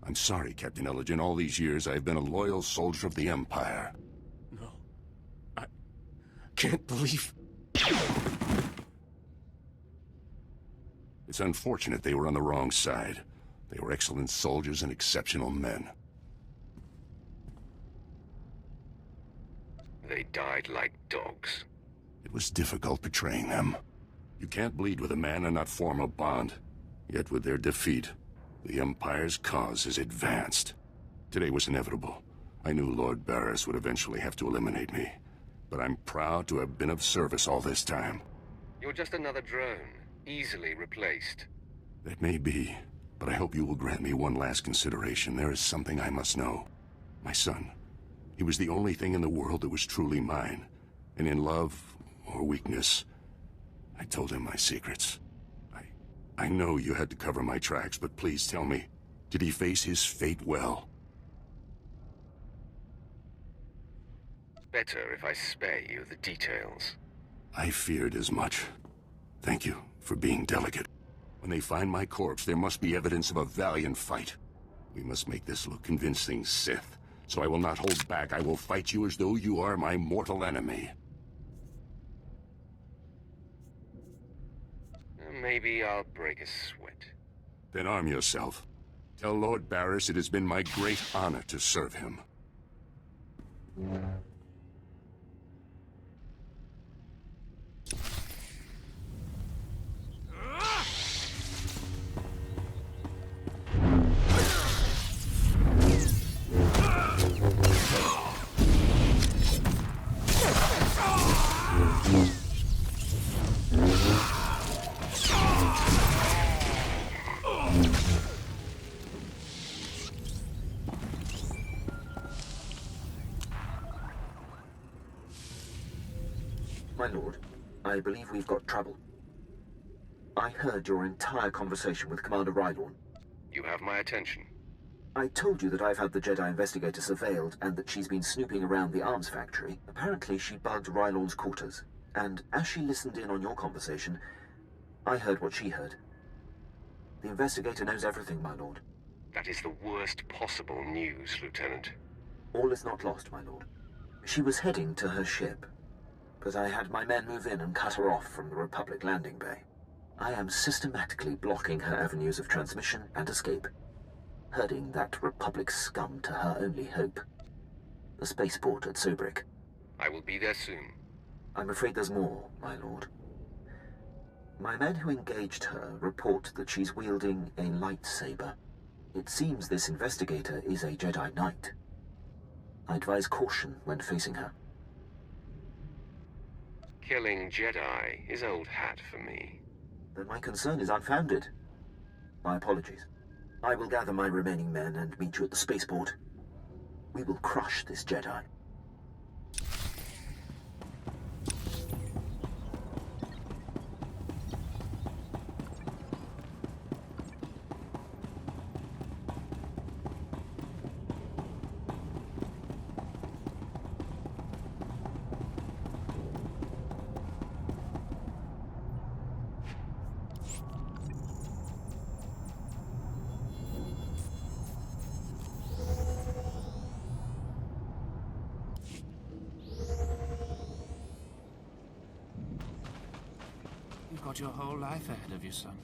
I'm sorry, Captain Elgin. All these years, I've been a loyal soldier of the Empire.
No. I can't believe...
It's unfortunate they were on the wrong side. They were excellent soldiers and exceptional men.
They died like dogs.
It was difficult betraying them. You can't bleed with a man and not form a bond. Yet with their defeat, the Empire's cause has advanced. Today was inevitable. I knew Lord Baras would eventually have to eliminate me. But I'm proud to have been of service all this time.
You're just another drone, easily replaced.
That may be, but I hope you will grant me one last consideration. There is something I must know. My son. He was the only thing in the world that was truly mine. And in love or weakness, I told him my secrets. I know you had to cover my tracks, but please tell me, did he face his fate well?
Better if I spare you the details.
I feared as much. Thank you for being delicate. When they find my corpse, there must be evidence of a valiant fight. We must make this look convincing, Sith. So I will not hold back. I will fight you as though you are my mortal enemy.
Maybe I'll break a sweat.
Then arm yourself. Tell Lord Baras it has been my great honor to serve him.
My lord, I believe we've got trouble. I heard your entire conversation with Commander Rylorn.
You have my attention.
I told you that I've had the Jedi investigator surveilled and that she's been snooping around the arms factory. Apparently she bugged Rylorn's quarters, and as she listened in on your conversation, I heard what she heard. The investigator knows everything, my lord.
That is the worst possible news, Lieutenant.
All is not lost, my lord. She was heading to her ship, but I had my men move in and cut her off from the Republic landing bay. I am systematically blocking her avenues of transmission and escape, herding that Republic scum to her only hope, the spaceport at Sobrik.
I will be there soon.
I'm afraid there's more, my lord. My men who engaged her report that she's wielding a lightsaber. It seems this investigator is a Jedi Knight. I advise caution when facing her.
Killing Jedi is old hat for me.
Then my concern is unfounded. My apologies. I will gather my remaining men and meet you at the spaceport. We will crush this Jedi.
You've got your whole life ahead of you, son.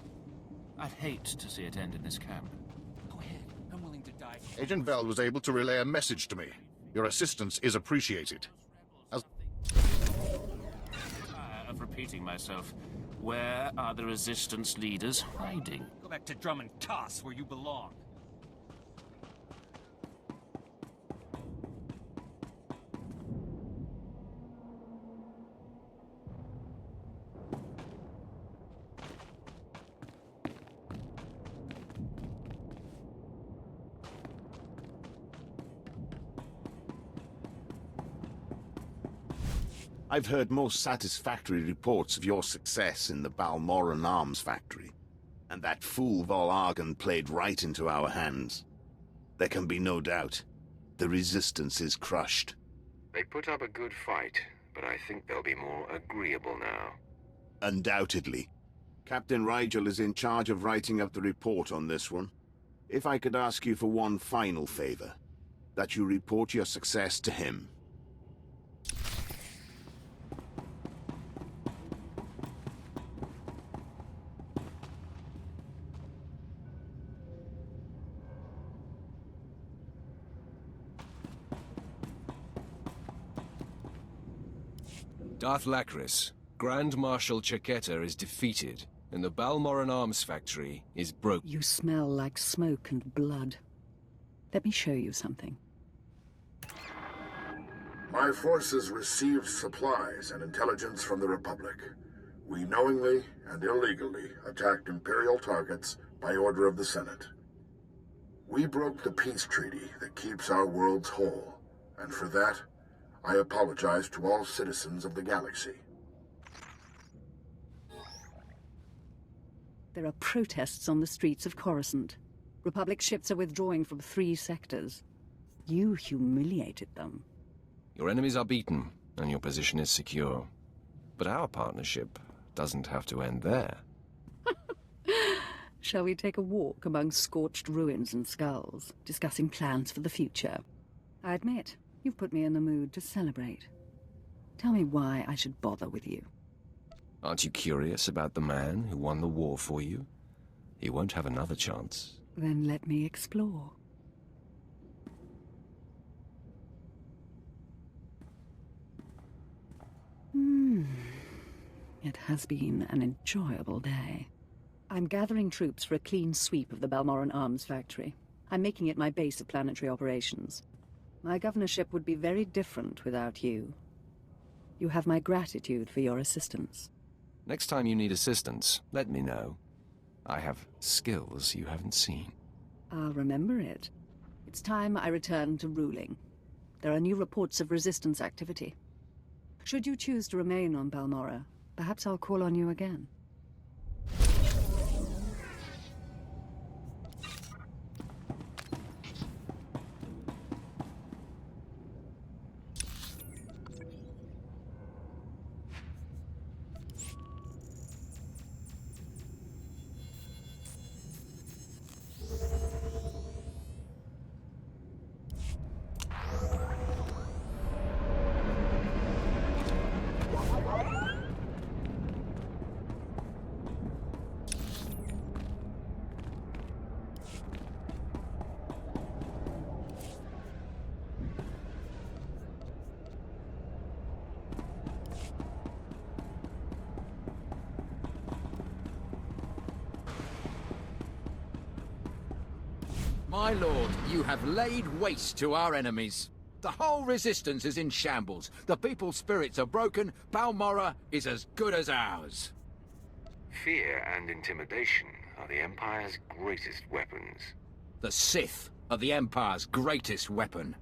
I'd hate to see it end in this camp. Go ahead. I'm willing to die.
Agent Vel was able to relay a message to me. Your assistance is appreciated.
Of repeating myself, where are the Resistance leaders hiding?
Go back to Drum and Toss, where you belong.
I've heard most satisfactory reports of your success in the Balmorra arms factory. And that fool Vol Argon played right into our hands. There can be no doubt. The Resistance is crushed.
They put up a good fight, but I think they'll be more agreeable now.
Undoubtedly. Captain Rigel is in charge of writing up the report on this one. If I could ask you for one final favor, that you report your success to him.
Darth Lacris, Grand Marshal Chaketa is defeated, and the Balmorran arms factory is broken.
You smell like smoke and blood. Let me show you something.
My forces received supplies and intelligence from the Republic. We knowingly and illegally attacked Imperial targets by order of the Senate. We broke the peace treaty that keeps our worlds whole, and for that, I apologize to all citizens of the galaxy.
There are protests on the streets of Coruscant. Republic ships are withdrawing from 3 sectors. You humiliated them.
Your enemies are beaten, and your position is secure. But our partnership doesn't have to end there.
Shall we take a walk among scorched ruins and skulls, discussing plans for the future? I admit, you've put me in the mood to celebrate. Tell me why I should bother with you.
Aren't you curious about the man who won the war for you? He won't have another chance.
Then let me explore. It has been an enjoyable day. I'm gathering troops for a clean sweep of the Balmorran arms factory. I'm making it my base of planetary operations. My governorship would be very different without you. You have my gratitude for your assistance.
Next time you need assistance, let me know. I have skills you haven't seen.
I'll remember it. It's time I return to ruling. There are new reports of resistance activity. Should you choose to remain on Balmorra, perhaps I'll call on you again.
My lord, you have laid waste to our enemies. The whole resistance is in shambles. The people's spirits are broken. Balmorra is as good as ours.
Fear and intimidation are the Empire's greatest weapons.
The Sith are the Empire's greatest weapon.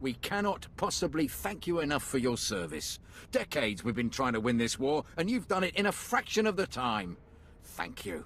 We cannot possibly thank you enough for your service. Decades we've been trying to win this war, and you've done it in a fraction of the time. Thank you.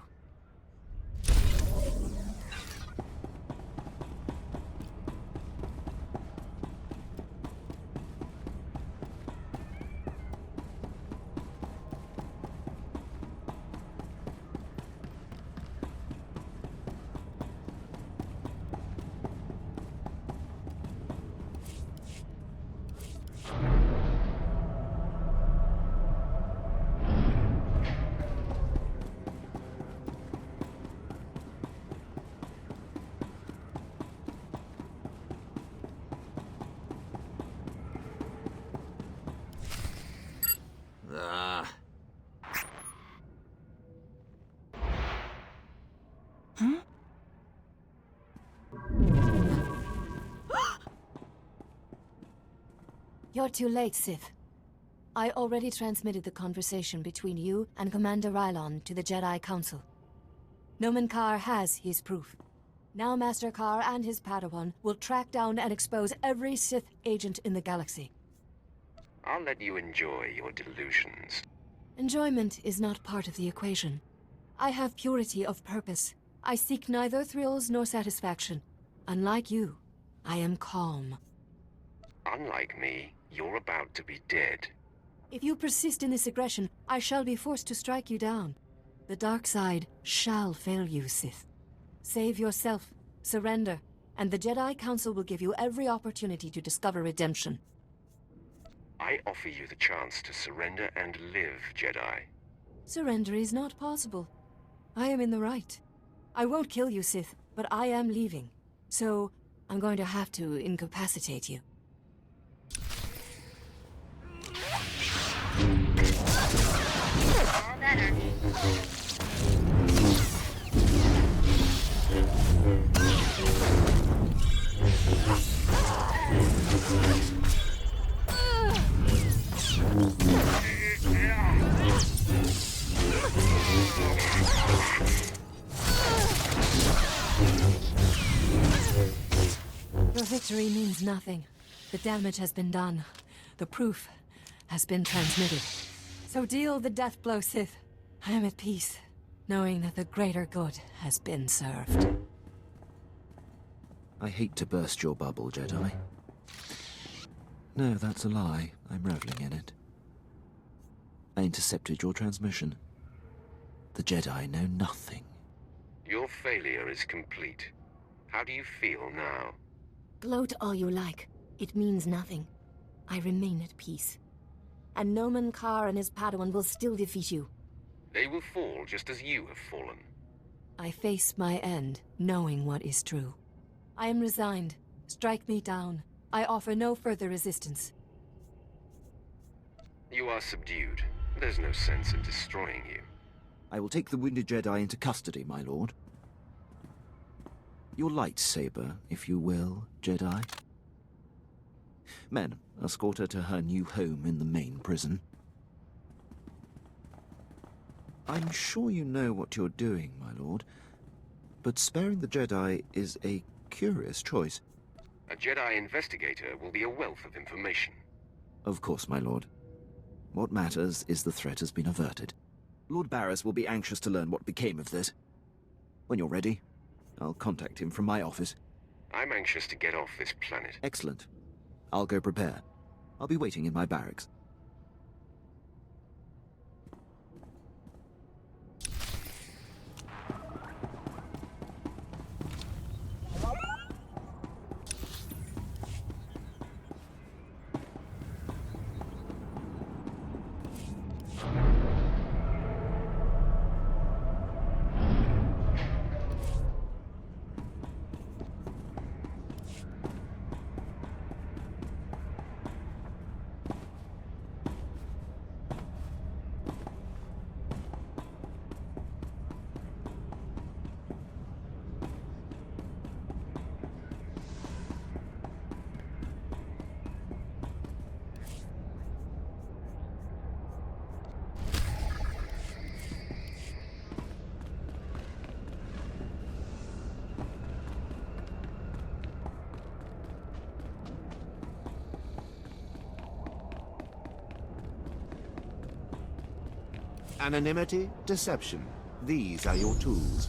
You're too late, Sith. I already transmitted the conversation between you and Commander Rylon to the Jedi Council. Nomen Karr has his proof. Now Master Karr and his Padawan will track down and expose every Sith agent in the galaxy.
I'll let you enjoy your delusions.
Enjoyment is not part of the equation. I have purity of purpose. I seek neither thrills nor satisfaction. Unlike you, I am calm.
Unlike me, you're about to be dead.
If you persist in this aggression, I shall be forced to strike you down. The dark side shall fail you, Sith. Save yourself, surrender, and the Jedi Council will give you every opportunity to discover redemption.
I offer you the chance to surrender and live, Jedi.
Surrender is not possible. I am in the right. I won't kill you, Sith, but I am leaving. So, I'm going to have to incapacitate you.
All better.
Your victory means nothing. The damage has been done. The proof has been transmitted. So deal the death blow, Sith. I am at peace, knowing that the greater good has been served.
I hate to burst your bubble, Jedi. No, that's a lie. I'm reveling in it. I intercepted your transmission. The Jedi know nothing.
Your failure is complete. How do you feel now?
Gloat all you like. It means nothing. I remain at peace. And Nomen Karr and his Padawan will still defeat you.
They will fall just as you have fallen.
I face my end, knowing what is true. I am resigned. Strike me down. I offer no further resistance.
You are subdued. There's no sense in destroying you.
I will take the wounded Jedi into custody, my lord. Your lightsaber, if you will, Jedi. Men, escort her to her new home in the main prison. I'm sure you know what you're doing, my lord, but sparing the Jedi is a curious choice.
A Jedi investigator will be a wealth of information.
Of course, my lord. What matters is the threat has been averted. Lord Baras will be anxious to learn what became of this. When you're ready, I'll contact him from my office.
I'm anxious to get off this planet.
Excellent. I'll go prepare. I'll be waiting in my barracks.
Anonymity, deception. These are your tools.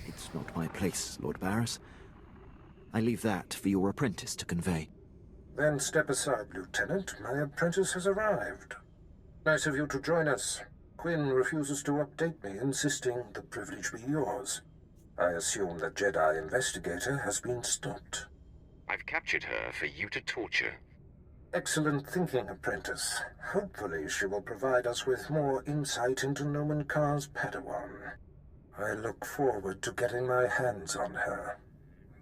It's not my place, Lord Baras. I leave that for your apprentice to convey.
Then step aside, Lieutenant. My apprentice has arrived. Nice of you to join us. Quinn refuses to update me, insisting the privilege be yours. I assume the Jedi investigator has been stopped.
I've captured her for you to torture.
Excellent thinking, apprentice. Hopefully she will provide us with more insight into Nomen Karr's Padawan. I look forward to getting my hands on her.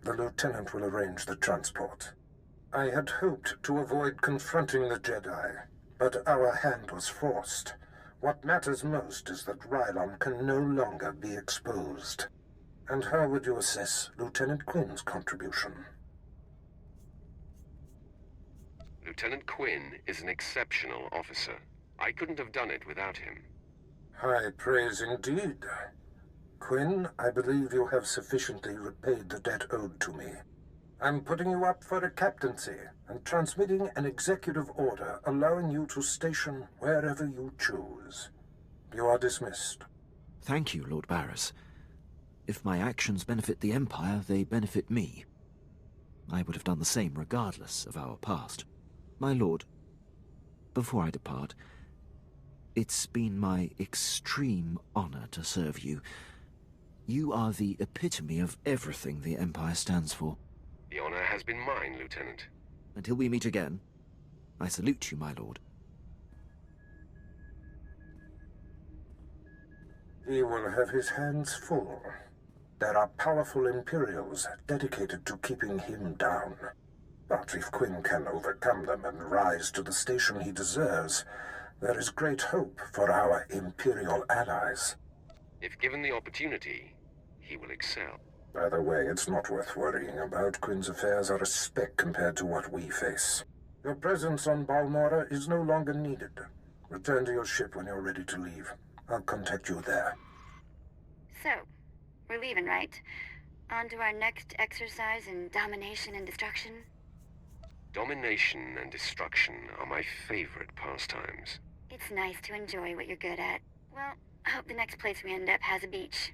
The lieutenant will arrange the transport. I had hoped to avoid confronting the Jedi, but our hand was forced. What matters most is that Rylon can no longer be exposed. And how would you assess Lieutenant Quinn's contribution?
Lieutenant Quinn is an exceptional officer. I couldn't have done it without him.
High praise indeed. Quinn, I believe you have sufficiently repaid the debt owed to me. I'm putting you up for a captaincy and transmitting an executive order allowing you to station wherever you choose. You are dismissed.
Thank you, Lord Baras. If my actions benefit the Empire, they benefit me. I would have done the same regardless of our past. My lord, before I depart, it's been my extreme honor to serve you. You are the epitome of everything the Empire stands for.
The honor has been mine, Lieutenant.
Until we meet again, I salute you, my lord.
He will have his hands full. There are powerful Imperials dedicated to keeping him down. But if Quinn can overcome them and rise to the station he deserves, there is great hope for our Imperial allies.
If given the opportunity, he will excel.
By the way, it's not worth worrying about. Quinn's affairs are a speck compared to what we face. Your presence on Balmorra is no longer needed. Return to your ship when you're ready to leave. I'll contact you there.
So, we're leaving, right? On to our next exercise in domination and destruction?
Domination and destruction are my favorite pastimes.
It's nice to enjoy what you're good at. Well, I hope the next place we end up has a beach.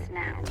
us now.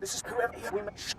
This is whoever we met.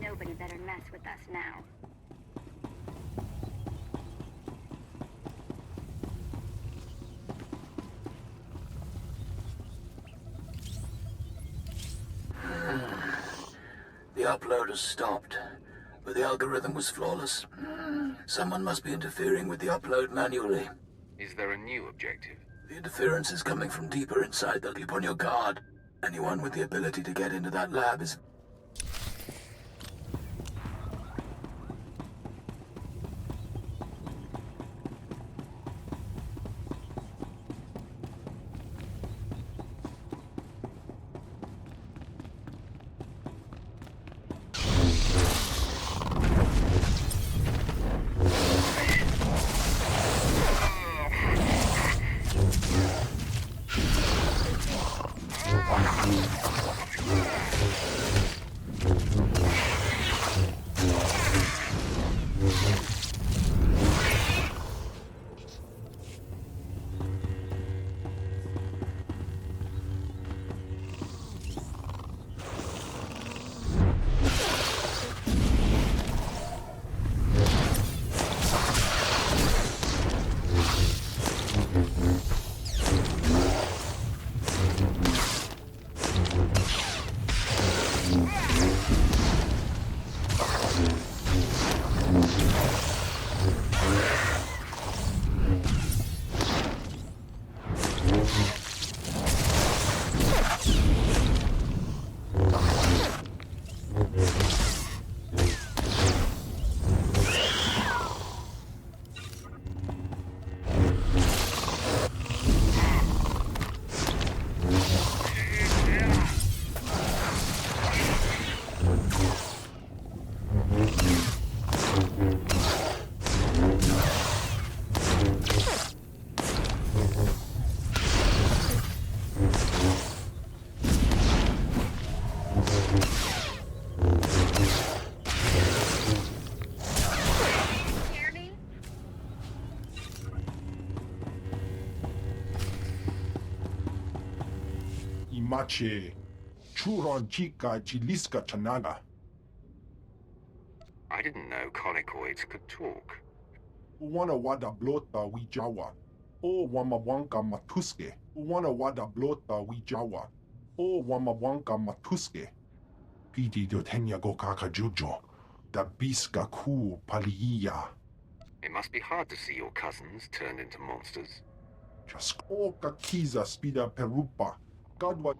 Nobody better mess with us now.
The upload has stopped, but the algorithm was flawless. Someone must be interfering with the upload manually.
Is there a new objective?
The interference is coming from deeper inside. They'll keep on your guard. Anyone with the ability to get into that lab is...
Imache, Churon Chica Chiliska Chanaga.
I didn't know conicoids could talk.
Uwana wada blota wijawa. O wamawanka matuske. Uwana wada blota wijawa. O wamawanka matuske. Piti dotenya go kakajujo. Da biska ku paliya.
It must be hard to see your cousins turned into monsters.
Just oka kiza spida perupa. God what.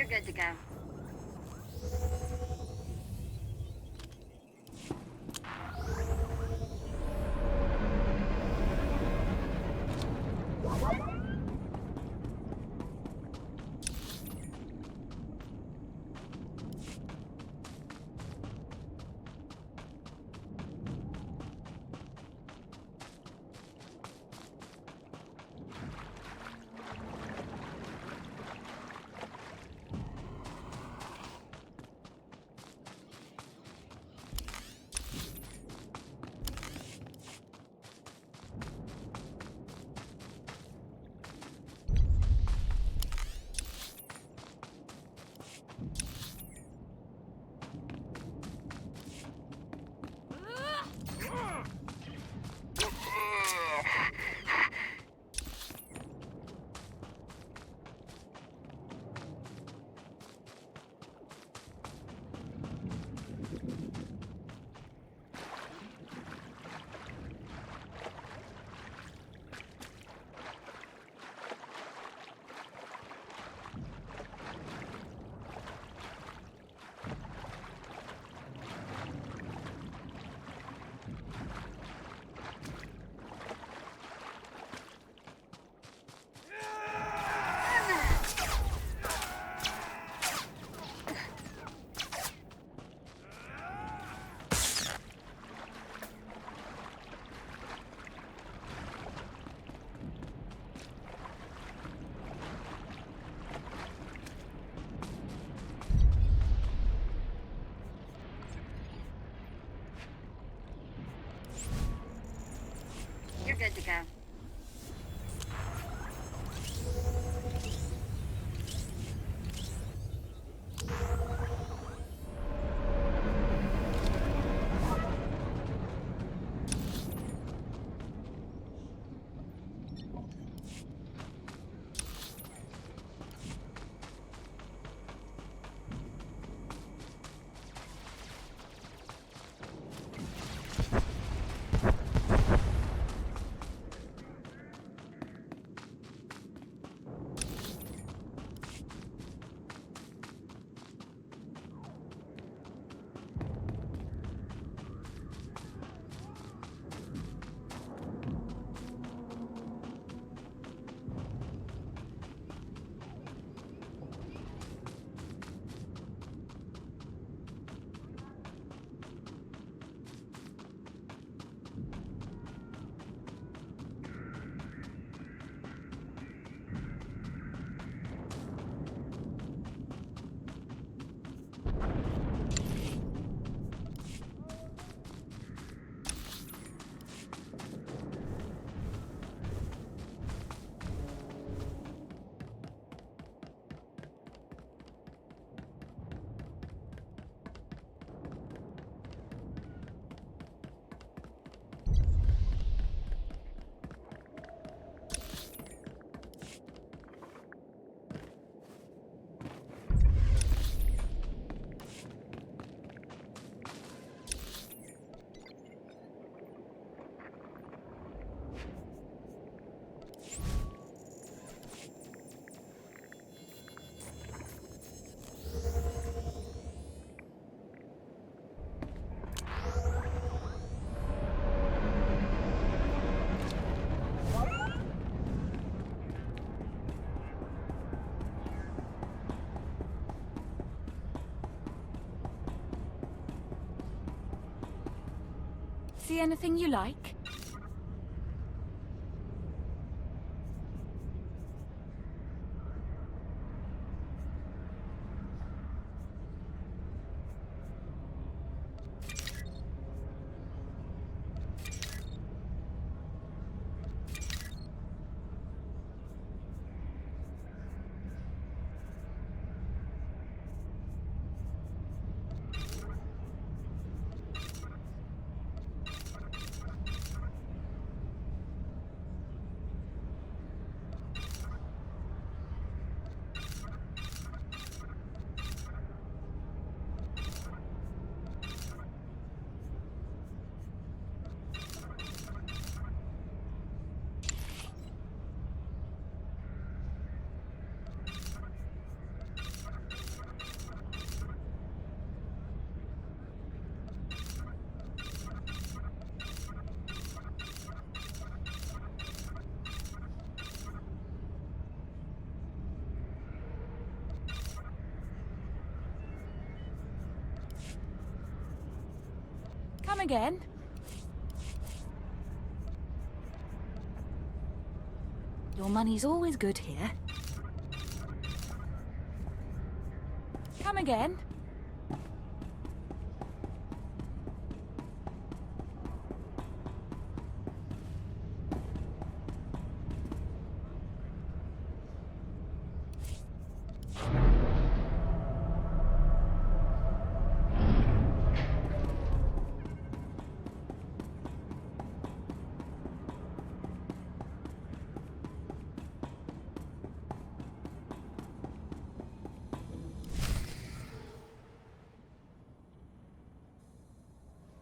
You're good to go. You're good to go.
See anything you like? Come again? Your money's always good here. Come again?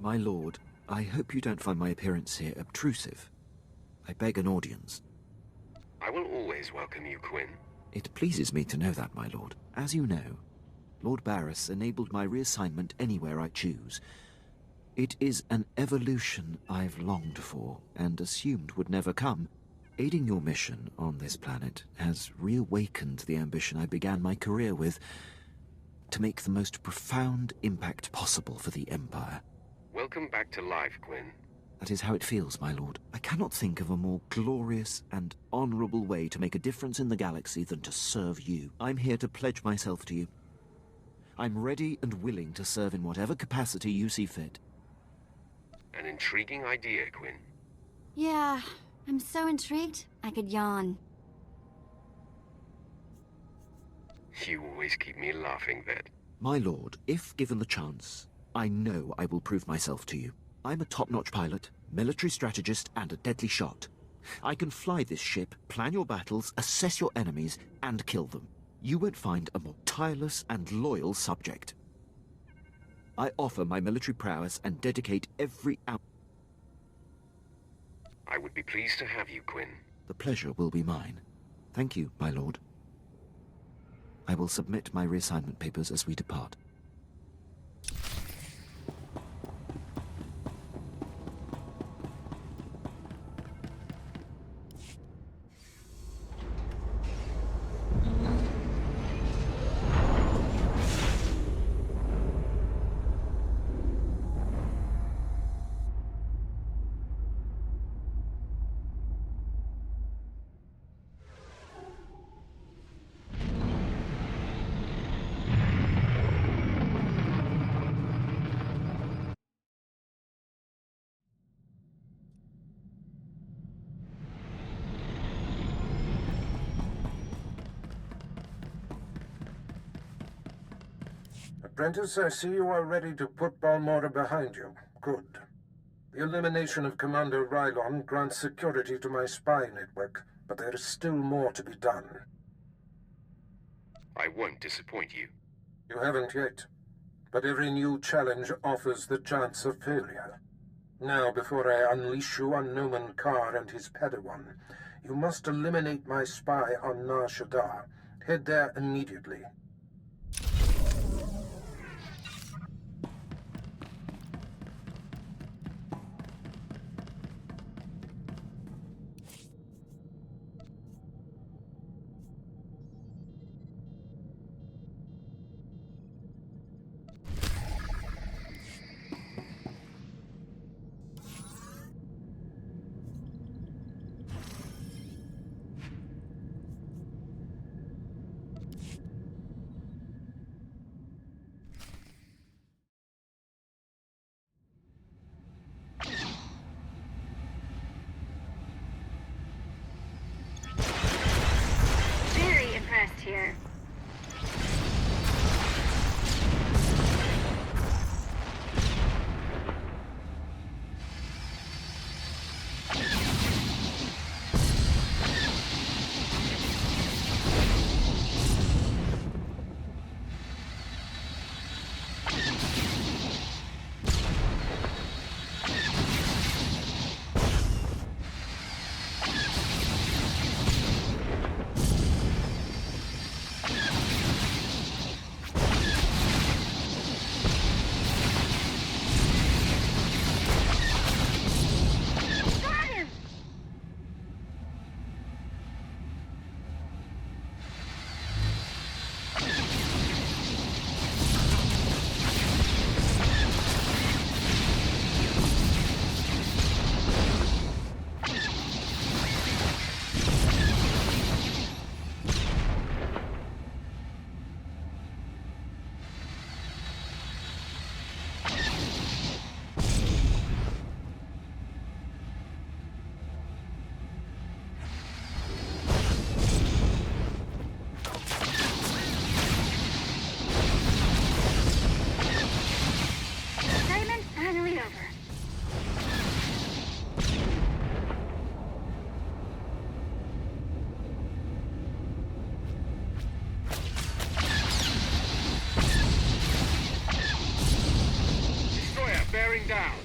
My lord, I hope you don't find my appearance here obtrusive. I beg an audience.
I will always welcome you, Quinn.
It pleases me to know that, my lord. As you know, Lord Baras enabled my reassignment anywhere I choose. It is an evolution I've longed for and assumed would never come. Aiding your mission on this planet has reawakened the ambition I began my career with, to make the most profound impact possible for the Empire.
Welcome back to life, Quinn.
That is how it feels, my lord. I cannot think of a more glorious and honorable way to make a difference in the galaxy than to serve you. I'm here to pledge myself to you. I'm ready and willing to serve in whatever capacity you see fit.
An intriguing idea, Quinn.
Yeah, I'm so intrigued, I could yawn.
You always keep me laughing, Vet.
My lord, if given the chance, I know I will prove myself to you. I'm a top-notch pilot, military strategist, and a deadly shot. I can fly this ship, plan your battles, assess your enemies, and kill them. You won't find a more tireless and loyal subject. I offer my military prowess and dedicate every hour.
I would be pleased to have you, Quinn.
The pleasure will be mine. Thank you, my lord. I will submit my reassignment papers as we depart.
Apprentice, I see you are ready to put Balmorra behind you. Good. The elimination of Commander Rylon grants security to my spy network, but there is still more to be done.
I won't disappoint you.
You haven't yet, but every new challenge offers the chance of failure. Now, before I unleash you on Noman Karr and his Padawan, you must eliminate my spy on Nar Shaddaa. Head there immediately.
bearing down.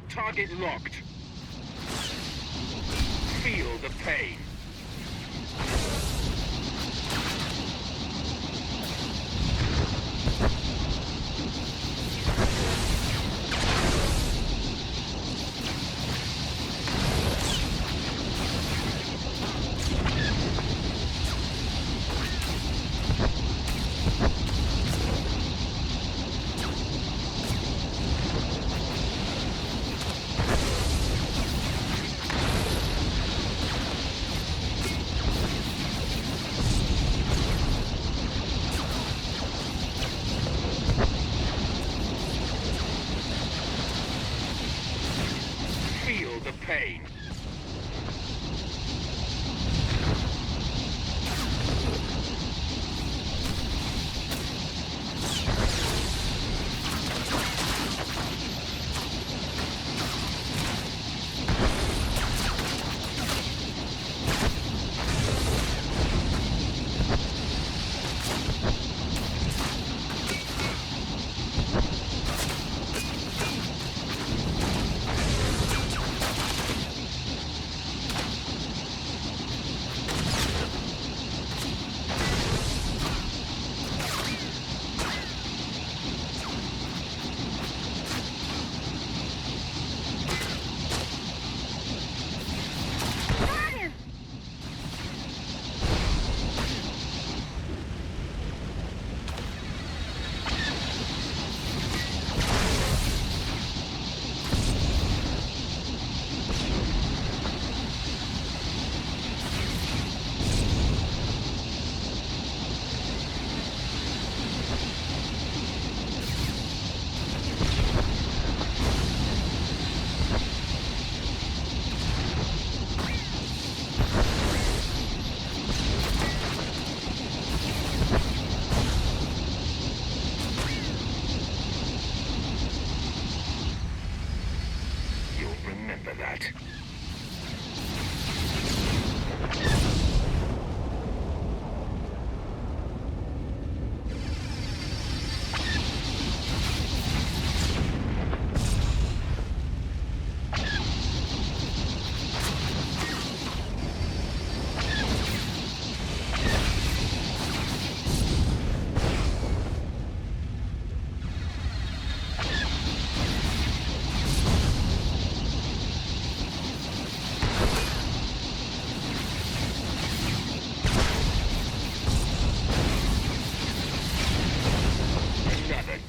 Target locked. Feel the pain. The pain.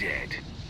dead.